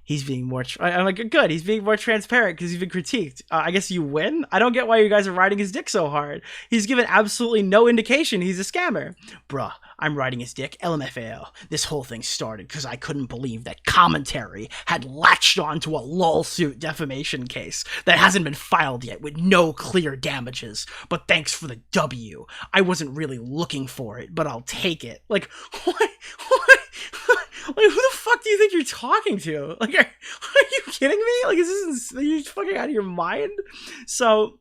He's being more, I'm like, good. He's being more transparent because he's been critiqued. I guess you win. I don't get why you guys are riding his dick so hard. He's given absolutely no indication he's a scammer. Bruh, I'm riding his dick. LMFAO. This whole thing started because I couldn't believe that commentary had latched onto a lawsuit defamation case that hasn't been filed yet with no clear damages. But thanks for the W. I wasn't really looking for it, but I'll take it. Like, what? Like, who the fuck do you think you're talking to? Like, are you kidding me? Like, are you fucking out of your mind? So,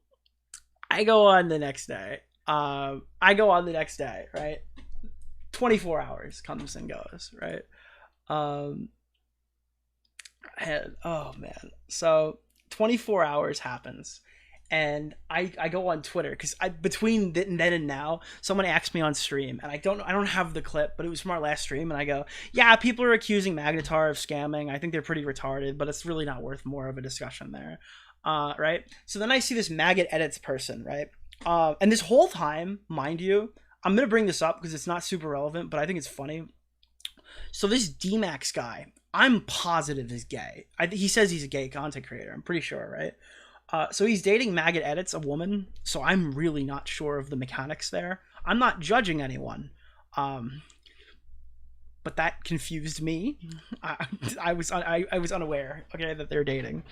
I go on the next day. Right? 24 hours comes and goes, right? And, oh, man. So, 24 hours happens. And I go on Twitter because between then and now, someone asked me on stream, and I don't have the clip, but it was from our last stream, and I go, yeah, people are accusing Magnitar of scamming. I think they're pretty retarded, but it's really not worth more of a discussion there, right? So then I see this maggot edits person, right? And this whole time, mind you, I'm gonna bring this up because it's not super relevant, but I think it's funny. So this D-Max guy, I'm positive is gay. He says he's a gay content creator. I'm pretty sure, right? So he's dating Maggot Edits, a woman, so I'm really not sure of the mechanics there. I'm not judging anyone, but that confused me. I was unaware, okay, that they're dating,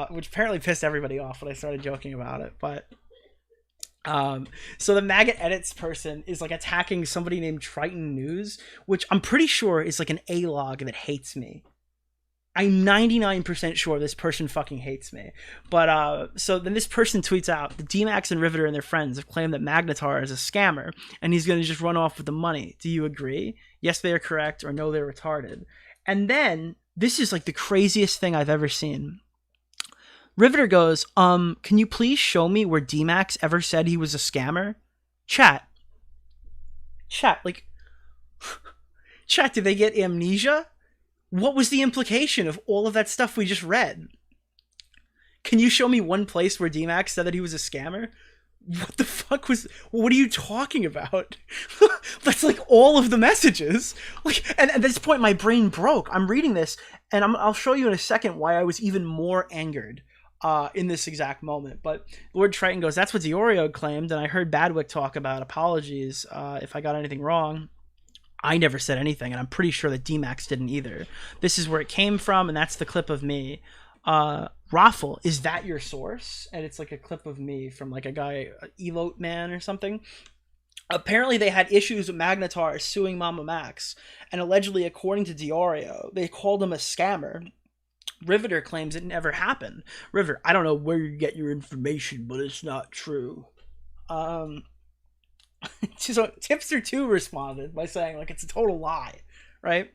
which apparently pissed everybody off when I started joking about it. But so the Maggot Edits person is like attacking somebody named Triton News, which I'm pretty sure is like an A-log that hates me. I'm 99% sure this person fucking hates me. But, so then this person tweets out, the D-Max and Riveter and their friends have claimed that Magnitar is a scammer, and he's going to just run off with the money. Do you agree? Yes, they are correct, or no, they're retarded. And then, this is like the craziest thing I've ever seen. Riveter goes, can you please show me where D-Max ever said he was a scammer? Chat, like, chat, did they get amnesia? What was the implication of all of that stuff we just read? Can you show me one place where D-Max said that he was a scammer? What the fuck what are you talking about? That's like all of the messages. Like, and at this point, my brain broke. I'm reading this, and I'll show you in a second why I was even more angered in this exact moment. But Lord Triton goes, that's what DeOrio claimed, and I heard Badwick talk about apologies if I got anything wrong. I never said anything, and I'm pretty sure that D-Max didn't either. This is where it came from, and that's the clip of me. Raffle, is that your source? And it's like a clip of me from like a guy, Elote Man or something. Apparently they had issues with Magnitar suing Mama Max, and allegedly, according to DeOrio, they called him a scammer. Riveter claims it never happened. River, I don't know where you get your information, but it's not true. So Tipster2 responded by saying like it's a total lie, right?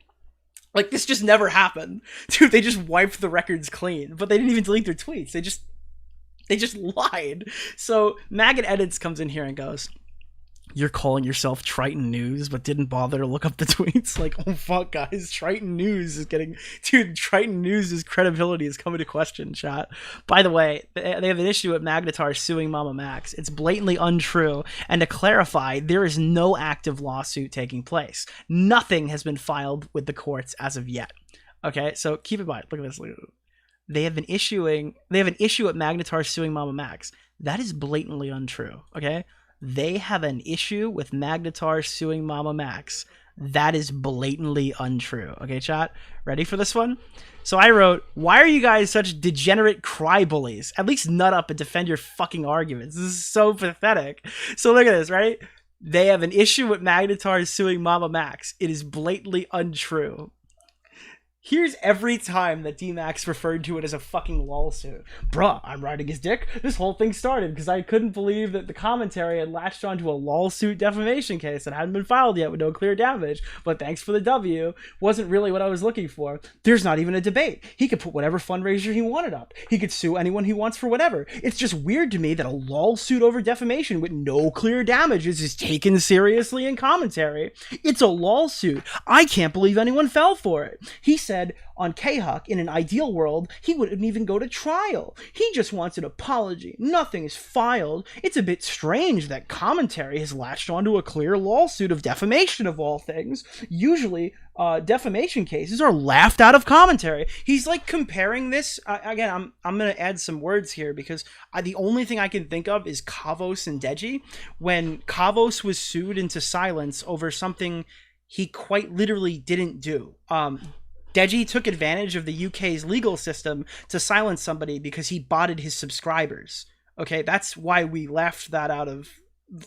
Like, this just never happened. Dude, they just wiped the records clean. But they didn't even delete their tweets. They just lied. So, Maggot Edits comes in here and goes, you're calling yourself Triton News, but didn't bother to look up the tweets? Like, oh fuck, guys. Triton News is getting... Dude, Triton News' credibility is coming to question, chat. By the way, they have an issue with Magnitar suing Mama Max. It's blatantly untrue. And to clarify, there is no active lawsuit taking place. Nothing has been filed with the courts as of yet. Okay, so keep in mind. Look at this. They have an issue with Magnitar suing Mama Max. That is blatantly untrue, okay? They have an issue with Magnitar suing Mama Max. That is blatantly untrue. Okay, chat? Ready for this one? So I wrote, why are you guys such degenerate cry bullies? At least nut up and defend your fucking arguments. This is so pathetic. So look at this, right? They have an issue with Magnitar suing Mama Max. It is blatantly untrue. Here's every time that D-Max referred to it as a fucking lawsuit. Bruh, I'm riding his dick. This whole thing started because I couldn't believe that the commentary had latched onto a lawsuit defamation case that hadn't been filed yet with no clear damage. But thanks for the W. Wasn't really what I was looking for. There's not even a debate. He could put whatever fundraiser he wanted up. He could sue anyone he wants for whatever. It's just weird to me that a lawsuit over defamation with no clear damages is taken seriously in commentary. It's a lawsuit. I can't believe anyone fell for it. He said on K-Huck, in an ideal world, he wouldn't even go to trial. He just wants an apology. Nothing is filed. It's a bit strange that commentary has latched onto a clear lawsuit of defamation of all things. Usually, defamation cases are laughed out of commentary. He's like comparing this, again, I'm going to add some words here because the only thing I can think of is Keffals and Deji. When Keffals was sued into silence over something he quite literally didn't do. Deji took advantage of the UK's legal system to silence somebody because he botted his subscribers. Okay, that's why we left that out of...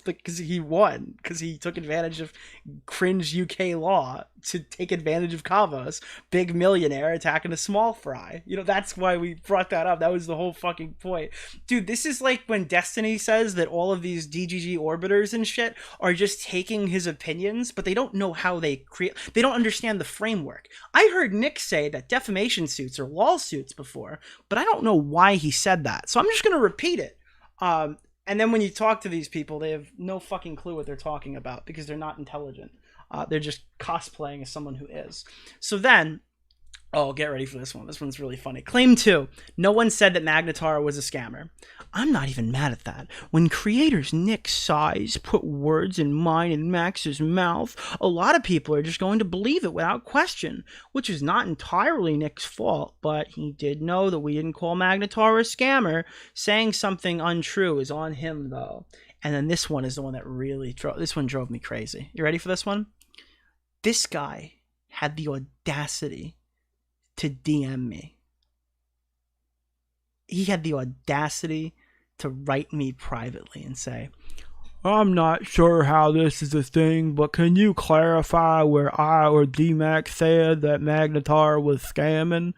Because he won. Because he took advantage of cringe UK law to take advantage of Kavos. Big millionaire attacking a small fry. You know, that's why we brought that up. That was the whole fucking point. Dude, this is like when Destiny says that all of these DGG orbiters and shit are just taking his opinions, but they don't know how they create... They don't understand the framework. I heard Nick say that defamation suits are lawsuits before, but I don't know why he said that. So I'm just going to repeat it. And then when you talk to these people, they have no fucking clue what they're talking about because they're not intelligent. They're just cosplaying as someone who is. So then, oh, get ready for this one. This one's really funny. Claim 2. No one said that Magnitar was a scammer. I'm not even mad at that. When creators Nick Size put words in mine and Max's mouth, a lot of people are just going to believe it without question, which is not entirely Nick's fault, but he did know that we didn't call Magnitar a scammer. Saying something untrue is on him, though. And then this one is the one that really drove me crazy. You ready for this one? This guy had the audacity to DM me. He had the audacity to write me privately and say, I'm not sure how this is a thing, but can you clarify where I or D-Max said that Magnitar was scamming?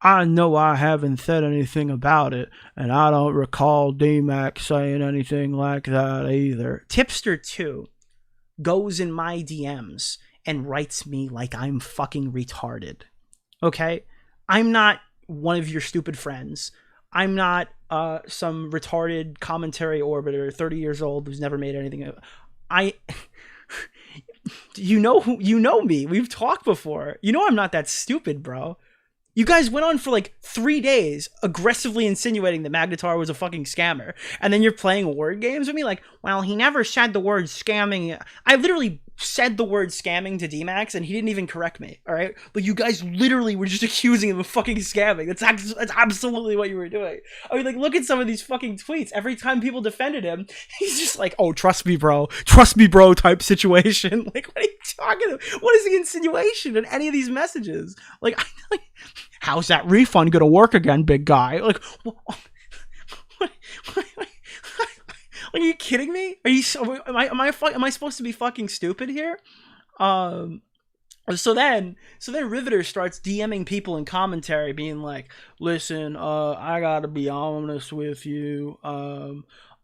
I know I haven't said anything about it, and I don't recall D-Max saying anything like that either. Tipster2 goes in my DMs and writes me like I'm fucking retarded. Okay? I'm not one of your stupid friends. I'm not some retarded commentary orbiter, 30 years old, who's never made anything. You know me. We've talked before. You know I'm not that stupid, bro. You guys went on for like 3 days aggressively insinuating that Magnitar was a fucking scammer. And then you're playing word games with me like, well, he never said the word scamming. I literally said the word scamming to D-Max and he didn't even correct me, all right? But you guys literally were just accusing him of fucking scamming. That's absolutely what you were doing. I mean, like, look at some of these fucking tweets. Every time people defended him, he's just like, oh, trust me, bro type situation. Like, what are you talking about? What is the insinuation in any of these messages? Like, how's that refund gonna work again, big guy? Like, what? Are you kidding me? Are you? Am I supposed to be fucking stupid here? So then Riveter starts DMing people in commentary, being like, "Listen, I gotta be honest with you.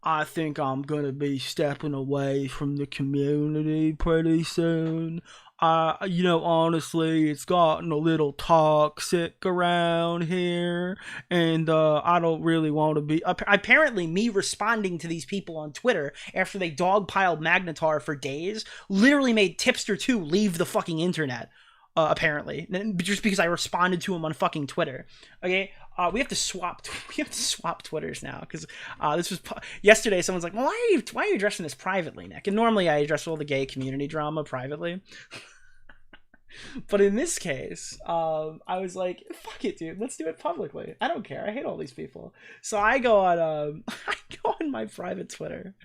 I think I'm gonna be stepping away from the community pretty soon. Honestly, it's gotten a little toxic around here, and I don't really want to be." Apparently, me responding to these people on Twitter after they dogpiled Magnitar for days literally made Tipster2 leave the fucking internet. Apparently, just because I responded to him on fucking Twitter. Okay, we have to swap Twitters now, because this was yesterday. Someone's like, "Well, why are you addressing this privately, Nick?" And normally I address all the gay community drama privately. But in this case, I was like, fuck it, dude, let's do it publicly. I don't care. I hate all these people. So I go on my private Twitter,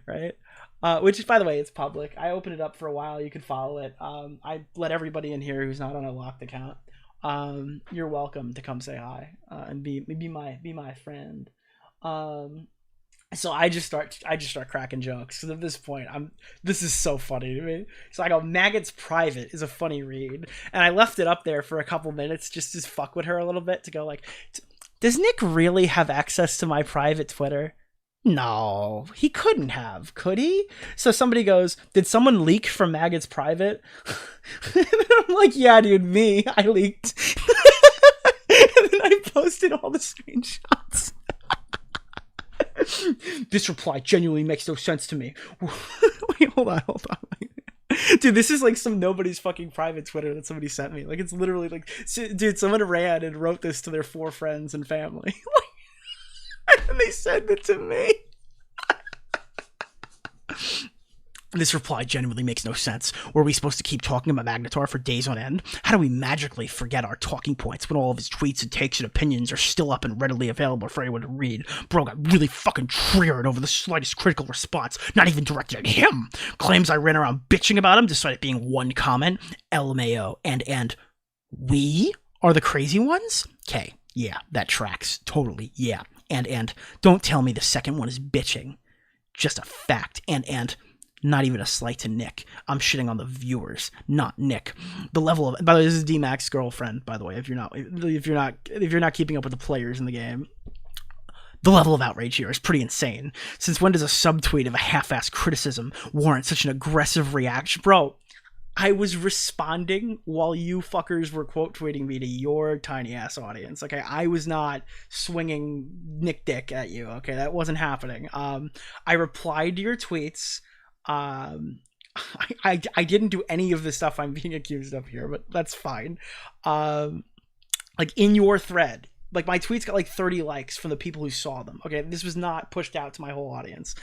right? Which, by the way, it's public. I opened it up for a while. You can follow it. I let everybody in here who's not on a locked account. You're welcome to come say hi and be my friend. So I just start cracking jokes, because at this point this is so funny to me. So I go, "Maggot's private is a funny read," and I left it up there for a couple minutes just to fuck with her a little bit, to go like, does Nick really have access to my private Twitter? No, he couldn't have, could he? So somebody goes, "Did someone leak from Maggot's private?" And I'm like, "Yeah, dude, me. I leaked." And then I posted all the screenshots. "This reply genuinely makes no sense to me." Wait, hold on. Dude, this is like some nobody's fucking private Twitter that somebody sent me. Like, it's literally like, dude, someone ran and wrote this to their 4 friends and family. And they sent it to me. "This reply genuinely makes no sense. Were we supposed to keep talking about Magnitar for days on end? How do we magically forget our talking points when all of his tweets and takes and opinions are still up and readily available for anyone to read? Bro got really fucking triggered over the slightest critical response, not even directed at him. Claims I ran around bitching about him despite it being one comment. LMAO. And we are the crazy ones? Okay, yeah, that tracks. Totally, yeah. And don't tell me the second one is bitching. Just a fact. And not even a slight to Nick. I'm shitting on the viewers, not Nick. The level of, by the way, this is D-Mac's girlfriend, by the way, if you're not keeping up with the players in the game. The level of outrage here is pretty insane. Since when does a subtweet of a half-assed criticism warrant such an aggressive reaction? Bro, I was responding while you fuckers were quote tweeting me to your tiny ass audience. Okay, I was not swinging Nick Dick at you. Okay, that wasn't happening. I replied to your tweets. I didn't do any of the stuff I'm being accused of here, but that's fine. Like, in your thread, like, my tweets got like 30 likes from the people who saw them. Okay, this was not pushed out to my whole audience.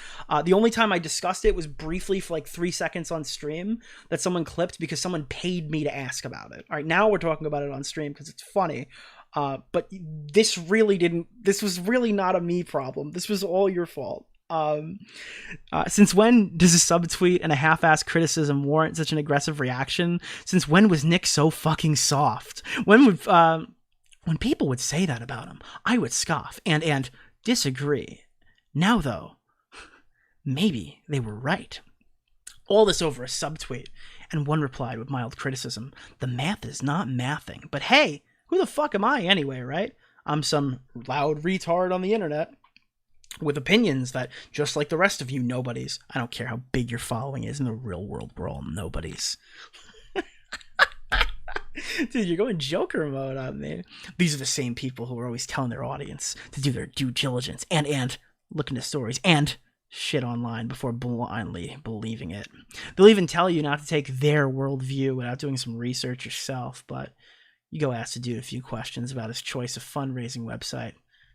The only time I discussed it was briefly for like 3 seconds on stream that someone clipped because someone paid me to ask about it. All right, now we're talking about it on stream because it's funny. But this was really not a me problem. This was all your fault. Since when does a subtweet and a half-assed criticism warrant such an aggressive reaction? Since when was Nick so fucking soft? When people would say that about him, I would scoff and disagree. Now, though, maybe they were right. All this over a subtweet, and one replied with mild criticism, "The math is not mathing. But hey, who the fuck am I anyway, right? I'm some loud retard on the internet with opinions that, just like the rest of you nobodies, I don't care how big your following is in the real world, we're all nobodies." Dude, you're going Joker mode on me. These are the same people who are always telling their audience to do their due diligence and look into stories and shit online before blindly believing it. They'll even tell you not to take their worldview without doing some research yourself, but you go ask the dude a few questions about his choice of fundraising website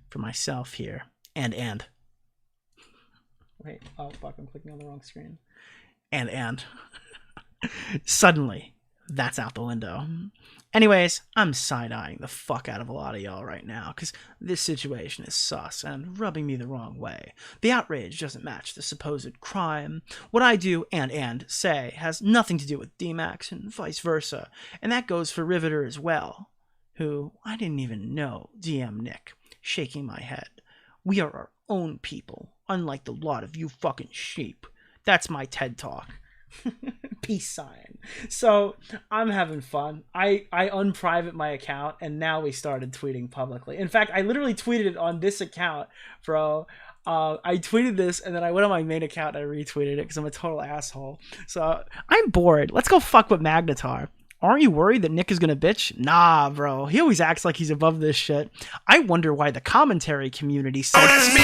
for myself here. And. Wait, oh fuck, I'm clicking on the wrong screen. And. Suddenly, that's out the window. Anyways, I'm side-eyeing the fuck out of a lot of y'all right now, because this situation is sus and rubbing me the wrong way. The outrage doesn't match the supposed crime. What I do and say has nothing to do with D-Max and vice versa, and that goes for Riveter as well, who I didn't even know DM Nick, shaking my head. We are our own people, unlike the lot of you fucking sheep. That's my TED Talk. Peace sign. So I'm having fun. I unprivate my account, and now we started tweeting publicly. In fact, I literally tweeted it on this account, bro. I tweeted this, and then I went on my main account and I retweeted it because I'm a total asshole. So I'm bored. Let's go fuck with Magnitar. Aren't you worried that Nick is gonna bitch? Nah, bro. He always acts like he's above this shit. I wonder why the commentary community says. That's me.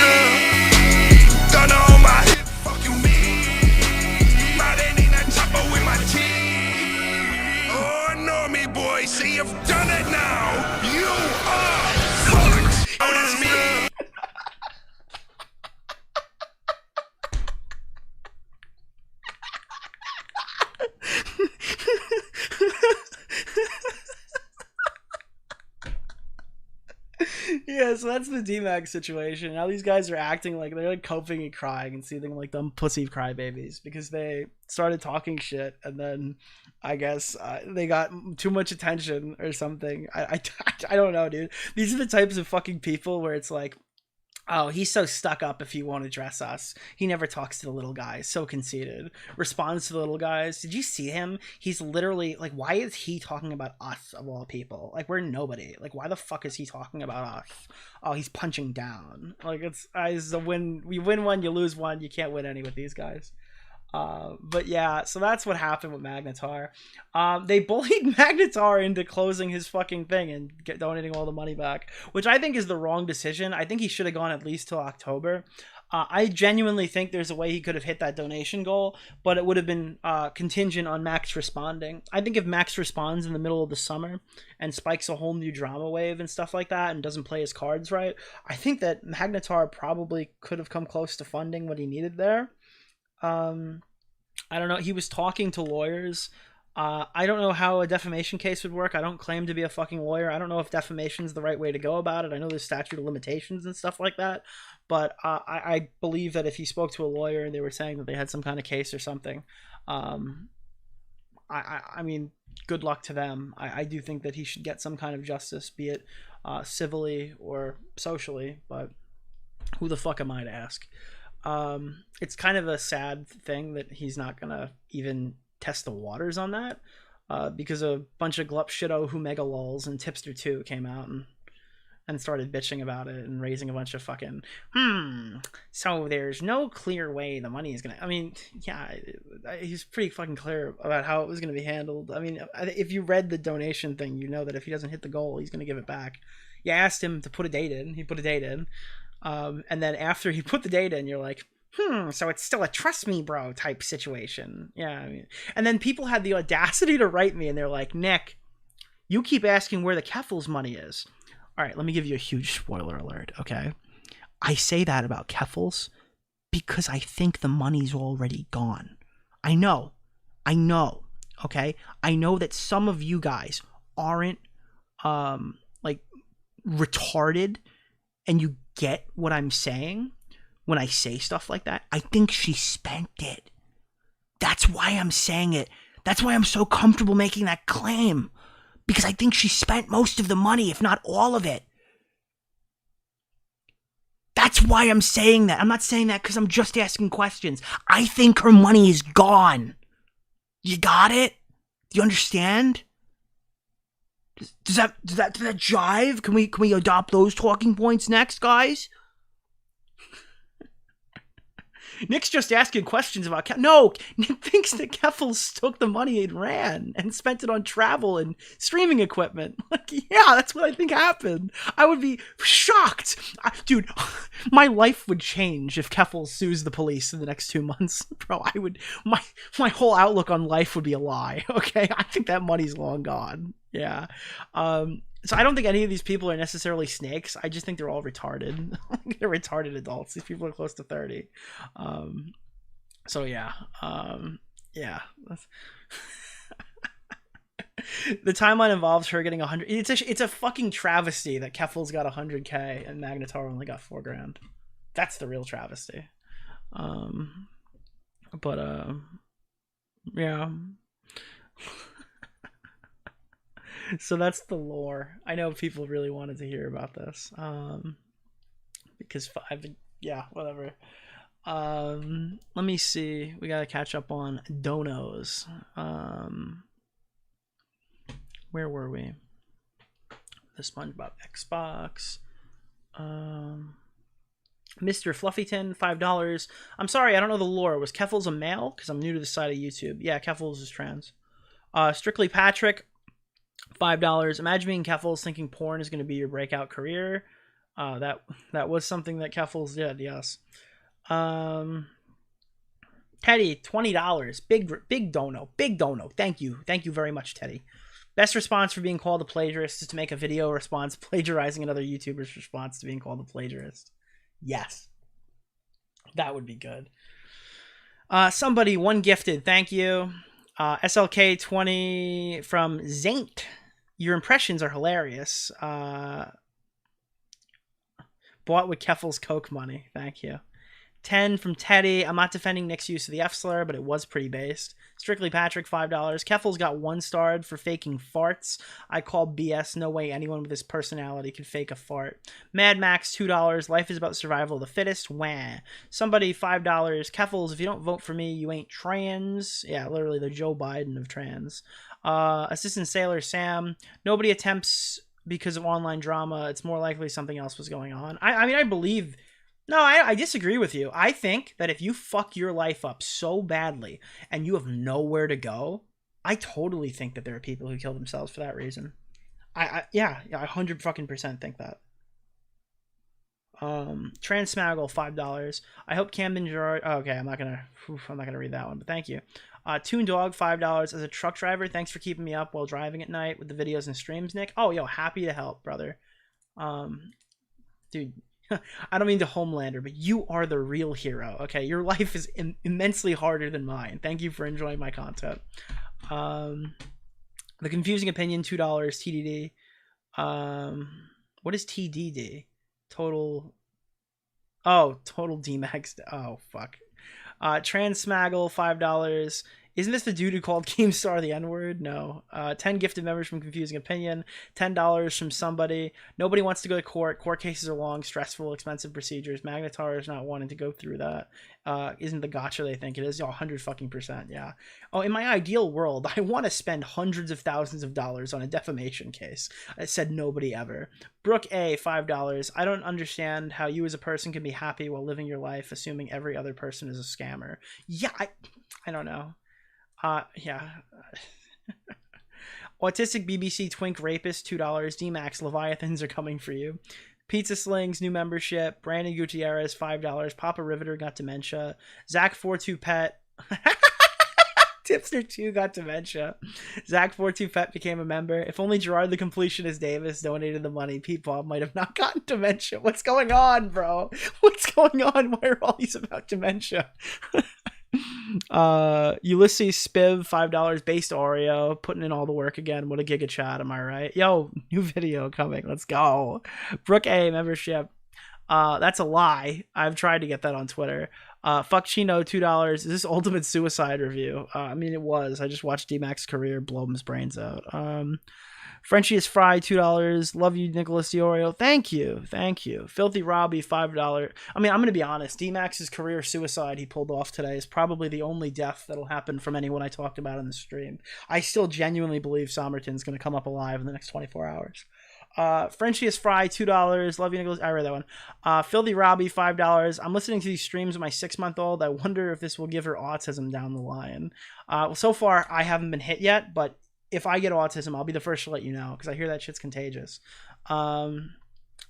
Don't know my hip. Fuck you, me. Boy, see, you've done it now. You are fucked. Oh, that's me. Yeah, so that's the D-Max situation. Now these guys are acting like they're like coping and crying and seething like dumb pussy crybabies because they started talking shit, and then I guess they got too much attention or something. I don't know, dude. These are the types of fucking people where it's like, oh, he's so stuck up if he won't address us. He never talks to the little guys. So conceited. Responds to the little guys. Did you see him? He's literally, like, why is he talking about us, of all people? Like, we're nobody. Like, why the fuck is he talking about us? Oh, he's punching down. Like, it's a win. We win one, you lose one. You can't win any with these guys. But yeah, so that's what happened with Magnitar. They bullied Magnitar into closing his fucking thing and donating all the money back, which I think is the wrong decision. I think he should have gone at least till October. I genuinely think there's a way he could have hit that donation goal, but it would have been contingent on Max responding. I think if Max responds in the middle of the summer and spikes a whole new drama wave and stuff like that and doesn't play his cards right, I think that Magnitar probably could have come close to funding what he needed there. I don't know. He was talking to lawyers. I don't know how a defamation case would work. I don't claim to be a fucking lawyer. I don't know if defamation is the right way to go about it. I know there's statute of limitations and stuff like that, but I believe that if he spoke to a lawyer and they were saying that they had some kind of case or something, I mean, good luck to them. I do think that he should get some kind of justice, be it civilly or socially, but who the fuck am I to ask? It's kind of a sad thing that he's not gonna even test the waters on that, because a bunch of glup shitto who mega lols and Tipster 2 came out and started bitching about it and raising a bunch of fucking so there's no clear way the money is gonna. I mean, yeah, he's pretty fucking clear about how it was gonna be handled. I mean, if you read the donation thing, you know that if he doesn't hit the goal, he's gonna give it back. You asked him to put a date in, he put a date in. And then after he put the data in, you're like, so it's still a trust me bro type situation. Yeah. I mean, and then people had the audacity to write me and they're like, Nick, you keep asking where the Keffals money is. All right, let me give you a huge spoiler alert, okay? I say that about Keffals because I think the money's already gone. I know, okay? I know that some of you guys aren't, like, retarded, and you get what I'm saying when I say stuff like that. I think she spent it. That's why I'm saying it. That's why I'm so comfortable making that claim. Because I think she spent most of the money, if not all of it. That's why I'm saying that. I'm not saying that because I'm just asking questions. I think her money is gone. You got it? Do you understand? Does that jive? Can we adopt those talking points next, guys? Nick's just asking questions about no. Nick thinks that Keffals took the money and ran and spent it on travel and streaming equipment. Like, yeah, that's what I think happened. I would be shocked, dude. My life would change if Keffals sues the police in the next 2 months, bro. I would. My whole outlook on life would be a lie. Okay, I think that money's long gone. Yeah. So I don't think any of these people are necessarily snakes. I just think they're all retarded. They're retarded adults. These people are close to 30. So yeah. Yeah. The timeline involves her getting 100. It's a fucking travesty that Keffals got 100K and Magnitar only got $4,000. That's the real travesty. Yeah. So that's the lore. I know people really wanted to hear about this. Because whatever. Let me see. We gotta catch up on donos. Where were we? The SpongeBob Xbox. Mr. Fluffyton, $5. I'm sorry, I don't know the lore. Was Keffals a male? Because I'm new to the side of YouTube. Yeah, Keffals is trans. Strictly Patrick, $5. Imagine being Keffals thinking porn is going to be your breakout career. That was something that Keffals did, yes. Teddy, $20. Big dono. Big dono. Thank you. Thank you very much, Teddy. Best response for being called a plagiarist is to make a video response plagiarizing another YouTuber's response to being called a plagiarist. Yes. That would be good. Somebody, one gifted. Thank you. SLK20 from Zaint. Your impressions are hilarious. Bought with Keffals Coke money. Thank you. 10 from Teddy. I'm not defending Nick's use of the F-slur, but it was pretty based. Strictly Patrick, $5. Keffals got 1-starred for faking farts. I call BS. No way anyone with this personality could fake a fart. Mad Max, $2. Life is about survival of the fittest. Wah. Somebody, $5. Keffals, if you don't vote for me, you ain't trans. Yeah, literally the Joe Biden of trans. Assistant Sailor Sam. Nobody attempts because of online drama. It's more likely something else was going on. I mean, I believe... No, I disagree with you. I think that if you fuck your life up so badly and you have nowhere to go, I totally think that there are people who kill themselves for that reason. I 100% think that. Transmaggle, $5. I hope Camden Gerard. Oh, okay, I'm not gonna read that one, but thank you. Toon Dog, $5. As a truck driver, thanks for keeping me up while driving at night with the videos and streams, Nick. Oh, yo, happy to help, brother. Dude. I don't mean to Homelander, but you are the real hero. Okay, your life is immensely harder than mine. Thank you for enjoying my content. The Confusing Opinion, $2. TDD. What is TDD? Total DMAX. Oh fuck. Transmaggle, $5. Isn't this the dude who called Keemstar the N-word? No. 10 gifted members from Confusing Opinion. $10 from somebody. Nobody wants to go to court. Court cases are long, stressful, expensive procedures. Magnitar is not wanting to go through that. Isn't the gotcha they think it is? 100%, yeah. Oh, in my ideal world, I want to spend hundreds of thousands of dollars on a defamation case. I said nobody ever. Brooke A, $5. I don't understand how you as a person can be happy while living your life, assuming every other person is a scammer. Yeah, I don't know. Yeah. Autistic BBC Twink Rapist, $2. DMAX Leviathans are coming for you. Pizza Slings, new membership. Brandon Gutierrez, $5. Papa Riveter got dementia. Zach42 Pet. Tipster 2 got dementia. Zach42 Pet became a member. If only Gerard the Completionist Davis donated the money, Pete Bob might have not gotten dementia. What's going on, bro? What's going on? Why are all these about dementia? Ulysses Spiv, $5. Based Oreo, putting in all the work again. What a giga chat, am I right? Yo, new video coming, let's go. Brooke A, membership. That's a lie. I've tried to get that on Twitter. Fuck Chino, $2. Is this Ultimate Suicide review? I mean, it was. I just watched D-Mac's career blow his brains out. Frenchie is Fry, $2. Love you, Nicholas DeOrio. Thank you. Filthy Robbie, $5. I mean, I'm going to be honest. D-Max's career suicide he pulled off today is probably the only death that'll happen from anyone I talked about in the stream. I still genuinely believe Somerton's going to come up alive in the next 24 hours. Frenchiest Fry, $2. Love you, Nicholas. I read that one. Filthy Robbie, $5. I'm listening to these streams with my 6-month-old. I wonder if this will give her autism down the line. Well, so far, I haven't been hit yet, but if I get autism, I'll be the first to let you know, because I hear that shit's contagious.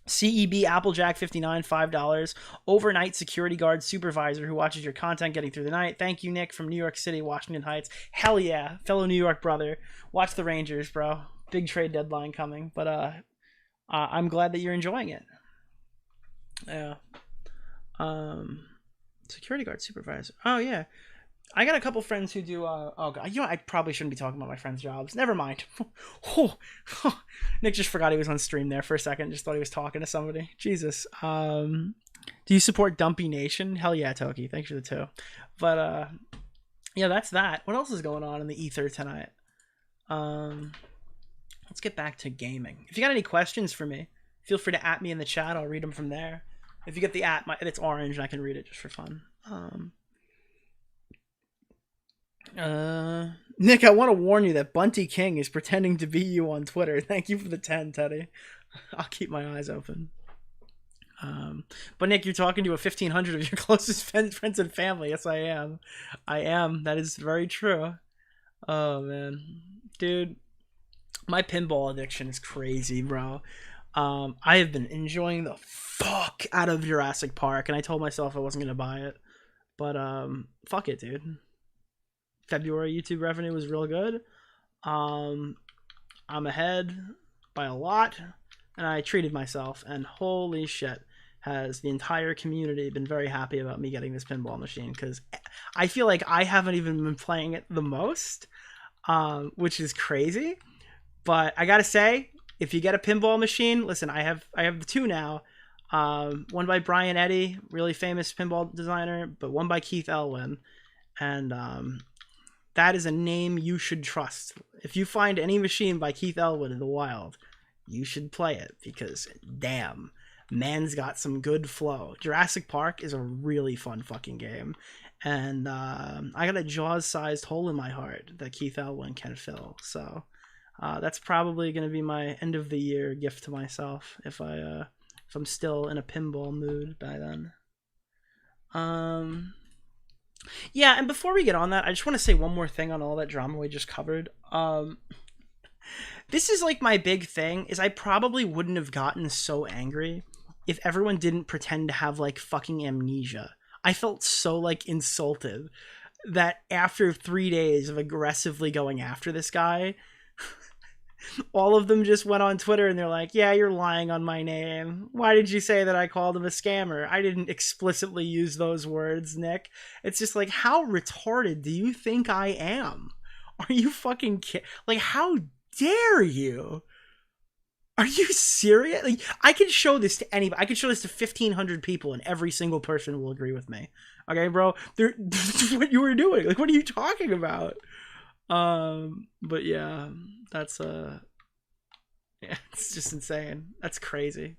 CEB Applejack 59, $5. Overnight security guard supervisor who watches your content getting through the night. Thank you, Nick, from New York City, Washington Heights. Hell yeah, fellow New York brother. Watch the Rangers, bro. Big trade deadline coming, but I'm glad that you're enjoying it. Yeah. Security guard supervisor. Oh yeah. I got a couple friends who do oh god, you know, I probably shouldn't be talking about my friends' jobs. Never mind. Nick just forgot he was on stream there for a second. Just thought he was talking to somebody. Jesus. Do you support Dumpy Nation? Hell yeah, Toki. Thanks for the 2. But yeah, that's that. What else is going on in the ether tonight? Let's get back to gaming. If you got any questions for me, feel free to at me in the chat. I'll read them from there. If you get the at, it's orange and I can read it just for fun. Nick, I want to warn you that Bunty King is pretending to be you on Twitter. Thank you for the 10, Teddy. I'll keep my eyes open. But Nick, you're talking to 1,500 of your closest friends and family. Yes, I am. I am. That is very true. Oh, man. Dude, my pinball addiction is crazy, bro. I have been enjoying the fuck out of Jurassic Park, and I told myself I wasn't going to buy it. But, fuck it, dude. February YouTube revenue was real good. I'm ahead by a lot, and I treated myself, and holy shit, has the entire community been very happy about me getting this pinball machine, because I feel like I haven't even been playing it the most, which is crazy. But I gotta say, if you get a pinball machine, listen, I have the 2 now. One by Brian Eddy, really famous pinball designer, but one by Keith Elwin, and that is a name you should trust. If you find any machine by Keith Elwood in the wild, you should play it, because damn, man's got some good flow. Jurassic Park is a really fun fucking game, and I got a Jaws-sized hole in my heart that Keith Elwin can fill. So that's probably going to be my end of the year gift to myself if I'm still in a pinball mood by then. Yeah, and before we get on that, I just want to say one more thing on all that drama we just covered. This is like my big thing, is I probably wouldn't have gotten so angry if everyone didn't pretend to have like fucking amnesia. I felt so like insulted that after 3 days of aggressively going after this guy, all of them just went on Twitter and they're like, yeah, you're lying on my name. Why did you say that I called him a scammer? I didn't explicitly use those words, Nick. It's just like, how retarded do you think I am? Are you fucking kidding? Like, how dare you? Are you serious? Like, I can show this to anybody. I can show this to 1,500 people and every single person will agree with me. Okay, bro? This is what you were doing. Like, what are you talking about? But yeah, that's yeah, it's just insane. That's crazy.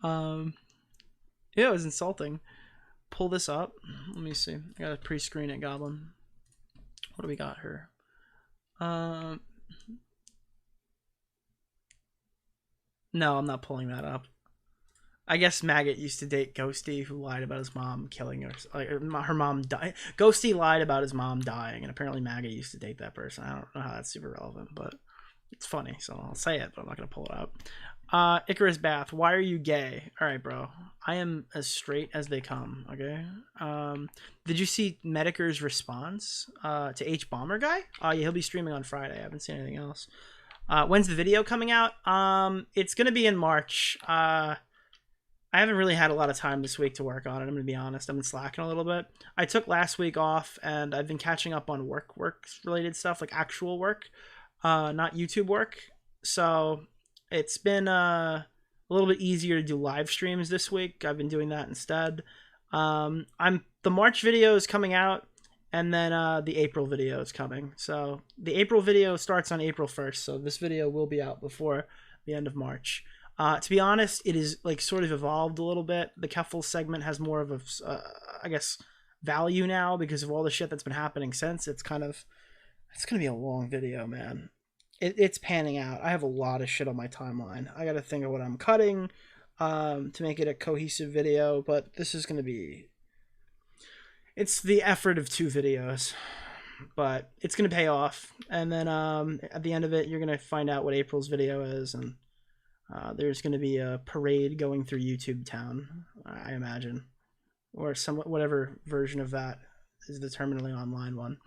Yeah, it was insulting. Pull this up. Let me see. I gotta pre-screen it, Goblin. What do we got here? No, I'm not pulling that up. I guess Maggot used to date Ghosty, who lied about his mom killing her. Like, her mom died. Ghosty lied about his mom dying, and apparently Maggot used to date that person. I don't know how that's super relevant, but it's funny, so I'll say it, but I'm not going to pull it up. Icarus Bath, why are you gay? All right, bro. I am as straight as they come, okay? Did you see Medicare's response to H Bomber guy? Yeah, he'll be streaming on Friday. I haven't seen anything else. When's the video coming out? It's going to be in March. I haven't really had a lot of time this week to work on it, I'm going to be honest. I've been slacking a little bit. I took last week off, and I've been catching up on work-related stuff, like actual work, not YouTube work. So it's been a little bit easier to do live streams this week. I've been doing that instead. The March video is coming out, and then the April video is coming. So the April video starts on April 1st, so this video will be out before the end of March. To be honest, it is like sort of evolved a little bit. The Keffals segment has more of a, I guess, value now because of all the shit that's been happening since. It's going to be a long video, man. it's panning out. I have a lot of shit on my timeline. I got to think of what I'm cutting to make it a cohesive video, but this is going to be, it's the effort of 2 videos, but it's going to pay off. And then at the end of it, you're going to find out what April's video is, and there's going to be a parade going through YouTube town, I imagine, or whatever version of that is the terminally online one.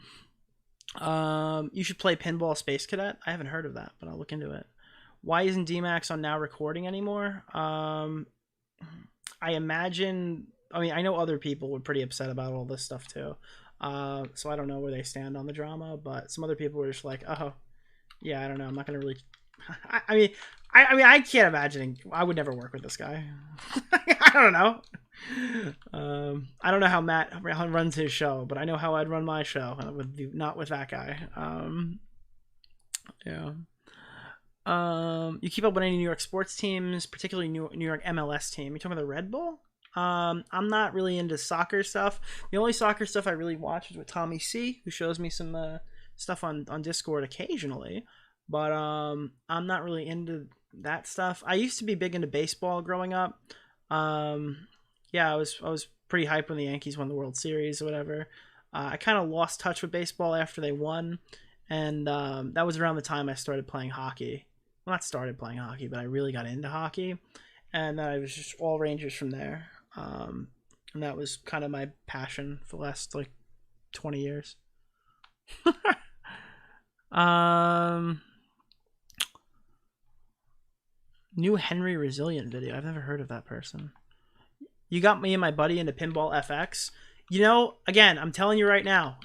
You should play Pinball Space Cadet. I haven't heard of that, but I'll look into it. Why isn't DMAX on Now Recording anymore? I imagine, I mean, I know other people were pretty upset about all this stuff too. So I don't know where they stand on the drama, but some other people were just like, oh, yeah, I don't know. I'm not going to really, I mean, I can't imagine. I would never work with this guy. I don't know. I don't know how Matt runs his show, but I know how I'd run my show. Not with that guy. Yeah. You keep up with any New York sports teams, particularly New York MLS team? You talking about the Red Bull? I'm not really into soccer stuff. The only soccer stuff I really watch is with Tommy C, who shows me some stuff on Discord occasionally. But I'm not really into that stuff. I used to be big into baseball growing up. Yeah, I was pretty hyped when the Yankees won the World Series or whatever. I kind of lost touch with baseball after they won, and that was around the time I started playing hockey. Well, not started playing hockey, but I really got into hockey, and I was just all Rangers from there. And that was kind of my passion for the last like 20 years. New Henry Resilient video. I've never heard of that person. You got me and my buddy into Pinball FX. You know, again, I'm telling you right now,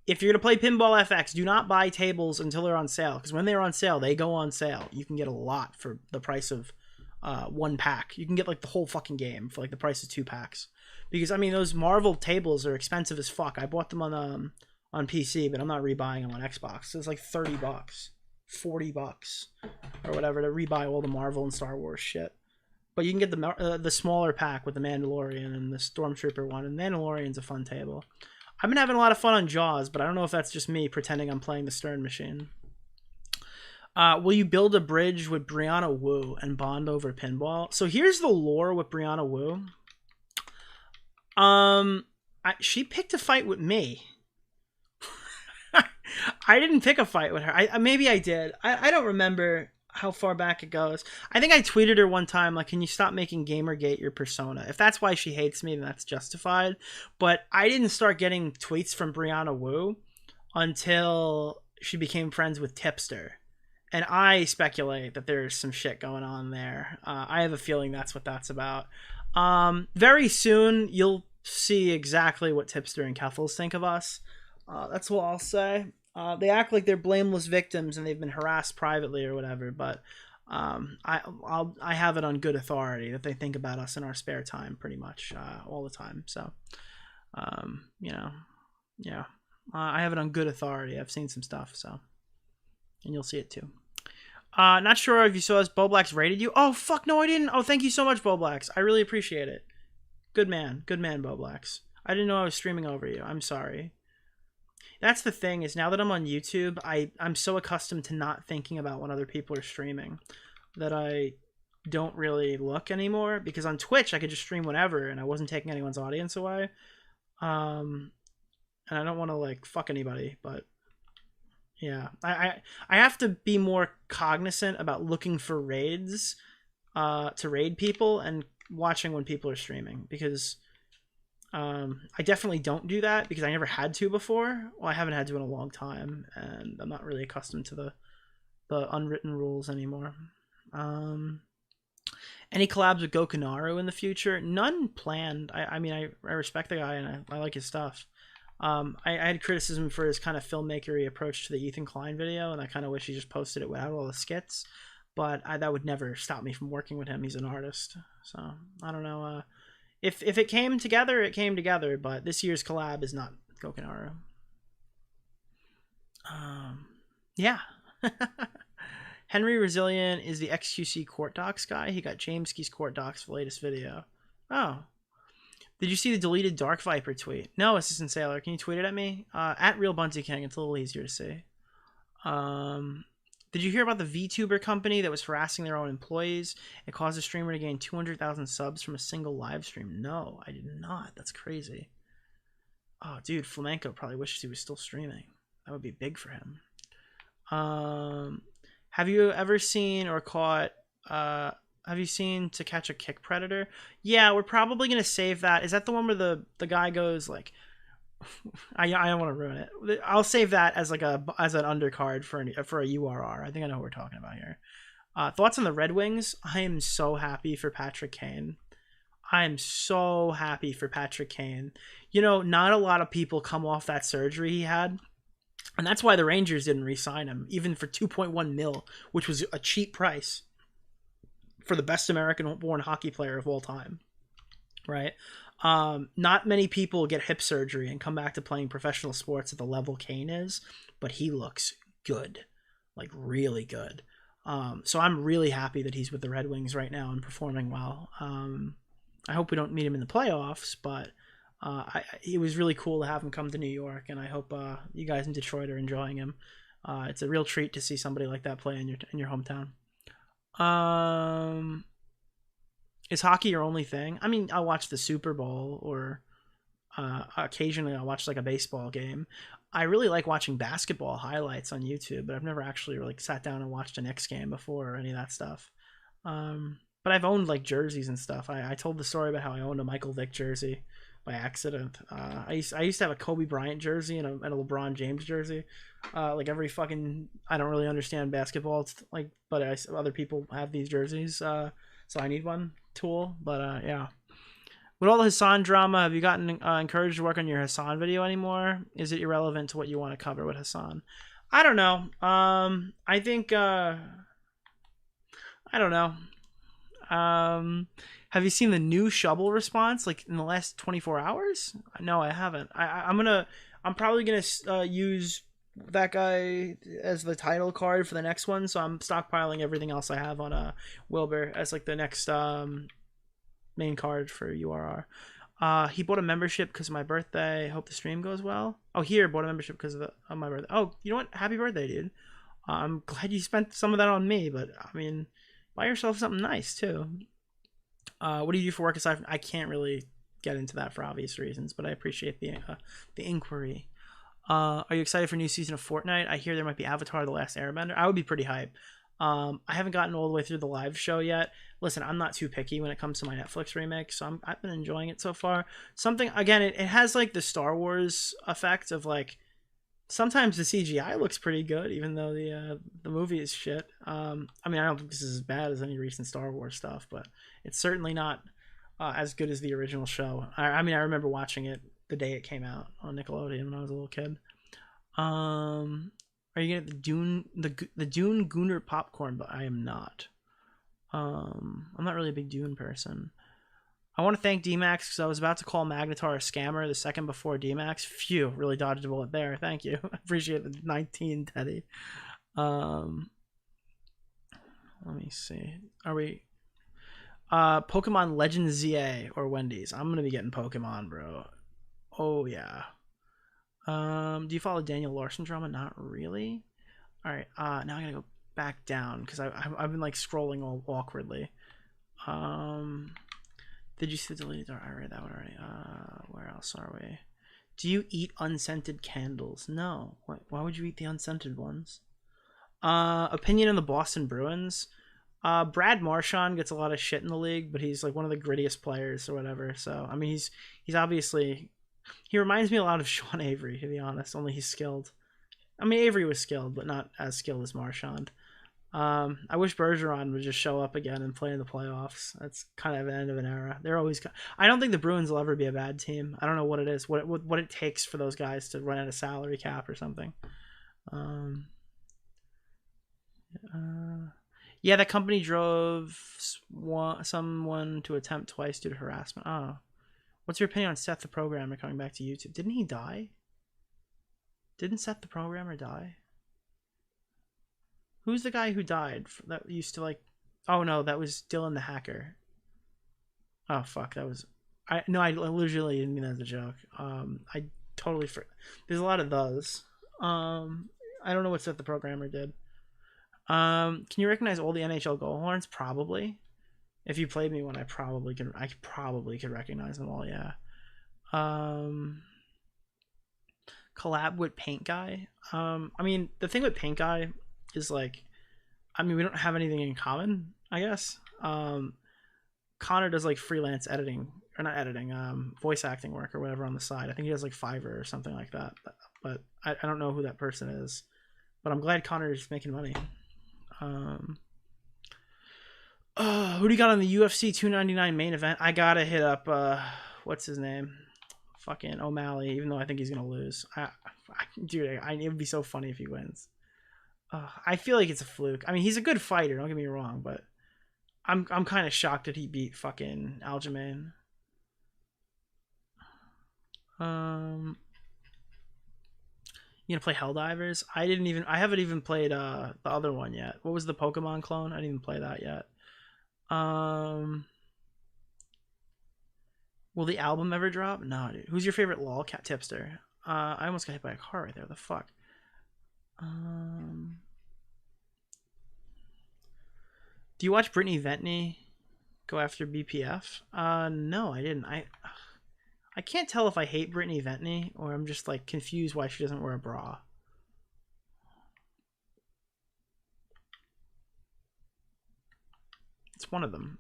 if you're going to play Pinball FX, do not buy tables until they're on sale. Because when they're on sale, they go on sale. You can get a lot for the price of 1 pack. You can get like the whole fucking game for like the price of 2 packs. Because, I mean, those Marvel tables are expensive as fuck. I bought them on PC, but I'm not rebuying them on Xbox. So it's like $30, $40 or whatever to rebuy all the Marvel and Star Wars shit. But you can get the smaller pack with the Mandalorian and the Stormtrooper one. And Mandalorian's a fun table. I've been having a lot of fun on Jaws, but I don't know if that's just me pretending I'm playing the Stern Machine. Will you build a bridge with Brianna Wu and bond over pinball? So here's the lore with Brianna Wu. She picked a fight with me. I didn't pick a fight with her. Maybe I did. I don't remember how far back it goes. I think I tweeted her one time, like, can you stop making Gamergate your persona? If that's why she hates me, then that's justified. But I didn't start getting tweets from Brianna Wu until she became friends with Tipster. And I speculate that there's some shit going on there. I have a feeling that's what that's about. Very soon, you'll see exactly what Tipster and Keffals think of us. That's what I'll say. They act like they're blameless victims and they've been harassed privately or whatever, but I have it on good authority that they think about us in our spare time pretty much all the time. So, you know, yeah, I have it on good authority. I've seen some stuff, so, and you'll see it too. Not sure if you saw us. Boblax rated you. Oh, fuck, no, I didn't. Oh, thank you so much, Boblax. I really appreciate it. Good man, Boblax. I didn't know I was streaming over you. I'm sorry. That's the thing, is now that I'm on YouTube, I'm so accustomed to not thinking about when other people are streaming that I don't really look anymore, because on Twitch I could just stream whenever and I wasn't taking anyone's audience away. And I don't want to like fuck anybody, but yeah, I have to be more cognizant about looking for raids to raid people and watching when people are streaming, because I definitely don't do that because I never had to before. Well, I haven't had to in a long time, and I'm not really accustomed to the unwritten rules anymore. Any collabs with Gokinaru in the future? None planned. I mean, I respect the guy and I like his stuff. I had criticism for his kind of filmmakery approach to the Ethan Klein video, and I kind of wish he just posted it without all the skits. But that would never stop me from working with him. He's an artist, so I don't know. If it came together, it came together. But this year's collab is not Gokinaru. Yeah. Henry Resilient is the XQC court docs guy. He got Jameski's court docs for the latest video. Oh. Did you see the deleted Dark Viper tweet? No, Assistant Sailor. Can you tweet it at me? At Real Bunty King. It's a little easier to see. Did you hear about the VTuber company that was harassing their own employees? It caused a streamer to gain 200,000 subs from a single live stream. No, I did not. That's crazy. Oh, dude, Flamenco probably wishes he was still streaming. That would be big for him. Have you ever seen or caught... have you seen To Catch a Kick Predator? Yeah, we're probably going to save that. Is that the one where the guy goes like... I don't want to ruin it. I'll save that as like as an undercard for a URR. I think I know what we're talking about here. Thoughts on the Red Wings? I am so happy for Patrick Kane. I am so happy for Patrick Kane. You know, not a lot of people come off that surgery he had. And that's why the Rangers didn't re-sign him, even for 2.1 mil, which was a cheap price for the best American-born hockey player of all time. Right? Not many people get hip surgery and come back to playing professional sports at the level Kane is, but he looks good. Like, really good. So I'm really happy that he's with the Red Wings right now and performing well. I hope we don't meet him in the playoffs, but it was really cool to have him come to New York, and I hope you guys in Detroit are enjoying him. It's a real treat to see somebody like that play in your hometown. Is hockey your only thing? I mean, I'll watch the Super Bowl, or occasionally I'll watch like a baseball game. I really like watching basketball highlights on YouTube, but I've never actually like sat down and watched a Knicks game before or any of that stuff. But I've owned like jerseys and stuff. I told the story about how I owned a Michael Vick jersey by accident. I used to have a Kobe Bryant jersey and a LeBron James jersey. Like every fucking, I don't really understand basketball. It's like, but other people have these jerseys. So I need one tool. But yeah. With all the Hassan drama, have you gotten encouraged to work on your Hassan video anymore? Is it irrelevant to what you want to cover with Hassan? I don't know. I think I don't know. Have you seen the new Shovel response like in the last 24 hours? No, I haven't. I'm probably gonna use that guy as the title card for the next one, so I'm stockpiling everything else I have on Wilbur as like the next main card for URR. He bought a membership because of my birthday. Hope the stream goes well. Oh, here, bought a membership because of my birthday. Oh, you know what? Happy birthday, dude. I'm glad you spent some of that on me, but I mean, buy yourself something nice too. What do you do for work aside from... I can't really get into that for obvious reasons, but I appreciate the inquiry. Are you excited for a new season of Fortnite? I hear there might be Avatar: The Last Airbender. I would be pretty hype. I haven't gotten all the way through the live show yet. Listen, I'm not too picky when it comes to my Netflix remake, so I've been enjoying it so far. Something, again, it has like the Star Wars effect of like, sometimes the CGI looks pretty good, even though the movie is shit. I mean, I don't think this is as bad as any recent Star Wars stuff, but it's certainly not as good as the original show. I mean, I remember watching it the day it came out on Nickelodeon when I was a little kid. Are you gonna get the Dune Gooner popcorn? But I am not. I'm not really a big Dune person. I want to thank DMAX because I was about to call Magnitar a scammer the second before DMAX. Phew, really dodged a bullet there. Thank you. I appreciate the 19, Teddy. Let me see. Are we... Pokemon Legends ZA or Wendy's? I'm going to be getting Pokemon, bro. Oh, yeah. Do you follow Daniel Larson drama? Not really. All right. Now I'm going to go back down because I've been like scrolling all awkwardly. Did you see the deleted? I read that one already. Where else are we? Do you eat unscented candles? No. Why would you eat the unscented ones? Opinion on the Boston Bruins. Brad Marchand gets a lot of shit in the league, but he's like one of the grittiest players or whatever. So I mean, he's obviously, he reminds me a lot of Sean Avery, to be honest. Only he's skilled. I mean, Avery was skilled, but not as skilled as Marchand. I wish Bergeron would just show up again and play in the playoffs. That's kind of the end of an era. They're always... I don't think the Bruins will ever be a bad team. I don't know what it is, what it takes for those guys to run out of salary cap or something. Yeah, that company drove someone to attempt twice due to harassment. Oh. What's your opinion on Seth the Programmer coming back to YouTube? Didn't he die? Didn't Seth the Programmer die? Who's the guy who died that used to like... Oh no, that was Dylan the Hacker. Oh fuck, that was... I literally didn't mean that as a joke. I totally... There's a lot of those. I don't know what Seth the Programmer did. Can you recognize all the NHL goal horns? Probably. If you played me one, I probably could recognize them all. Yeah. Collab with Paint Guy. I mean, the thing with Paint Guy is like, I mean, we don't have anything in common, I guess. Connor does like freelance editing, or not editing, voice acting work or whatever on the side. I think he has like Fiverr or something like that. But I don't know who that person is. But I'm glad Connor is making money. Who do you got on the UFC 299 main event? I gotta hit up what's his name? Fucking O'Malley, even though I think he's gonna lose. Dude, it would be so funny if he wins. I feel like it's a fluke. I mean, he's a good fighter, don't get me wrong, but I'm kind of shocked that he beat fucking Aljamain. You gonna play Helldivers? I haven't even played the other one yet. What was the Pokemon clone? I didn't even play that yet. Will the album ever drop? No, dude. Who's your favorite lolcat tipster? I almost got hit by a car right there. The fuck? Do you watch Brittany Ventney go after BPF? No, I didn't. I can't tell if I hate Brittany Ventney or I'm just like confused why she doesn't wear a bra. It's one of them.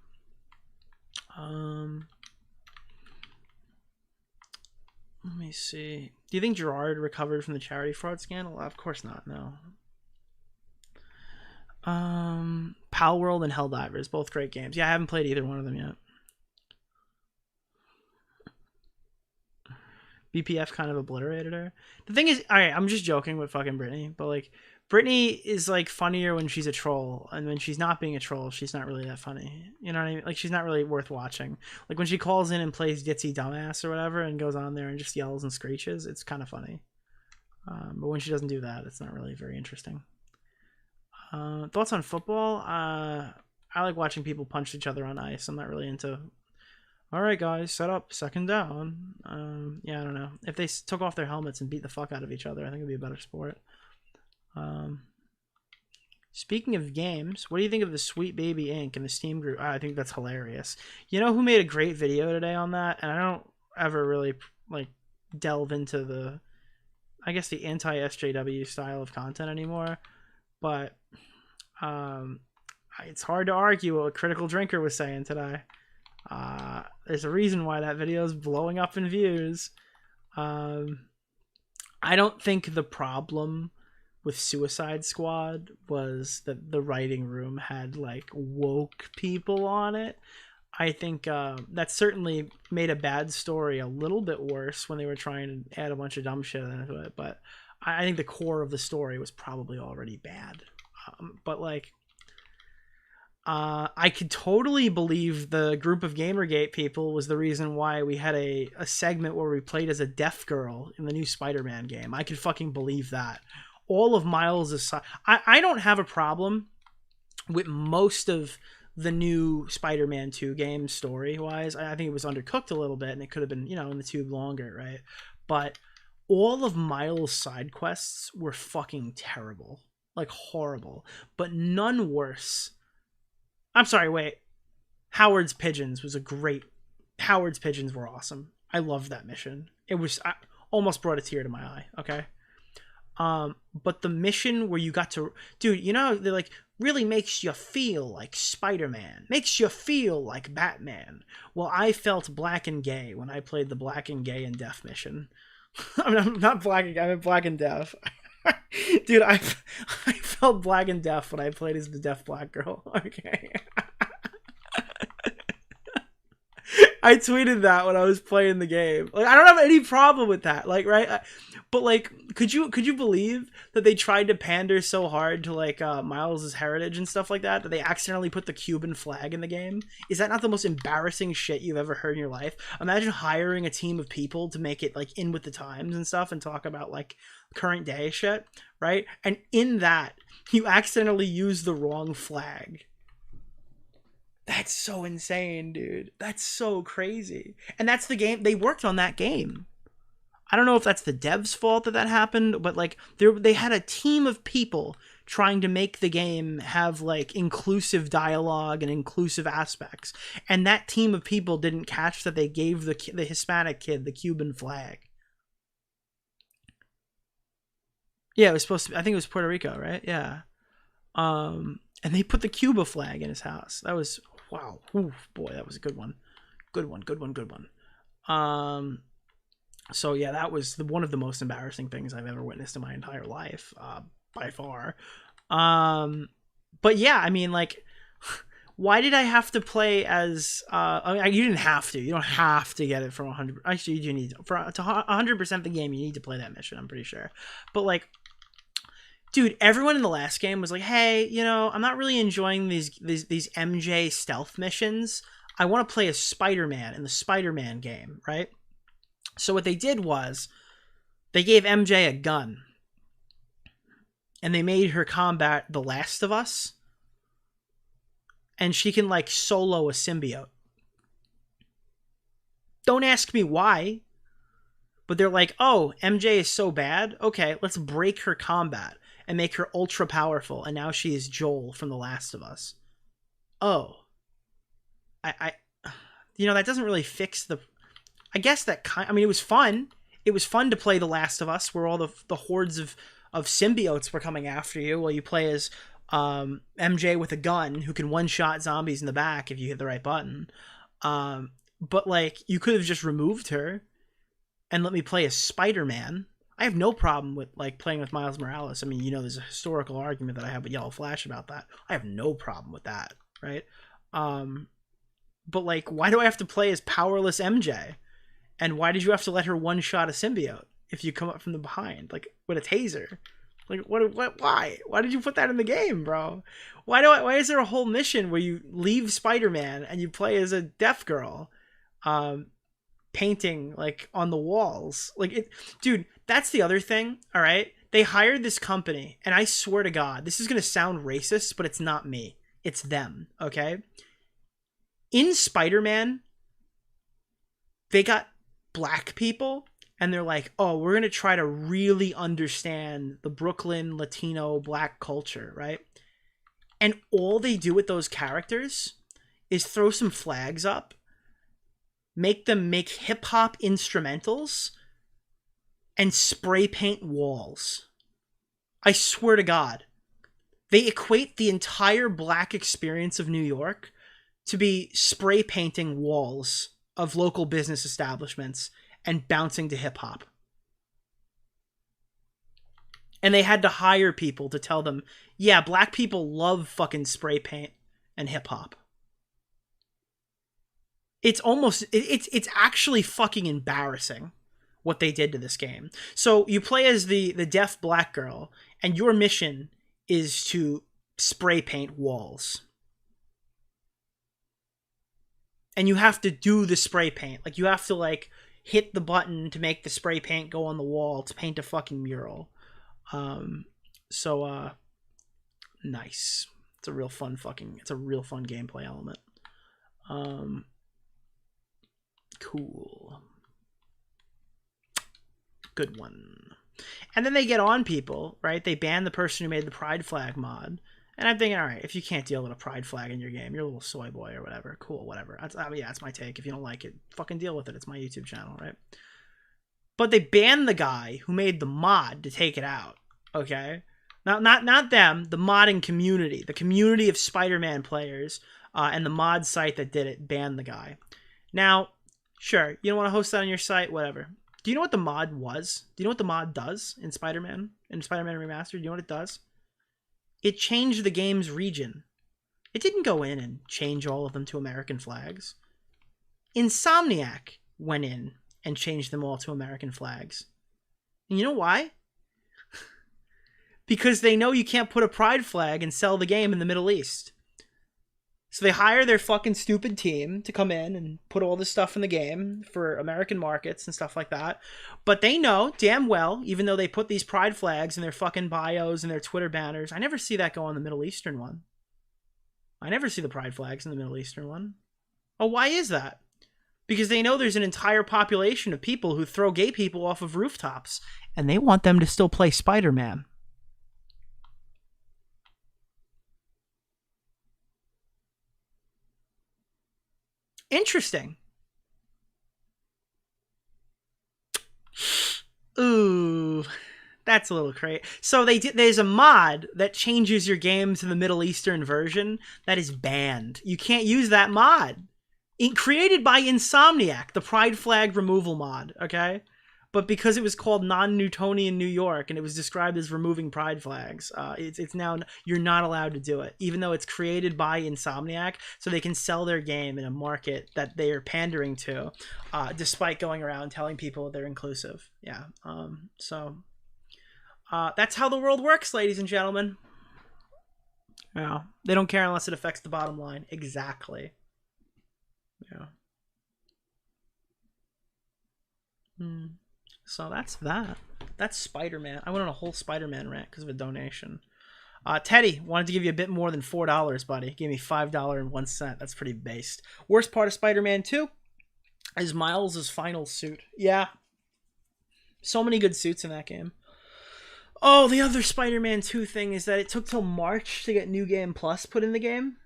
Let me see. Do you think Gerard recovered from the charity fraud scandal? Of course not, no. Pal World and Helldivers, both great games. Yeah, I haven't played either one of them yet. BPF kind of obliterated her. The thing is, alright, I'm just joking with fucking Brittany, but like, Brittany is like funnier when she's a troll, and when she's not being a troll, she's not really that funny. You know what I mean? Like, she's not really worth watching. Like, when she calls in and plays ditzy dumbass or whatever and goes on there and just yells and screeches, it's kind of funny. But when she doesn't do that, it's not really very interesting. Thoughts on football? I like watching people punch each other on ice. I'm not really into... Alright guys, set up, second down. Yeah, I don't know. If they took off their helmets and beat the fuck out of each other, I think it'd be a better sport. Speaking of games, what do you think of the Sweet Baby Inc. and the Steam group? I think that's hilarious. You know who made a great video today on that? And I don't ever really like delve into the, I guess, the anti-SJW style of content anymore. But it's hard to argue what Critical Drinker was saying today. There's a reason why that video is blowing up in views. I don't think the problem with Suicide Squad was that the writing room had like woke people on it. I think that certainly made a bad story a little bit worse when they were trying to add a bunch of dumb shit into it. But I think the core of the story was probably already bad. But like, I could totally believe the group of Gamergate people was the reason why we had a segment where we played as a deaf girl in the new Spider-Man game. I could fucking believe that. All of Miles' I don't have a problem with most of the new Spider-Man 2 game story-wise. I think it was undercooked a little bit, and it could have been, you know, in the tube longer, right? But all of Miles' side quests were fucking terrible. Like, horrible. But none worse. I'm sorry, wait. Howard's Pigeons was a great... Howard's Pigeons were awesome. I loved that mission. It was... I almost brought a tear to my eye, okay? But the mission where you got to... Dude, you know, they're like, really makes you feel like Spider-Man. Makes you feel like Batman. Well, I felt black and gay when I played the black and gay and deaf mission. I mean, I'm not black and gay, I'm black and deaf. Dude, I felt black and deaf when I played as the deaf black girl. Okay. I tweeted that when I was playing the game. Like, I don't have any problem with that. Like, right? But like, could you believe that they tried to pander so hard to like Miles's heritage and stuff like that they accidentally put the Cuban flag in the game? Is that not the most embarrassing shit you've ever heard in your life? Imagine hiring a team of people to make it like in with the times and stuff and talk about like current day shit, right? And in that, you accidentally use the wrong flag. That's so insane, dude. That's so crazy. And that's the game. They worked on that game. I don't know if that's the devs' fault that happened, but like they had a team of people trying to make the game have like inclusive dialogue and inclusive aspects. And that team of people didn't catch that they gave the Hispanic kid the Cuban flag. Yeah, it was supposed to be, I think it was Puerto Rico, right? Yeah. And they put the Cuba flag in his house. That was, wow. Ooh, boy, that was a good one. Good one. So yeah, that was one of the most embarrassing things I've ever witnessed in my entire life, by far. But yeah, I mean, like, why did I have to play as? I mean, you didn't have to. You don't have to get it from 100. Actually, you do need to 100% the game. You need to play that mission. I'm pretty sure. But like, dude, everyone in the last game was like, "Hey, you know, I'm not really enjoying these MJ stealth missions. I want to play as Spider-Man in the Spider-Man game, right?" So what they did was they gave MJ a gun and they made her combat The Last of Us, and she can like solo a symbiote. Don't ask me why, but they're like, oh, MJ is so bad. Okay, let's break her combat and make her ultra powerful. And now she is Joel from The Last of Us. Oh, you know, that doesn't really fix the, I guess that I mean, it was fun. It was fun to play The Last of Us, where all the hordes of symbiotes were coming after you, while you play as MJ with a gun who can one-shot zombies in the back if you hit the right button. But like, you could have just removed her and let me play as Spider-Man. I have no problem with like playing with Miles Morales. I mean, you know, there's a historical argument that I have with Yellow Flash about that. I have no problem with that, right? But like, why do I have to play as powerless MJ? And why did you have to let her one-shot a symbiote if you come up from the behind, like with a taser? Like, why? Why did you put that in the game, bro? Why is there a whole mission where you leave Spider-Man and you play as a deaf girl, painting like on the walls? Like, it, dude, that's the other thing. All right. They hired this company, and I swear to God, this is going to sound racist, but it's not me. It's them. Okay. In Spider-Man, they got black people, and they're like, oh, we're going to try to really understand the Brooklyn Latino black culture, right? And all they do with those characters is throw some flags up, make them make hip-hop instrumentals, and spray paint walls. I swear to God. They equate the entire black experience of New York to be spray painting walls of local business establishments and bouncing to hip hop. And they had to hire people to tell them, yeah, black people love fucking spray paint and hip hop. It's almost, it's actually fucking embarrassing what they did to this game. So you play as the deaf black girl, and your mission is to spray paint walls. And you have to do the spray paint. Like, you have to, like, hit the button to make the spray paint go on the wall to paint a fucking mural. Nice. It's a real fun gameplay element. Cool. Good one. And then they get on people, right? They ban the person who made the pride flag mod. And I'm thinking, all right, if you can't deal with a pride flag in your game, you're a little soy boy or whatever. Cool, whatever. That's my take. If you don't like it, fucking deal with it. It's my YouTube channel, right? But they banned the guy who made the mod to take it out, okay? Not them, the modding community. The community of Spider-Man players and the mod site that did it banned the guy. Now, sure, you don't want to host that on your site, whatever. Do you know what the mod was? Do you know what the mod does in Spider-Man? In Spider-Man Remastered, do you know what it does? It changed the game's region. It didn't go in and change all of them to American flags. Insomniac went in and changed them all to American flags. And you know why? Because they know you can't put a pride flag and sell the game in the Middle East. So they hire their fucking stupid team to come in and put all this stuff in the game for American markets and stuff like that. But they know damn well, even though they put these pride flags in their fucking bios and their Twitter banners, I never see that go on the Middle Eastern one. I never see the pride flags in the Middle Eastern one. Oh, why is that? Because they know there's an entire population of people who throw gay people off of rooftops, and they want them to still play Spider-Man. Interesting. Ooh, that's a little crazy. So there's a mod that changes your game to the Middle Eastern version that is banned. You can't use that mod. Created by Insomniac, the Pride Flag removal mod, okay? But because it was called Non-Newtonian New York and it was described as removing pride flags, it's now, you're not allowed to do it, even though it's created by Insomniac, so they can sell their game in a market that they are pandering to, despite going around telling people they're inclusive. Yeah. So that's how the world works, ladies and gentlemen. Yeah. They don't care unless it affects the bottom line. Exactly. Yeah. So that's that. That's Spider-Man. I went on a whole Spider-Man rant because of a donation. Teddy wanted to give you a bit more than $4, buddy. Gave me $5.01. That's pretty based. Worst part of Spider-Man 2 is Miles' final suit. Yeah. So many good suits in that game. Oh, the other Spider-Man 2 thing is that it took till March to get New Game Plus put in the game.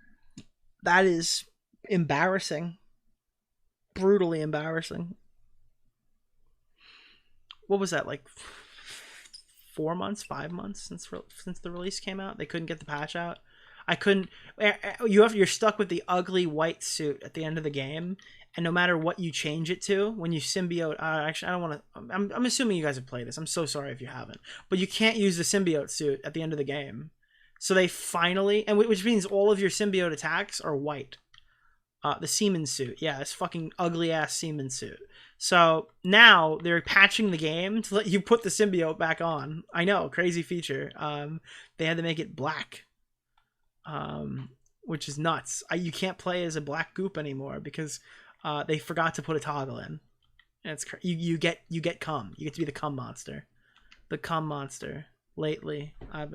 That is embarrassing. Brutally embarrassing. What was that, like 4 months, 5 months since the release came out? They couldn't get the patch out. I couldn't. You're stuck with the ugly white suit at the end of the game, and no matter what you change it to, when you symbiote, actually, I don't want to. I'm assuming you guys have played this. I'm so sorry if you haven't, but you can't use the symbiote suit at the end of the game. So they finally, and which means all of your symbiote attacks are white. The seaman suit, yeah, this fucking ugly ass seaman suit. So now they're patching the game to let you put the symbiote back on. I know, crazy feature. They had to make it black, which is nuts. You can't play as a black goop anymore because they forgot to put a toggle in. And it's you get cum. You get to be the cum monster. The cum monster. Lately, talk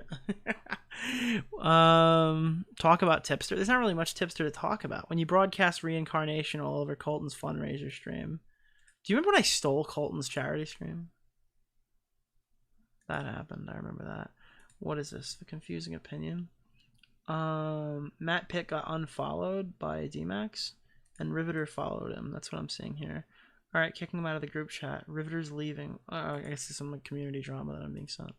about tipster. There's not really much tipster to talk about. When you broadcast reincarnation all over Colton's fundraiser stream. Do you remember when I stole Colton's charity stream? That happened. I remember that. What is this? The confusing opinion. Matt Pitt got unfollowed by DMAX, and Riveter followed him. That's what I'm seeing here. All right, kicking him out of the group chat. Riveter's leaving. I guess it's some like community drama that I'm being sent.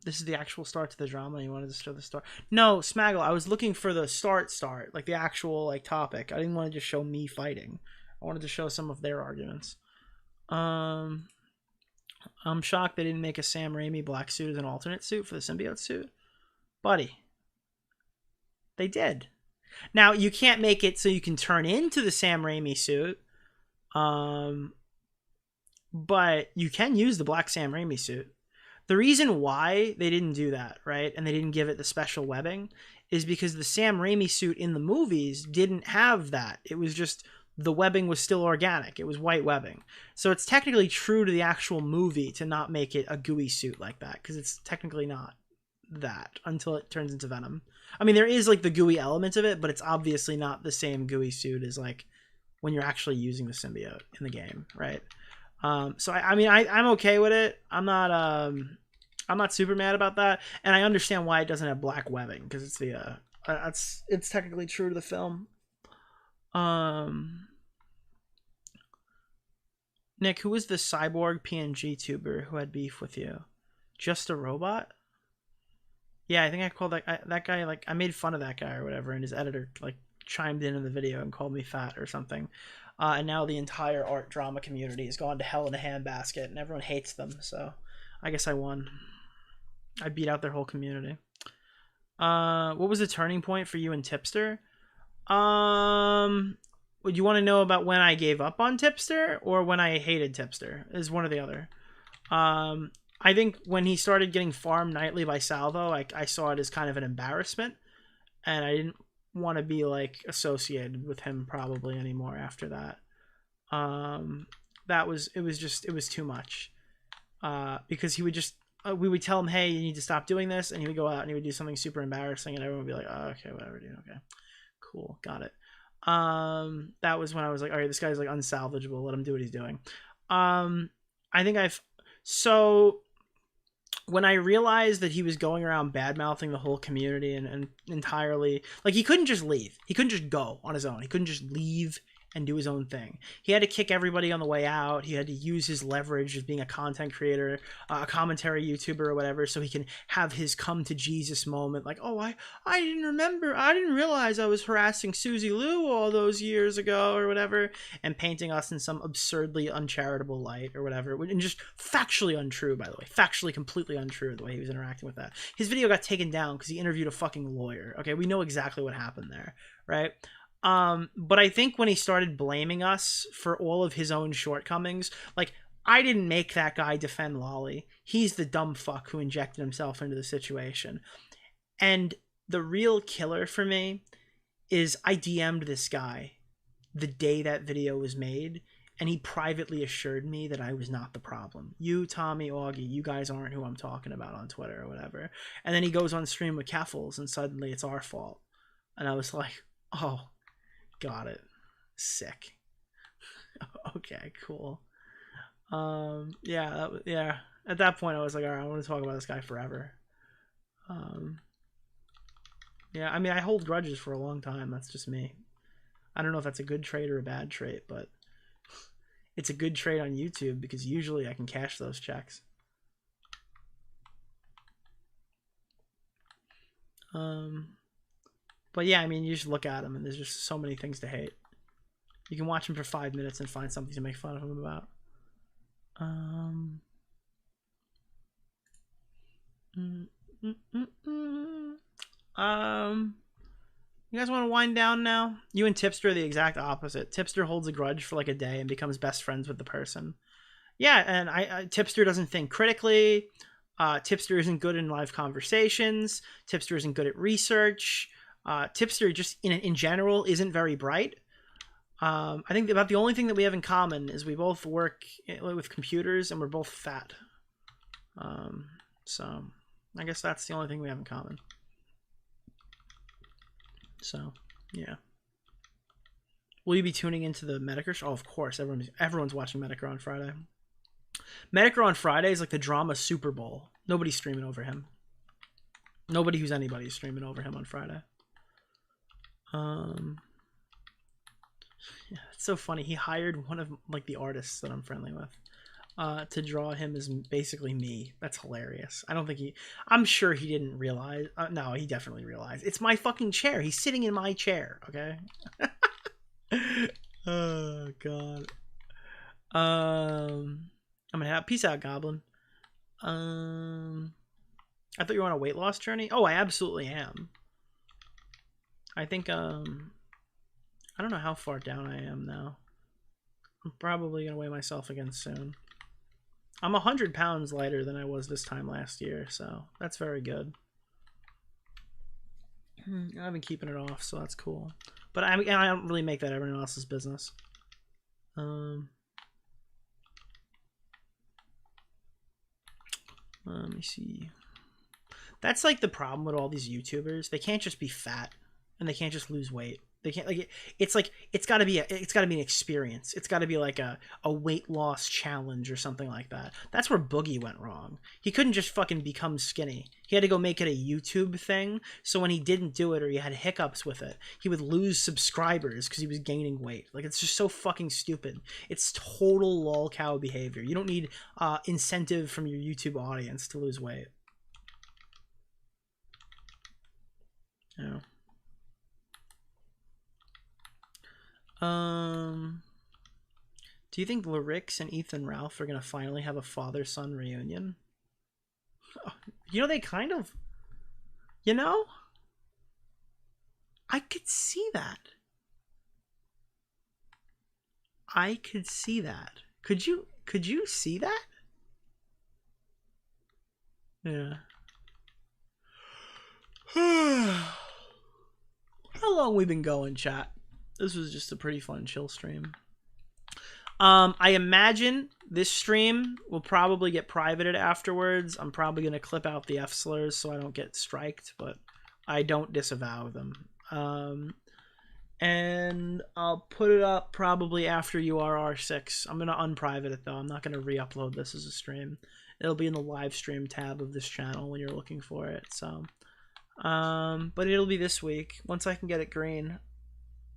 This is the actual start to the drama. You wanted to show the start? No, Smaggle. I was looking for the start, like the actual like topic. I didn't want to just show me fighting. I wanted to show some of their arguments. I'm shocked they didn't make a Sam Raimi black suit as an alternate suit for the symbiote suit, buddy. They did. Now you can't make it so you can turn into the Sam Raimi suit. But you can use the black Sam Raimi suit. The reason why they didn't do that, right, and they didn't give it the special webbing, is because the Sam Raimi suit in the movies didn't have that. It was just, the webbing was still organic. It was white webbing. So it's technically true to the actual movie to not make it a gooey suit like that, because it's technically not that until it turns into Venom. I mean, there is like the gooey element of it, but it's obviously not the same gooey suit as like when you're actually using the symbiote in the game, right? So I mean, I'm okay with it. I'm not super mad about that, and I understand why it doesn't have black webbing, because it's the it's technically true to the film. Nick, who was the cyborg PNG tuber who had beef with you? Just a robot? Yeah, I think I called that guy, like, I made fun of that guy or whatever, and his editor like chimed in the video and called me fat or something. And now the entire art drama community has gone to hell in a handbasket, and everyone hates them. So I guess I won. I beat out their whole community. What was the turning point for you and Tipster? Would you want to know about when I gave up on Tipster or when I hated Tipster? Is one or the other. I think when he started getting farmed nightly by Salvo, I saw it as kind of an embarrassment, and I didn't want to be like associated with him probably anymore after that. It was too much. Because he would just, we would tell him, hey, you need to stop doing this, and he would go out and he would do something super embarrassing, and everyone would be like, oh, okay, whatever, dude, okay, cool, got it. That was when I was like, all right, this guy's like unsalvageable, let him do what he's doing. I think so when I realized that he was going around bad-mouthing the whole community and entirely... Like, he couldn't just leave. He couldn't just go on his own. He couldn't just leave and do his own thing. He had to kick everybody on the way out. He had to use his leverage as being a content creator, a commentary YouTuber or whatever, so he can have his come to Jesus moment. Like, oh, I didn't realize I was harassing Susie Lou all those years ago or whatever, and painting us in some absurdly uncharitable light or whatever. And just factually untrue, by the way. Factually completely untrue the way he was interacting with that. His video got taken down because he interviewed a fucking lawyer. Okay, we know exactly what happened there, right? But I think when he started blaming us for all of his own shortcomings, like, I didn't make that guy defend Lolly. He's the dumb fuck who injected himself into the situation. And the real killer for me is I DM'd this guy the day that video was made, and he privately assured me that I was not the problem. You, Tommy, Augie, you guys aren't who I'm talking about on Twitter or whatever. And then he goes on stream with Keffals, and suddenly it's our fault. And I was like, oh, got it. Sick. Okay, cool. Yeah, yeah. At that point, I was like, all right, I want to talk about this guy forever. Yeah, I mean, I hold grudges for a long time. That's just me. I don't know if that's a good trait or a bad trait, but it's a good trait on YouTube because usually I can cash those checks. But yeah, I mean, you just look at him and there's just so many things to hate. You can watch him for 5 minutes and find something to make fun of him about. You guys want to wind down now? You and Tipster are the exact opposite. Tipster holds a grudge for like a day and becomes best friends with the person. Yeah, and Tipster doesn't think critically. Tipster isn't good in live conversations. Tipster isn't good at research. Tipster just in general isn't very bright. I think about the only thing that we have in common is we both work with computers and we're both fat. So I guess that's the only thing we have in common. So yeah. Will you be tuning into the Medicare show? Oh, of course. Everyone's watching Medicare on Friday. Medicare on Friday is like the drama Super Bowl. Nobody's streaming over him. Nobody who's anybody is streaming over him on Friday. Yeah, it's so funny. He hired one of like the artists that I'm friendly with to draw him as basically me. That's hilarious. I'm sure he didn't realize. No, he definitely realized. It's my fucking chair. He's sitting in my chair. Okay. Oh God. I'm gonna have peace out, Goblin. I thought you were on a weight loss journey. Oh, I absolutely am. I think I don't know how far down I am now. I'm probably gonna weigh myself again soon. I'm 100 pounds lighter than I was this time last year, so that's very good. I've been keeping it off, so that's cool. But I don't really make that everyone else's business. Let me see. That's like the problem with all these YouTubers. They can't just be fat, and they can't just lose weight. They can't it's got to be an experience. It's got to be like a weight loss challenge or something like that. That's where Boogie went wrong. He couldn't just fucking become skinny. He had to go make it a YouTube thing. So when he didn't do it or he had hiccups with it, he would lose subscribers because he was gaining weight. Like, it's just so fucking stupid. It's total lol cow behavior. You don't need incentive from your YouTube audience to lose weight. Yeah. Do you think Larix and Ethan Ralph are gonna finally have a father-son reunion? You know, they kind of... You know? I could see that. I could see that. Could you see that? Yeah. How long we been going, chat? This was just a pretty fun chill stream. I imagine this stream will probably get privated afterwards. I'm probably going to clip out the F slurs so I don't get striked, but I don't disavow them. And I'll put it up probably after URR 6. I'm going to unprivate it though. I'm not going to re-upload this as a stream. It'll be in the live stream tab of this channel when you're looking for it. So, but it'll be this week once I can get it green.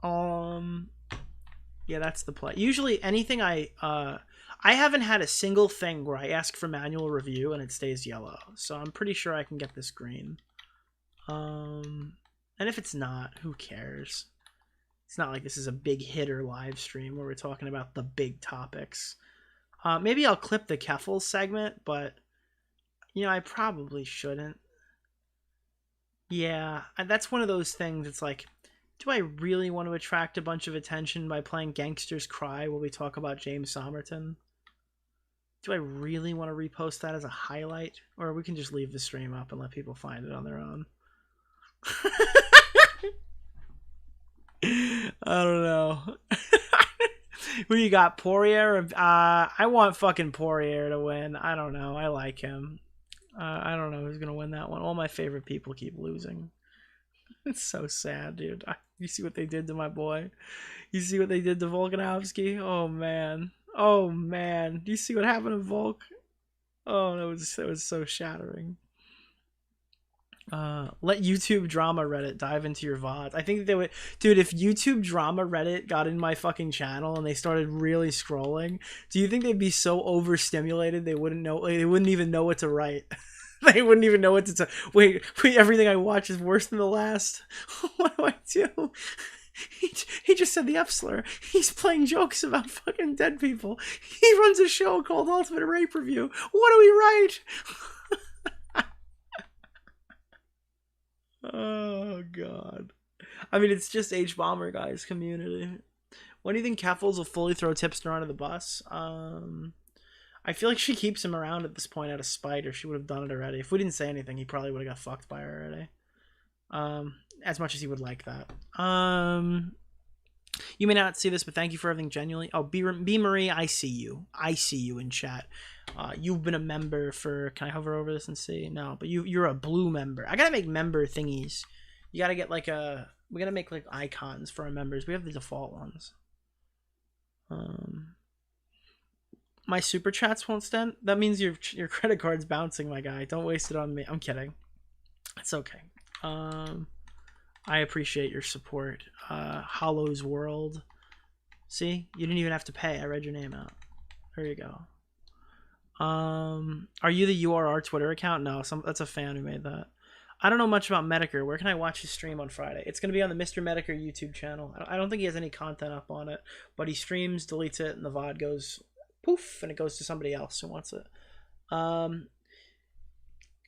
Yeah, that's the play. Usually anything I haven't had a single thing where I ask for manual review and it stays yellow. So I'm pretty sure I can get this green. And if it's not, who cares? It's not like this is a big hitter live stream where we're talking about the big topics. Maybe I'll clip the Keffals segment, but you know, I probably shouldn't. Yeah, that's one of those things. It's like, do I really want to attract a bunch of attention by playing Gangsters Cry while we talk about James Somerton? Do I really want to repost that as a highlight? Or we can just leave the stream up and let people find it on their own. I don't know. Who you got, Poirier? I want fucking Poirier to win. I don't know. I like him. I don't know who's going to win that one. All my favorite people keep losing. It's so sad, dude. You see what they did to my boy? You see what they did to Volkanovski? Oh, man. Oh, man. Do you see what happened to Volk? Oh, that was so shattering. Let YouTube drama Reddit dive into your VODs. I think they would, dude. If YouTube drama Reddit got in my fucking channel and they started really scrolling, do you think they'd be so overstimulated they wouldn't know? They wouldn't even know what to write. They wouldn't even know what to say. Wait, everything I watch is worse than the last. What do I do? He just said the F slur. He's playing jokes about fucking dead people. He runs a show called Ultimate Rape Review. What do we write? Oh, God. I mean, it's just H-Bomber, guys, community. When do you think Keffals will fully throw Tipster under the bus? I feel like she keeps him around at this point out of spite, or she would have done it already. If we didn't say anything, he probably would have got fucked by her already. As much as he would like that. You may not see this, but thank you for everything genuinely. Oh, B Marie, I see you. I see you in chat. You've been a member for... Can I hover over this and see? No, but you're a blue member. I gotta make member thingies. You gotta get like a... We gotta make like icons for our members. We have the default ones. My super chats won't stand. That means your credit card's bouncing, my guy. Don't waste it on me. I'm kidding. It's okay. I appreciate your support. Hollow's World. See? You didn't even have to pay. I read your name out. There you go. Are you the URR Twitter account? No, that's a fan who made that. I don't know much about Medicare. Where can I watch his stream on Friday? It's going to be on the Mr. Medicare YouTube channel. I don't think he has any content up on it, but he streams, deletes it, and the VOD goes poof, and it goes to somebody else who wants it.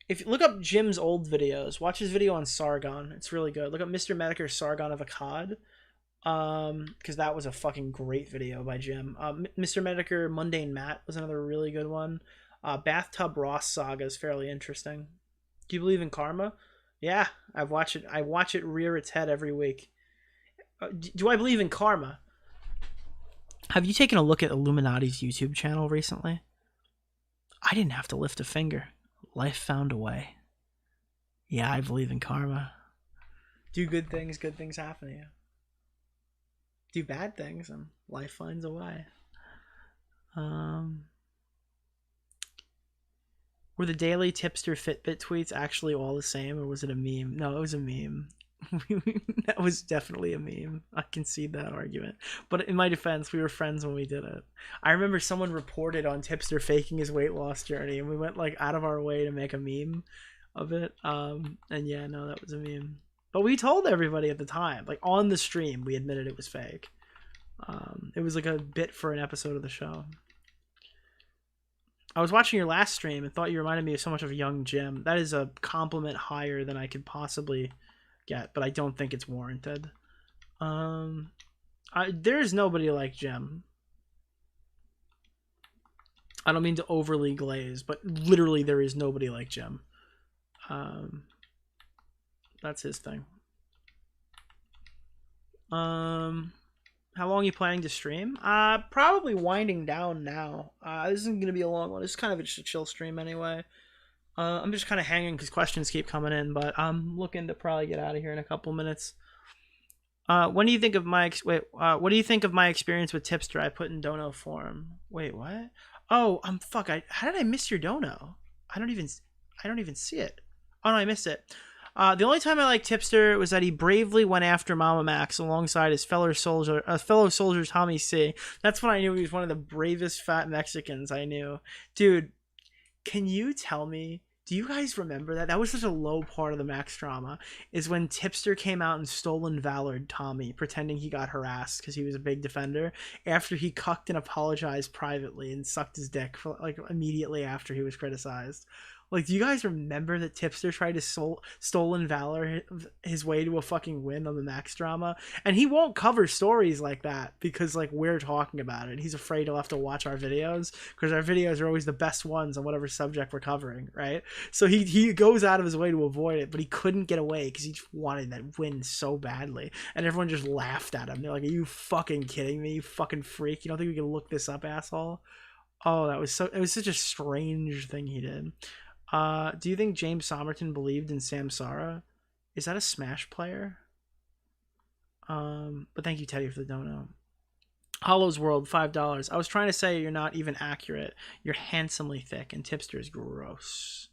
If you look up Jim's old videos, watch his video on Sargon. It's really good. Look up Mr. Medicare Sargon of Akkad. Because that was a fucking great video by Jim. Mr. Medicare Mundane Matt was another really good one. Bathtub Ross Saga is fairly interesting. Do you believe in karma? Yeah, I watch it rear its head every week. Do I believe in karma? Have you taken a look at Illuminati's YouTube channel recently? I didn't have to lift a finger. Life found a way. Yeah, I believe in karma. Do good things happen to you. Do bad things, and life finds a way. Were the daily tipster Fitbit tweets actually all the same, or was it a meme? No, it was a meme. That was definitely a meme. I concede that argument. But in my defense, we were friends when we did it. I remember someone reported on Tipster faking his weight loss journey, and we went like out of our way to make a meme of it. And yeah, no, that was a meme. But we told everybody at the time, like on the stream, we admitted it was fake. It was like a bit for an episode of the show. I was watching your last stream and thought you reminded me of so much of a young Jim. That is a compliment higher than I could possibly get, but I don't think it's warranted. There's nobody like Jim. I don't mean to overly glaze, but literally there is nobody like Jim. That's his thing. How long are you planning to stream? Probably winding down now. This isn't going to be a long one. It's kind of just a chill stream anyway. I'm just kind of hanging because questions keep coming in, but I'm looking to probably get out of here in a couple minutes. What do you think of my experience with Tipster? I put in dono form. Wait, what? Oh, fuck. How did I miss your dono? I don't even see it. Oh no, I missed it. The only time I liked Tipster was that he bravely went after Mama Max alongside his fellow soldier Tommy C. That's when I knew he was one of the bravest fat Mexicans I knew. Dude, can you tell me, do you guys remember that? That was such a low part of the Max drama, is when Tipster came out and stolen valored Tommy, pretending he got harassed because he was a big defender, after he cucked and apologized privately and sucked his dick for, like, immediately after he was criticized. Like, do you guys remember that Tipster tried to stolen valor his way to a fucking win on the Max drama? And he won't cover stories like that because, like, we're talking about it. He's afraid he'll have to watch our videos because our videos are always the best ones on whatever subject we're covering, right? So he goes out of his way to avoid it, but he couldn't get away because he just wanted that win so badly. And everyone just laughed at him. They're like, are you fucking kidding me, you fucking freak? You don't think we can look this up, asshole? Oh, it was such a strange thing he did. Do you think James Somerton believed in Samsara? Is that a Smash player? But thank you, Teddy, for the dono. Hollow's World, $5. I was trying to say you're not even accurate. You're handsomely thick, and Tipster is gross.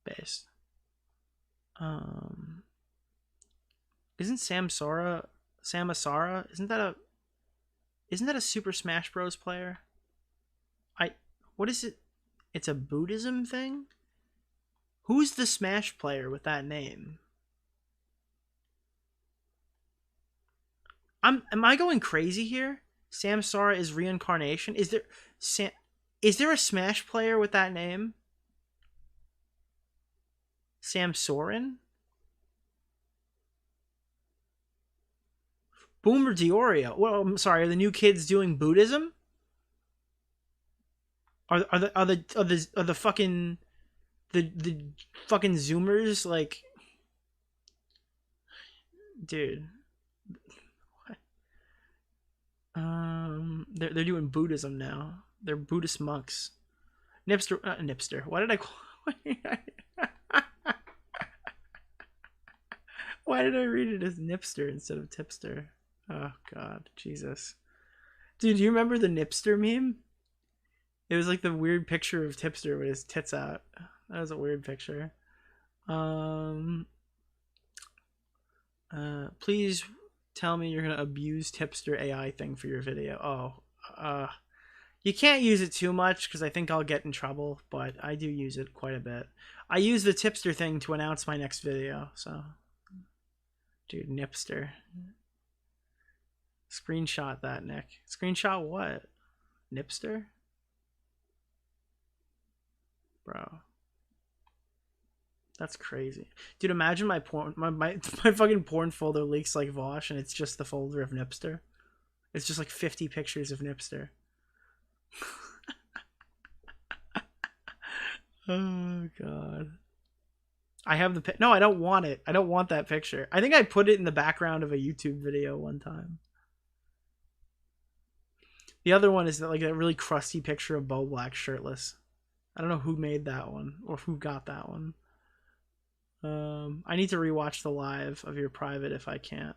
Based. Isn't Samasara? Isn't that a Super Smash Bros. Player? What is it? It's a Buddhism thing? Who's the Smash player with that name? Am I going crazy here? Samsara is reincarnation? Is there a Smash player with that name? Samsorin? Boomer DeOrio. Well, I'm sorry, are the new kids doing Buddhism? Are the fucking the fucking Zoomers, like, dude, what? They're doing Buddhism now. They're Buddhist monks. Nipster. Why did I call? Why did I read it as Nipster instead of Tipster? Oh God, Jesus, dude, do you remember the Nipster meme? It was like the weird picture of Tipster with his tits out. That was a weird picture. Please tell me you're gonna abuse Tipster AI thing for your video. You can't use it too much because I think I'll get in trouble, but I do use it quite a bit. I use the Tipster thing to announce my next video, so. Dude, Nipster. Screenshot that, Nick. Screenshot what? Nipster? Bro. That's crazy. Dude, imagine my fucking porn folder leaks like Vosh and it's just the folder of Nipster. It's just like 50 pictures of Nipster. Oh God. I have the no, I don't want it. I don't want that picture. I think I put it in the background of a YouTube video one time. The other one is like a really crusty picture of Bo Black shirtless. I don't know who made that one or who got that one. I need to rewatch the live of your private if I can't.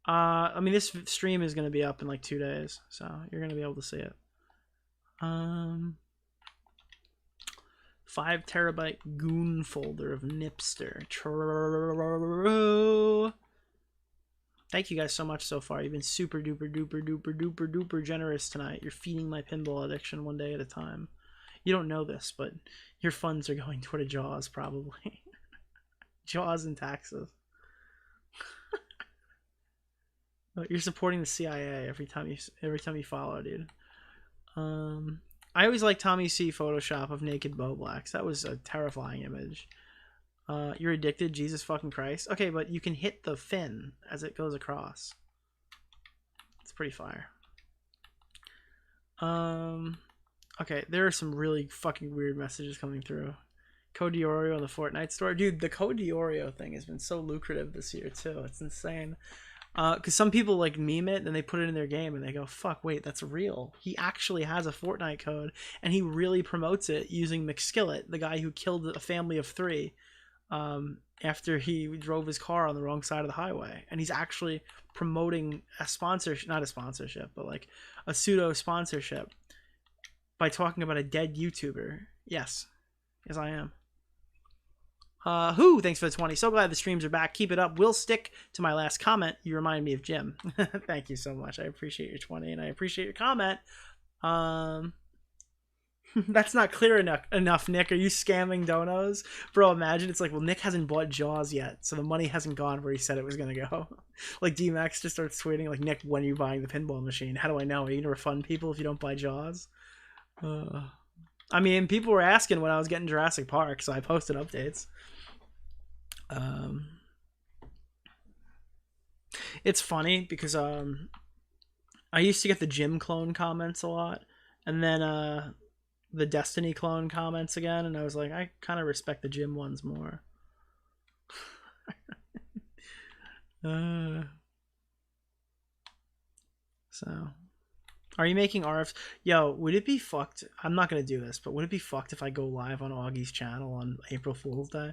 I mean, this stream is going to be up in like 2 days, so you're going to be able to see it. 5 terabyte goon folder of Nipster. True. Thank you guys so much so far. You've been super duper duper duper duper duper generous tonight. You're feeding my pinball addiction one day at a time. You don't know this, but your funds are going toward a Jaws probably. Jaws and taxes. You're supporting the CIA every time you follow, dude. I always like Tommy C Photoshop of naked Bo Blacks. That was a terrifying image. You're addicted, Jesus fucking Christ. Okay, but you can hit the fin as it goes across. It's pretty fire. Okay, there are some really fucking weird messages coming through. Code DeOrio in the Fortnite store. Dude, the Code DeOrio thing has been so lucrative this year too. It's insane. Because some people like meme it and they put it in their game and they go, fuck, wait, that's real. He actually has a Fortnite code and he really promotes it using McSkillet, the guy who killed a family of 3 after he drove his car on the wrong side of the highway. And he's actually promoting a sponsorship, not a sponsorship, but like a pseudo sponsorship by talking about a dead YouTuber. Yes. Yes, I am. Thanks for the 20. So glad the streams are back. Keep it up. Will stick to my last comment. You remind me of Jim. Thank you so much. I appreciate your 20 and I appreciate your comment. That's not clear enough, Nick. Are you scamming donos? Bro, imagine it's like, well, Nick hasn't bought Jaws yet, so the money hasn't gone where he said it was going to go. Like, D-Max just starts tweeting, like, Nick, when are you buying the pinball machine? How do I know? Are you going to refund people if you don't buy Jaws? I mean, people were asking when I was getting Jurassic Park, so I posted updates. It's funny because I used to get the Jim clone comments a lot, and then the Destiny clone comments again, and I was like, I kind of respect the Jim ones more. So, are you making RFs? Yo, would it be fucked? I'm not gonna do this, but would it be fucked if I go live on Augie's channel on April Fool's Day?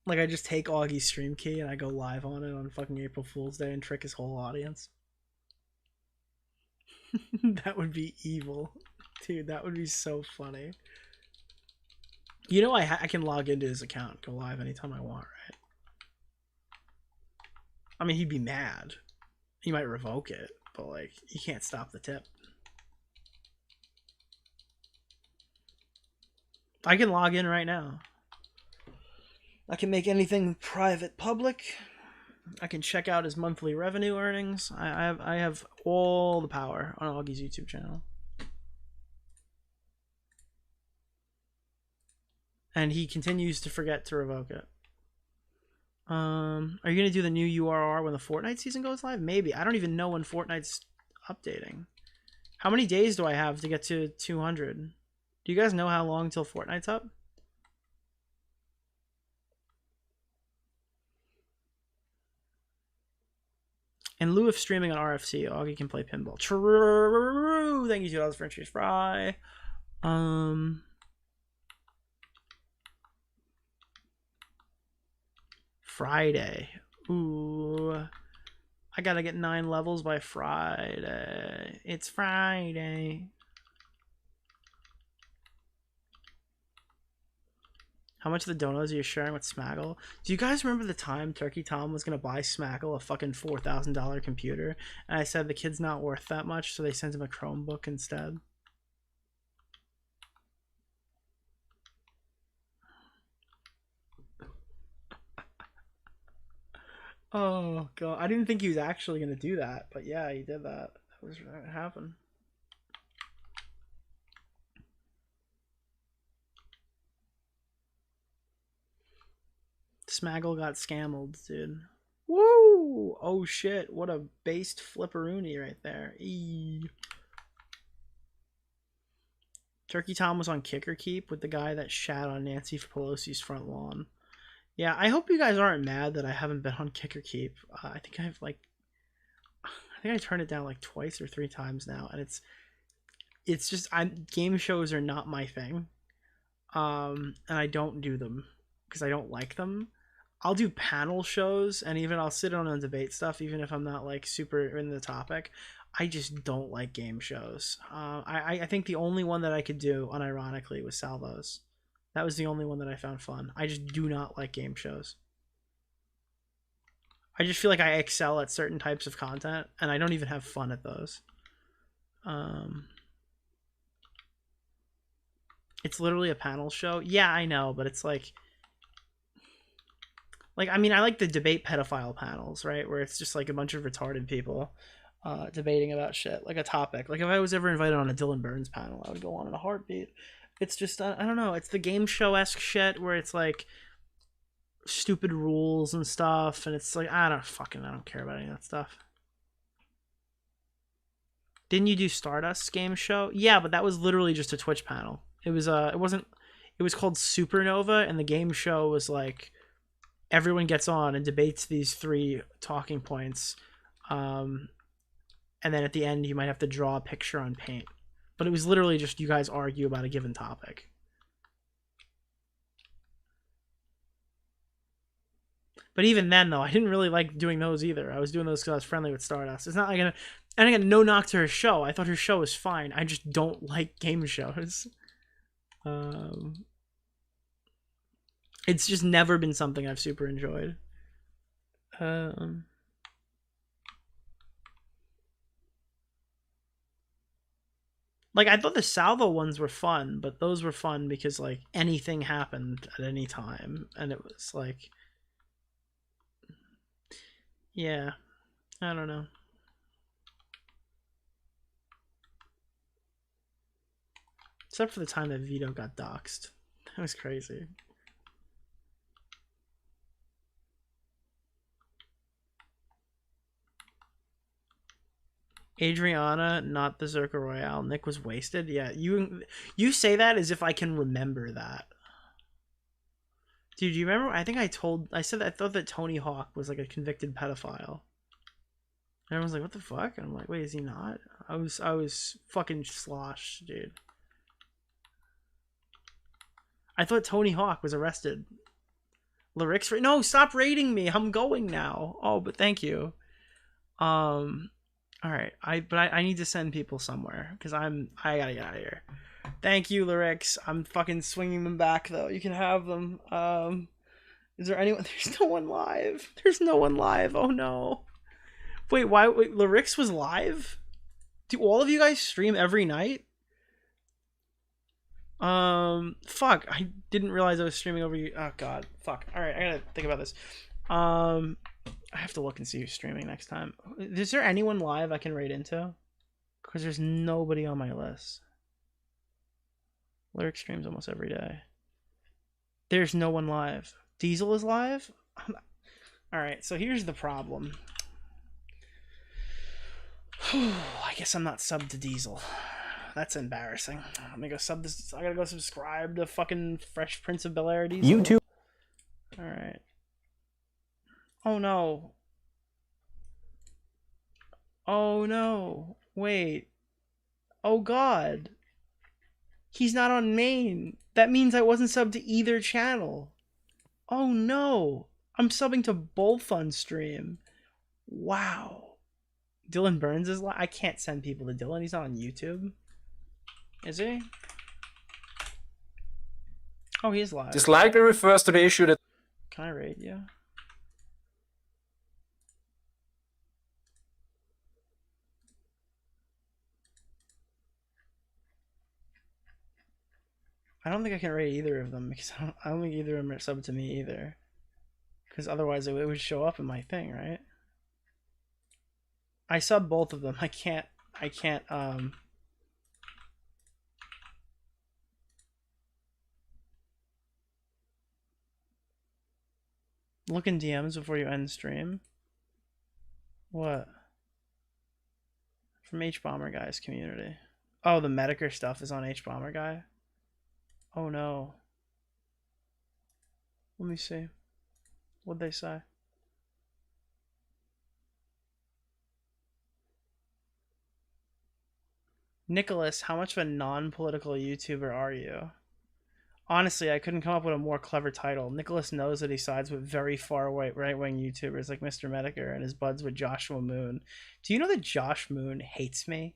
Like, I just take Augie's stream key and I go live on it on fucking April Fool's Day and trick his whole audience. That would be evil. Dude, that would be so funny. You know, I can log into his account, go live anytime I want, right? I mean, he'd be mad. He might revoke it, but, like, you can't stop the tip. I can log in right now. I can make anything private public. I can check out his monthly revenue earnings. I have all the power on Augie's YouTube channel. And he continues to forget to revoke it. Are you going to do the new URR when the Fortnite season goes live? Maybe. I don't even know when Fortnite's updating. How many days do I have to get to 200? Do you guys know how long till Fortnite's up? In lieu of streaming on RFC, Augie can play pinball. True. Thank you, $2 for Cheese Fry. Friday. Ooh. I gotta get 9 levels by Friday. It's Friday. How much of the donuts are you sharing with Smaggle? Do you guys remember the time Turkey Tom was going to buy Smaggle a fucking $4,000 computer? And I said the kid's not worth that much, so they sent him a Chromebook instead. Oh, God. I didn't think he was actually going to do that, but yeah, he did that. That was what happened. Smaggle got scammed, dude. Woo! Oh shit, what a based flipperoony right there. Eee. Turkey Tom was on Kicker Keep with the guy that shat on Nancy Pelosi's front lawn. Yeah, I hope you guys aren't mad that I haven't been on Kicker Keep. I think I turned it down like twice or 3 times now, and it's just game shows are not my thing. And I don't do them because I don't like them. I'll do panel shows, and even I'll sit on and debate stuff, even if I'm not like super in the topic. I just don't like game shows. I think the only one that I could do, unironically, was Salvos. That was the only one that I found fun. I just do not like game shows. I just feel like I excel at certain types of content, and I don't even have fun at those. It's literally a panel show. Yeah, I know, but it's like, I mean, I like the debate pedophile panels, right? Where it's just like a bunch of retarded people debating about shit, like a topic. Like if I was ever invited on a Dylan Burns panel, I would go on in a heartbeat. It's just, I don't know. It's the game show-esque shit where it's like stupid rules and stuff. And it's like, I don't care about any of that stuff. Didn't you do Stardust's game show? Yeah, but that was literally just a Twitch panel. It was, it was called Supernova, and the game show was like, everyone gets on and debates these 3 talking points. And then at the end, you might have to draw a picture on paint. But it was literally just you guys argue about a given topic. But even then, though, I didn't really like doing those either. I was doing those because I was friendly with Stardust. It's not like And again, no knock to her show. I thought her show was fine. I just don't like game shows. It's just never been something I've super enjoyed. Like, I thought the Salvo ones were fun, but those were fun because, like, anything happened at any time. And it was like... Yeah. I don't know. Except for the time that Vito got doxxed. That was crazy. Adriana, not the Zerka Royale. Nick was wasted. Yeah, you say that as if I can remember that. Dude, you remember? I think I said that I thought that Tony Hawk was like a convicted pedophile. And everyone's like, what the fuck? And I'm like, wait, is he not? I was fucking sloshed, dude. I thought Tony Hawk was arrested. Lyrics? No, stop rating me. I'm going now. Oh, but thank you. All right, I need to send people somewhere because I gotta get out of here. Thank you, Lyrics. I'm fucking swinging them back though. You can have them. Is there anyone? There's no one live. There's no one live. Oh no. Wait, why? Wait, Lyrics was live? Do all of you guys stream every night? Fuck. I didn't realize I was streaming over you. Oh god. Fuck. All right, I gotta think about this. I have to look and see who's streaming next time. Is there anyone live I can raid into? Because there's nobody on my list. Lyric streams almost every day. There's no one live. Diesel is live? Alright, so here's the problem. I guess I'm not subbed to Diesel. That's embarrassing. Let me go sub this. I gotta go subscribe to fucking Fresh Prince of Bel-Air Diesel. YouTube. Alright. Oh no. Oh no. Wait. Oh god. He's not on main. That means I wasn't subbed to either channel. Oh no. I'm subbing to both on stream. Wow. Dylan Burns is I can't send people to Dylan. He's not on YouTube. Is he? Oh, he is live. This likely refers to the issue that... Can I raid you? I don't think I can rate either of them because I don't think either of them are subbed to me either. Because otherwise it would show up in my thing, right? I sub both of them. I can't look in DMs before you end stream. What? From H-Bomber Guy's community. Oh, the Medicare stuff is on H-Bomber Guy? Oh no. Let me see. What'd they say? Nicholas, how much of a non-political YouTuber are you? Honestly, I couldn't come up with a more clever title. Nicholas knows that he sides with very far-right right-wing YouTubers like Mr. Medicare and is buds with Joshua Moon. Do you know that Josh Moon hates me?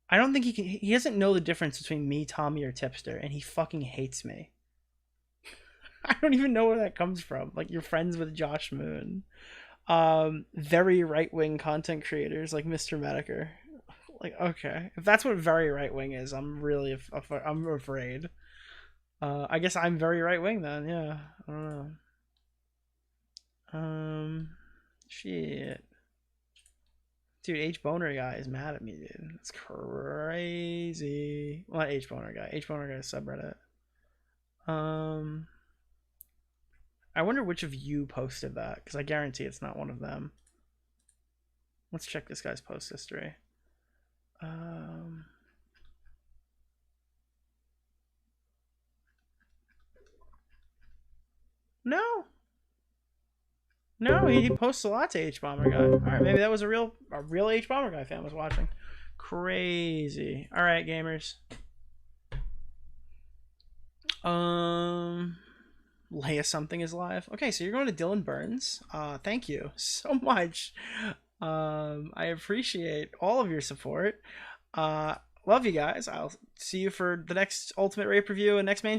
I don't think he doesn't know the difference between me, Tommy, or Tipster, and he fucking hates me. I don't even know where that comes from. Like, you're friends with Josh Moon. Very right-wing content creators like Mr. Medicare. Like, okay. If that's what very right-wing is, I'm really I'm afraid. I guess I'm very right-wing then, yeah. I don't know. Shit. Dude, H-Boner Guy is mad at me, dude. It's crazy. Well, not H-Boner Guy. H-Boner Guy is subreddit. I wonder which of you posted that, because I guarantee it's not one of them. Let's check this guy's post history. No. No, he posts a lot to H-Bomber Guy. Alright, maybe that was a real H-Bomber Guy fan was watching. Crazy. Alright, gamers. Leia something is live. Okay, so you're going to Dylan Burns. Thank you so much. I appreciate all of your support. Love you guys. I'll see you for the next Ultimate Rape review and next main